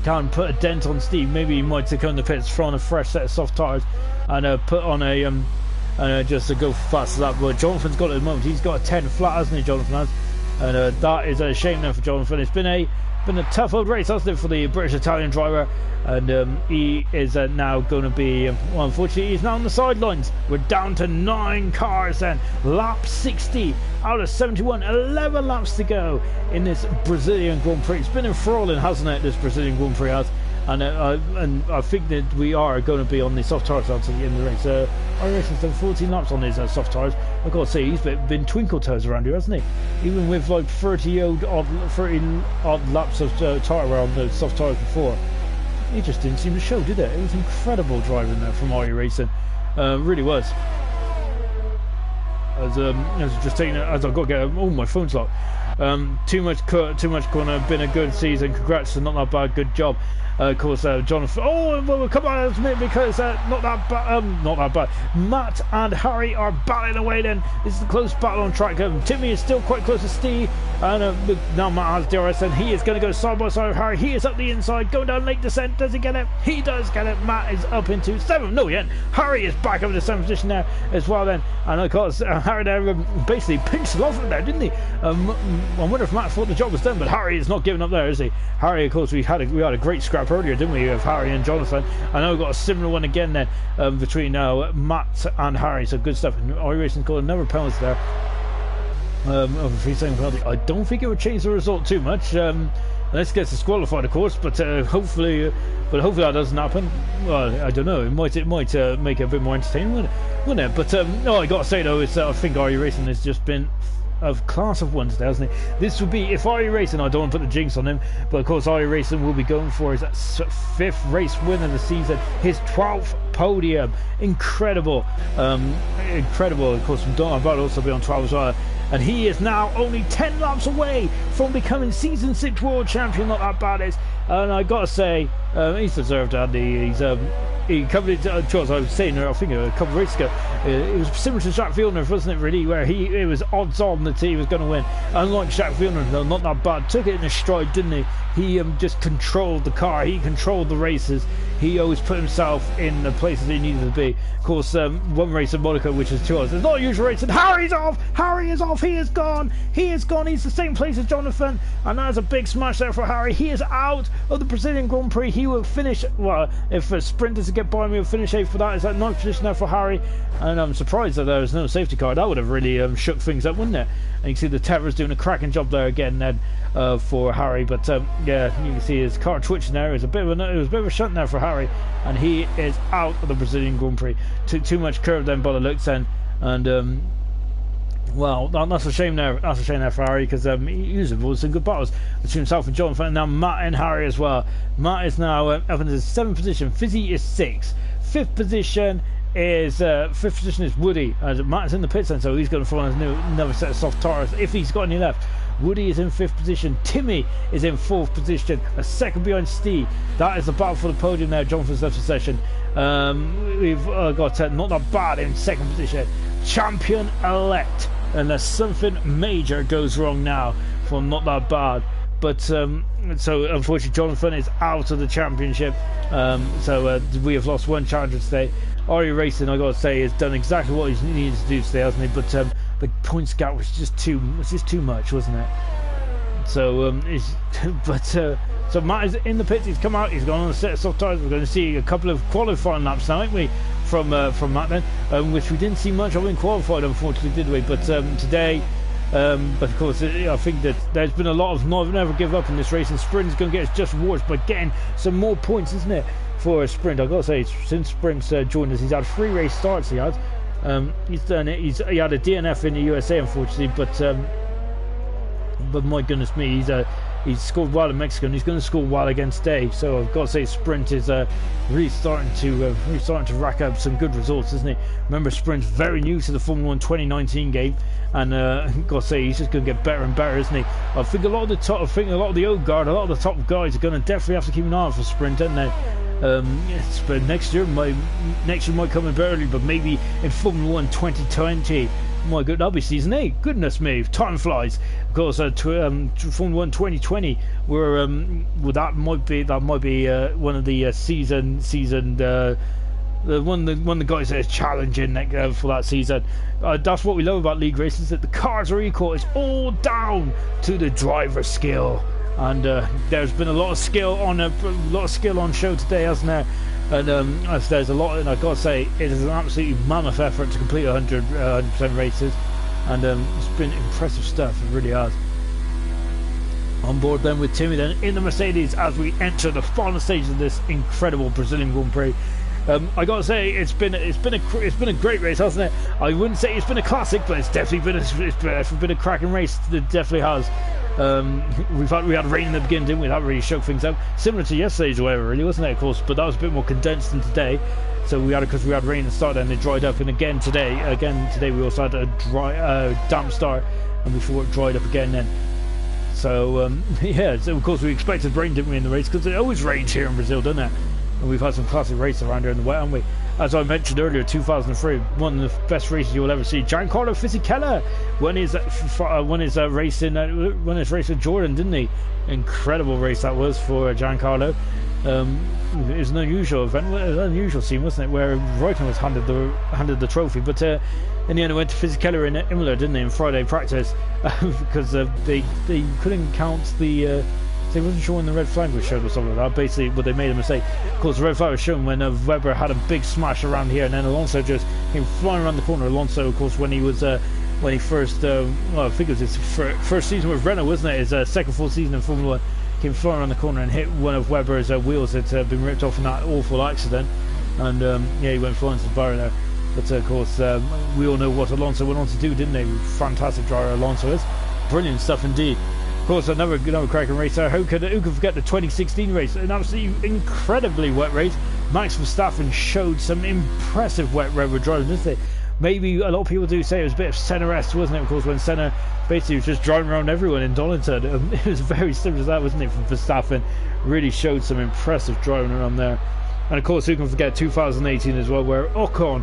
can put a dent on Steve. Maybe he might take on the pits, throw on a fresh set of soft tyres, and put on a just to go fast as that. But Jonathan's got it at the moment. He's got a 10 flat, hasn't he, Jonathan has? And that is a shame now for Jonathan. It's been a tough old race, hasn't it, for the British Italian driver, and he is now going to be, well, unfortunately, he's now on the sidelines. We're down to 9 cars then. Lap 60 out of 71, 11 laps to go in this Brazilian Grand Prix. It's been enthralling, hasn't it, this Brazilian Grand Prix has? And I think that we are going to be on the soft tyres until the end of the race. IRC's done 14 laps on his soft tyres. I've got to say, he's been twinkle toes around here, hasn't he? Even with like 30 odd laps of tyre wear on those soft tyres before, he just didn't seem to show, did it? It was incredible driving there from IRC Racing, really was. As just taking it, as I've got to get my phone's locked. Too much corner. Been a good season. Congrats to Not That Bad. Good job. Of course, Jonathan. Oh, well, come on, admit, because not that bad. Matt and Harry are battling away. Then this is a close battle on track. Timmy is still quite close to Steve, and now Matt has DRS, and he is going to go side by side with Harry. He is up the inside, going down late descent. Does he get it? He does get it. Matt is up into 7th. No, yet. Harry is back over the 7th position now as well. Then, and of course, Harry there basically pinched off there, didn't he? I wonder if Matt thought the job was done, but Harry is not giving up there, is he? Harry, of course, we had a great scrap earlier, didn't we, of Harry and Jonathan? I know we've got a similar one again then between Matt and Harry, so good stuff. And IRC Racing got another penalty there of a free-setting penalty. I don't think it would change the result too much. Let's get disqualified, of course, but hopefully that doesn't happen. Well, I don't know. It might make it a bit more entertaining, wouldn't it? But no, I got to say though, I think IRC Racing has just been of class of ones, hasn't it? This would be, if IRC Racing, I don't want to put the jinx on him, but of course IRC Racing will be going for his 5th race win of the season, his 12th podium. Incredible. Of course, I'm about to also be on 12 as well. And he is now only 10 laps away from becoming season 6 world champion. Not that bad, is. And I gotta say, he's deserved, Andy. He covered it, Charles, I was saying, I think a couple of races ago, it was similar to Jack Fielder, wasn't it, really, where it was odds on that he was going to win. Unlike Jack Fielder, though, not that bad, took it in a stride, didn't he? He just controlled the car, he controlled the races, he always put himself in the places he needed to be. Of course, one race in Monaco, which is 2 hours, there's not a usual race, and Harry's off, he is gone, he's the same place as Jonathan, and that's a big smash there for Harry. He is out of the Brazilian Grand Prix. He will finish, well, if a sprinter to get by me, will finish 8th for that. Is that 9th position there for Harry? And I'm surprised that there was no safety car. That would have really shook things up, wouldn't it? And you can see the Tevra's doing a cracking job there again then for Harry. But yeah, you can see his car twitching there. It was a bit of a shunt there for Harry, and he is out of the Brazilian Grand Prix. Too much curve then by the looks then, and well, that's a shame there. That's a shame there for Harry, because he was involved in good battles between himself and Jonathan, and now Matt and Harry as well. Matt is now up in the 7th position. Fizzy is 6th. 5th position is Woody. Matt's in the pits, and so he's going to find another set of soft tyres if he's got any left. Woody is in 5th position. Timmy is in 4th position, a second behind Steve. That is the battle for the podium there. Jonathan's left session. We've got Not That Bad in 2nd position. Champion elect, unless something major goes wrong now for Not That Bad. But so unfortunately Jonathan is out of the championship, so we have lost one challenger today. IRC Racing, I gotta say, has done exactly what he needed to do today, hasn't he? But the points gap was just too much, wasn't it? So so Matt is in the pits. He's come out, he's gone on a set of soft tyres. We're going to see a couple of qualifying laps now, aren't we, from Matt then, which we didn't see much of in qualified, unfortunately, did we? But today, but of course, I think that there's been a lot of never give up in this race, and Sprint is going to get its just rewards by getting some more points, isn't it, for a Sprint? I've got to say, since Sprint's joined us, he's had 3 race starts. He had he's done it. He had a DNF in the USA, unfortunately, but my goodness me, he's scored well in Mexico, and he's going to score well again today. So I've got to say, Sprint is really starting to rack up some good results, isn't he? Remember, Sprint's very new to the Formula 1 2019 game, and I've got to say, he's just going to get better and better, isn't he? I think a lot of the old guard, a lot of the top guys are going to definitely have to keep an eye on for Sprint, aren't they? Yes, but next year might come in early, but maybe in Formula 1 2020 My good, that'll be season 8. Goodness me, time flies. Of course, Formula 1 2020. Well, that might be one of the one of the guys that is challenging for that season. That's what we love about league races, that the cars are equal. It's all down to the driver skill, and there's been a lot of skill on show today, hasn't there? And as there's a lot, and I've got to say, it is an absolutely mammoth effort to complete 100% races, and it's been impressive stuff. It really has. On board then with Timmy then in the Mercedes as we enter the final stage of this incredible Brazilian Grand Prix. I gotta say, it's been a great race, hasn't it? I wouldn't say it's been a classic, but it's definitely been a cracking race. It definitely has. We had rain in the beginning, didn't we? That really shook things up, similar to yesterday's weather, really, wasn't it? Of course, but that was a bit more condensed than today. So because we had rain at the start and it dried up, and again today we also had a damp start, and before it dried up again then. So yeah, so of course we expected rain, didn't we, in the race, because it always rains here in Brazil, doesn't it? And we've had some classic races around here in the wet, haven't we? As I mentioned earlier, 2003, one of the best races you'll ever see. Giancarlo Fisichella won his race with Jordan, didn't he? Incredible race that was for Giancarlo. It was an unusual event, an unusual scene, wasn't it? Where Reutemann was handed the trophy, but in the end it went to Fisichella in Imola, didn't they? In Friday practice, because they couldn't count the. They wasn't sure when the red flag was shown or something like that. Basically, but they made a mistake. Of course, the red flag was shown when Webber had a big smash around here, and then Alonso just came flying around the corner. Alonso, of course, when he first, I think it was his first season with Renault, wasn't it? His second full season in Formula 1, came flying around the corner and hit one of Webber's wheels that had been ripped off in that awful accident. And yeah, he went flying to the bar there. But of course, we all know what Alonso went on to do, didn't they? Fantastic driver Alonso is. Brilliant stuff indeed. Of course, another cracking race. Who could forget the 2016 race? An absolutely incredibly wet race. Max Verstappen showed some impressive wet rubber driving, didn't they? Maybe a lot of people do say it was a bit of Senna-esque, wasn't it? Of course, when Senna basically was just driving around everyone in Donington. It was very similar to that, wasn't it? From Verstappen, really showed some impressive driving around there. And of course, who can forget 2018 as well, where Ocon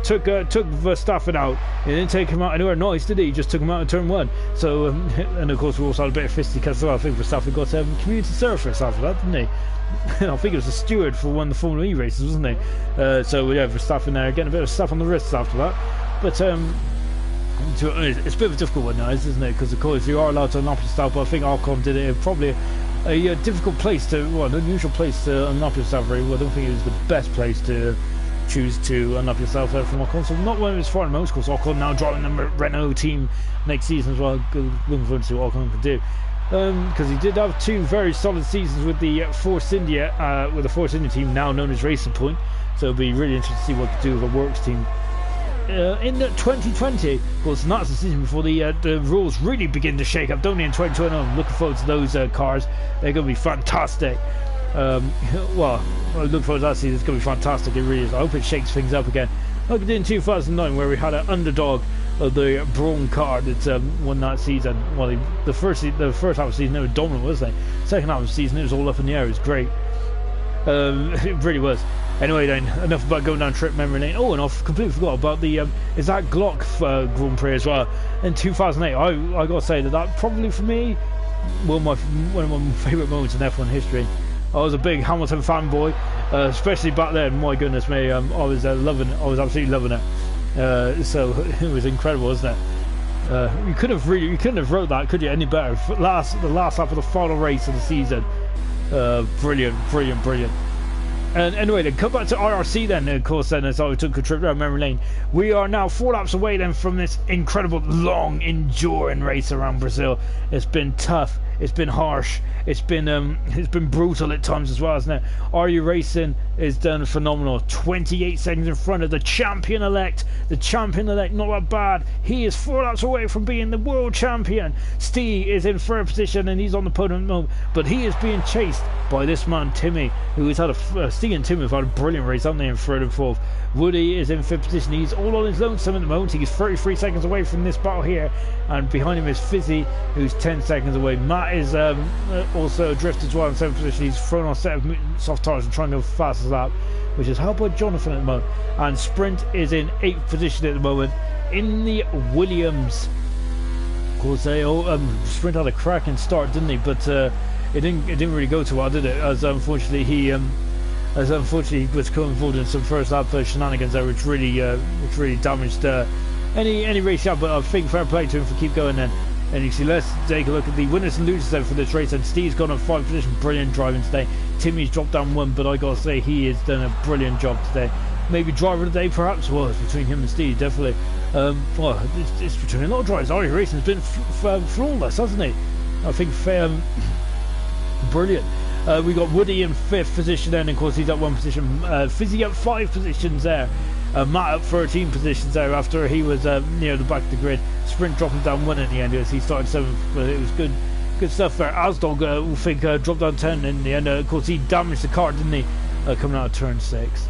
took Verstappen out. He didn't take him out anywhere nice, did he? He just took him out in turn 1. So, and of course, we also had a bit of fisticuffs as well. I think Verstappen got community service after that, didn't he? I think it was a steward for one of the Formula E races, wasn't he? So yeah, Verstappen there getting a bit of stuff on the wrists after that. But it's a bit of a difficult one now, isn't it? Because of course you are allowed to unlock yourself, but I think Ocon did it in probably a difficult place to, an unusual place to unlock yourself. Really, well, I don't think it was the best place to choose to unlock yourself there from Ocon. So not one of his foremost. Of course, Ocon now driving the Renault team next season as well. Looking forward to see what Ocon can do. Because he did have 2 very solid seasons with the Force India team, now known as Racing Point. So it'll be really interesting to see what he can do with a Works team in 2020. Of course, and that's the season before the rules really begin to shake up, don't they? In 2020, I'm looking forward to those cars. They're going to be fantastic. Well, I look forward to that season. It's going to be fantastic. It really is. I hope it shakes things up again, like it did in 2009, where we had an underdog of the Braun car that won that season. Well, the first half of the season, they were dominant, wasn't they? Second half of the season, it was all up in the air. It was great. It really was. Anyway, then, enough about going down trip memory lane. Oh, and I've completely forgot about the is that Glock Grand Prix as well in 2008. I got to say that probably for me, one of my favourite moments in F1 history. I was a big Hamilton fanboy, especially back then. My goodness me, I was loving it. I was absolutely loving it. So it was incredible, wasn't it? You couldn't have wrote that, could you, any better? The last lap of the final race of the season. Brilliant. And anyway, then come back to IRC then, of course, then, as I took a trip down memory lane. We are now 4 laps away then from this incredible, long, enduring race around Brazil. It's been tough. It's been harsh. It's been brutal at times as well, hasn't it? RU Racing is done phenomenal. 28 seconds in front of the champion-elect. The champion-elect, not that bad. He is 4 laps away from being the world champion. Steve is in third position and he's on the podium at the moment, but he is being chased by this man Timmy, who has had Steve and Timmy have had a brilliant race, haven't they, in third and fourth. Woody is in fifth position. He's all on his lonesome at the moment. He's 33 seconds away from this battle here, and behind him is Fizzy, who's 10 seconds away. Matt is also adrift as well in 7th position. He's thrown on a set of soft tyres and trying to go fast as that, which is helped by Jonathan at the moment. And Sprint is in 8th position at the moment. in the Williams. Of course, they all sprint had a cracking start, didn't they? But it didn't really go too well, did it? As unfortunately he was coming forward in some first lap shenanigans there, which really damaged any race out. But I think fair play to him for keep going then. And you see, let's take a look at the winners and losers then for this race. And Steve's gone on 5th position, brilliant driving today. Timmy's dropped down 1, but I gotta say he has done a brilliant job today. Maybe driver of the day, perhaps. Well, it's between him and Steve, definitely. Well, it's between a lot of drivers. IRC Racing's been flawless, hasn't he? I think brilliant. We got Woody in 5th position, then of course he's at 1 position. Fizzy up 5 positions there. Matt up 13 positions there after he was near the back of the grid. Sprint dropping down 1 in the end as he started 7th, but it was good stuff there. Asdog, I think, dropped down 10 in the end. Of course, he damaged the car, didn't he? Coming out of turn 6.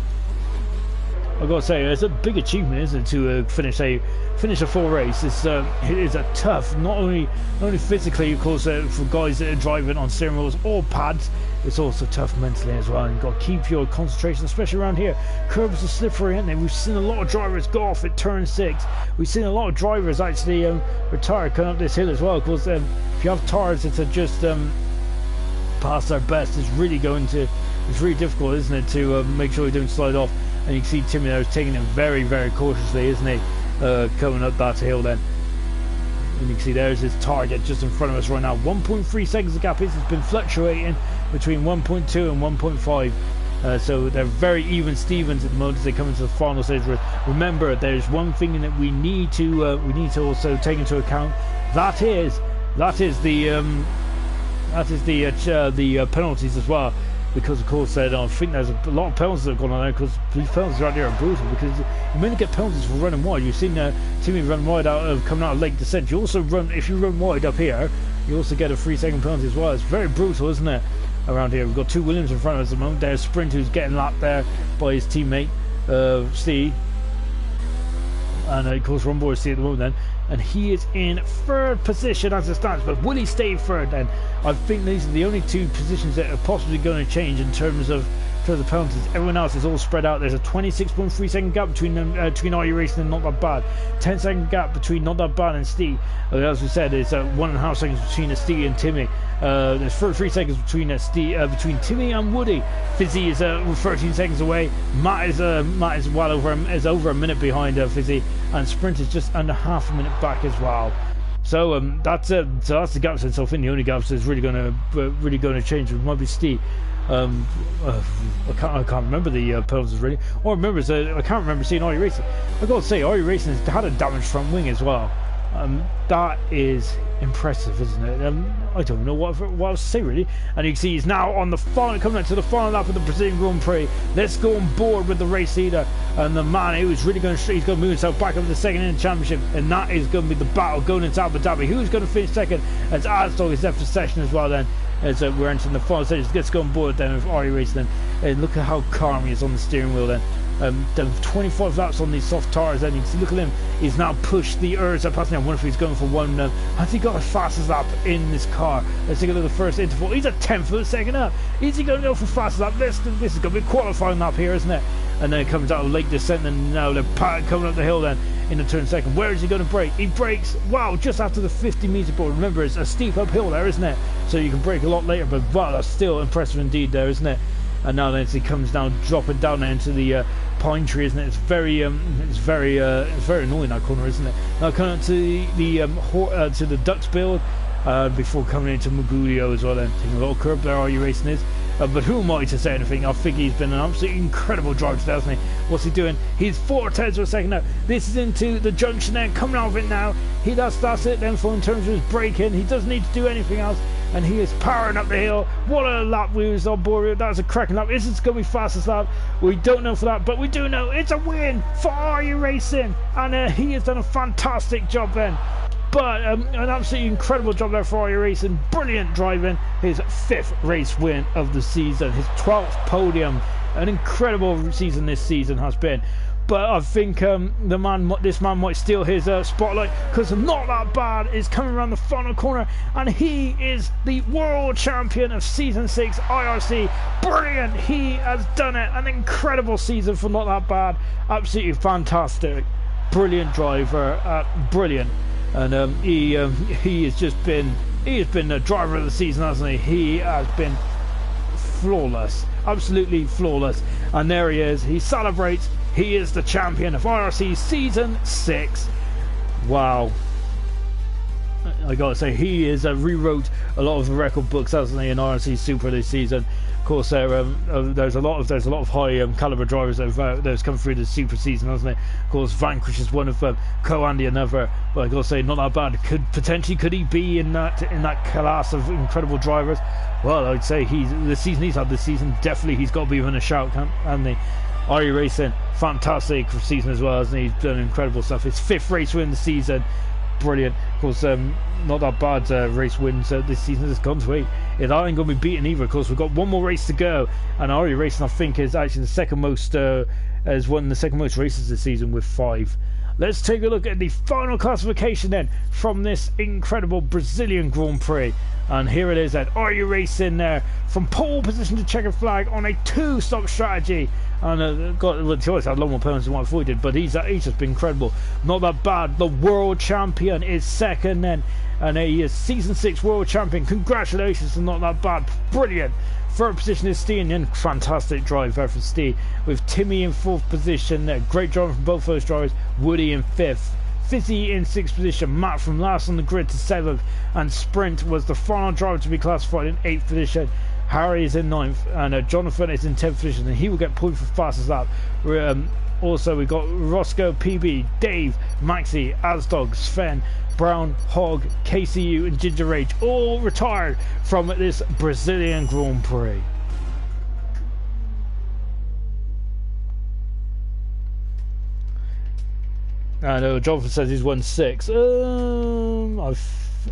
I've got to say, it's a big achievement, isn't it, to finish a full race. It is a tough, not only physically, of course, for guys that are driving on steering wheels or pads. It's also tough mentally as well. And you've got to keep your concentration, especially around here. Curves are slippery, aren't they? We've seen a lot of drivers go off at turn 6. We've seen a lot of drivers actually retire coming up this hill as well. Of course, if you have tires that are just past their best, it's really difficult, isn't it, to make sure you don't slide off. And you can see Timmy there is taking it very, very cautiously, isn't he? Coming up that hill then. And you can see there's his target just in front of us right now. 1.3 seconds the gap is. It's been fluctuating between 1.2 and 1.5. So they're very even Stevens at the moment as they come into the final stage. Remember, there's one thing that we need to also take into account. That is the penalties as well. Because of course I think there's a lot of penalties that have gone on there, because these penalties around here are brutal, because you mainly get penalties for running wide. You've seen Timmy run wide coming out of Lake Descent. You also if you run wide up here, you also get a 3-second penalty as well. It's very brutal, isn't it, around here? We've got 2 Williams in front of us at the moment. There's Sprint, who's getting lapped there by his teammate Steve, and of course Ron Boy is Steve at the moment then. And he is in 3rd position as it stands, but will he stay 3rd then? I think these are the only 2 positions that are possibly going to change in terms of penalties. Everyone else is all spread out. There's a 26.3 second gap between them, between IRC Racing and Not That Bad. 10-second gap between Not That Bad and Steve. As we said, there's 1.5 seconds between Steve and Timmy. There's 3 seconds between between Timmy and Woody. Fizzy is 13 seconds away. Matt is over a minute behind Fizzy, and Sprint is just under half a minute back as well. So that's the gap. So I think the only gap that's really going to change might be Steve. I can't remember the penalties really. All I remember is I can't remember seeing IRC Racing. I've got to say, IRC Racing has had a damaged front wing as well. That is impressive, isn't it? I don't know what else to say really. And you can see he's now on the final, coming up to the final lap of the Brazilian Grand Prix. Let's go on board with the race leader and the man who's really going to, he's going to move himself back up to the second in the championship, and that is going to be the battle going into Abu Dhabi. Who's going to finish second? As Asdog is left for session as well then, as we're entering the final stage. Let's go on board then with IRC Racing then. And look at how calm he is on the steering wheel then. Done 25 laps on these soft tires, and you can see, look at him, he's now pushed the Urza past me. I wonder if he's going for one. Has he got the fastest lap in this car? Let's take a look at the first interval. He's a 10th for the second lap. Is he going to go for fastest lap? This is going to be a qualifying lap here, isn't it? And then it comes out of Lake Descent, and now they're coming up the hill then in the turn second. Where is he going to brake? He brakes, wow, just after the 50-meter board. Remember, it's a steep uphill there, isn't it? So you can brake a lot later, but wow, that's still impressive indeed there, isn't it? And now then he comes down, dropping down there into the pine tree, isn't it? It's very annoying, that corner, isn't it? Now coming up to the Ducks build before coming into Magulio as well. Then taking a little curb there, IRC Racing is. But who am I to say anything? I think he's been an absolutely incredible driver today, hasn't he? What's he doing? He's 4 tenths of a second now. This is into the junction there, coming out of it now. That's it then for in terms of his braking. He doesn't need to do anything else, and he is powering up the hill. What a lap we was on board with. That was a cracking lap. This is going to be fastest lap. We don't know for that, but we do know it's a win for IRC Racing, and he has done a fantastic job then. But an absolutely incredible job there for IRC Racing. Brilliant driving. His 5th race win of the season. His 12th podium. An incredible season this season has been. But I think this man might steal his spotlight, because Not That Bad is coming around the final corner, and he is the world champion of season 6 IRC. Brilliant. He has done it. An incredible season for Not That Bad. Absolutely fantastic. brilliant driver, brilliant, and he has been the driver of the season, hasn't he? He has been flawless, absolutely flawless, and there he is. He celebrates. He is the champion of IRC Season 6. Wow. I gotta say, he is rewrote a lot of the record books, hasn't he, in IRC Super this season. Of course, there's a lot of high caliber drivers that's come through the Super season, hasn't it? Of course, Vanquish is one of them, Co-Andy another. But I gotta say, not that bad. Could he be in that class of incredible drivers? Well, I'd say the season he's had this season, definitely he's got to be within a shout, hasn't he? IRC Racing, fantastic season as well, hasn't he? He's done incredible stuff. His 5th race win the season. Brilliant. Of course, not that bad race wins this season. It's gone to 8. It ain't going to be beaten either. Of course, we've got one more race to go, and IRC Racing, I think, is actually the second most has won the second most races this season with 5. Let's take a look at the final classification then from this incredible Brazilian Grand Prix. And here it is then, IRC Racing there from pole position to checkered flag on a 2-stop strategy. And Choice had a lot more penalties than what I thought he did, but he's just been incredible. Not that bad. The world champion is second then, and he is Season 6 world champion. Congratulations, and not that bad. Brilliant. 3rd position is Steve, and fantastic drive there for Steve, with Timmy in 4th position there. Great drive from both those drivers. Woody in 5th. Fizzy in 6th position. Matt from last on the grid to 7th, and Sprint was the final driver to be classified in 8th position. Harry is in 9th, and Jonathan is in 10th position, and he will get points for fastest lap. Also, we've got Roscoe, PB, Dave, Maxi, Asdog, Sven, Brown, Hog, KCU, and Ginger Rage all retired from this Brazilian Grand Prix. I know Jonathan says he's won 6.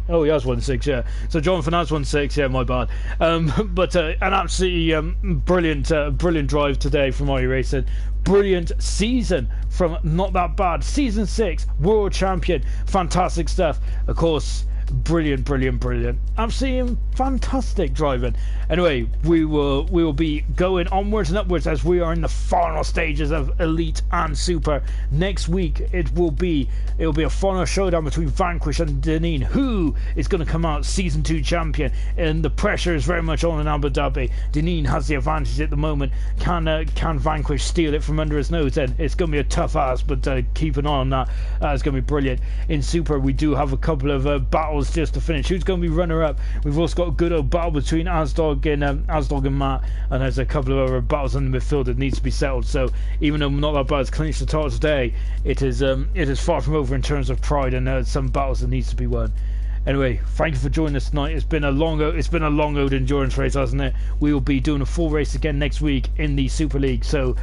Oh, he has won 6, yeah. So Jonathan has won 6, yeah, my bad. But an absolutely brilliant drive today from IRC Racing. Brilliant season from Not That Bad. Season 6, world champion. Fantastic stuff. Of course, brilliant. Absolutely fantastic driving. Anyway, we will be going onwards and upwards as we are in the final stages of Elite and Super. Next week it will be a final showdown between Vanquish and Deneen. Who is going to come out Season 2 champion? And the pressure is very much on in Abu Dhabi. Deneen has the advantage at the moment. Can Vanquish steal it from under his nose? Then it's going to be a tough ask, but keep an eye on that. It's going to be brilliant. In Super, we do have a couple of battles just to finish. Who's going to be runner up? We've also got a good old battle between Asdog and Matt, and there's a couple of other battles in the midfield that needs to be settled. So even though Not That Bad has clinched the title today, it is far from over in terms of pride, and some battles that needs to be won. Anyway, thank you for joining us tonight. It's been a long owed endurance race, hasn't it? We will be doing a full race again next week in the Super League. So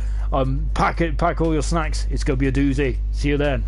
pack all your snacks. It's going to be a doozy. See you then.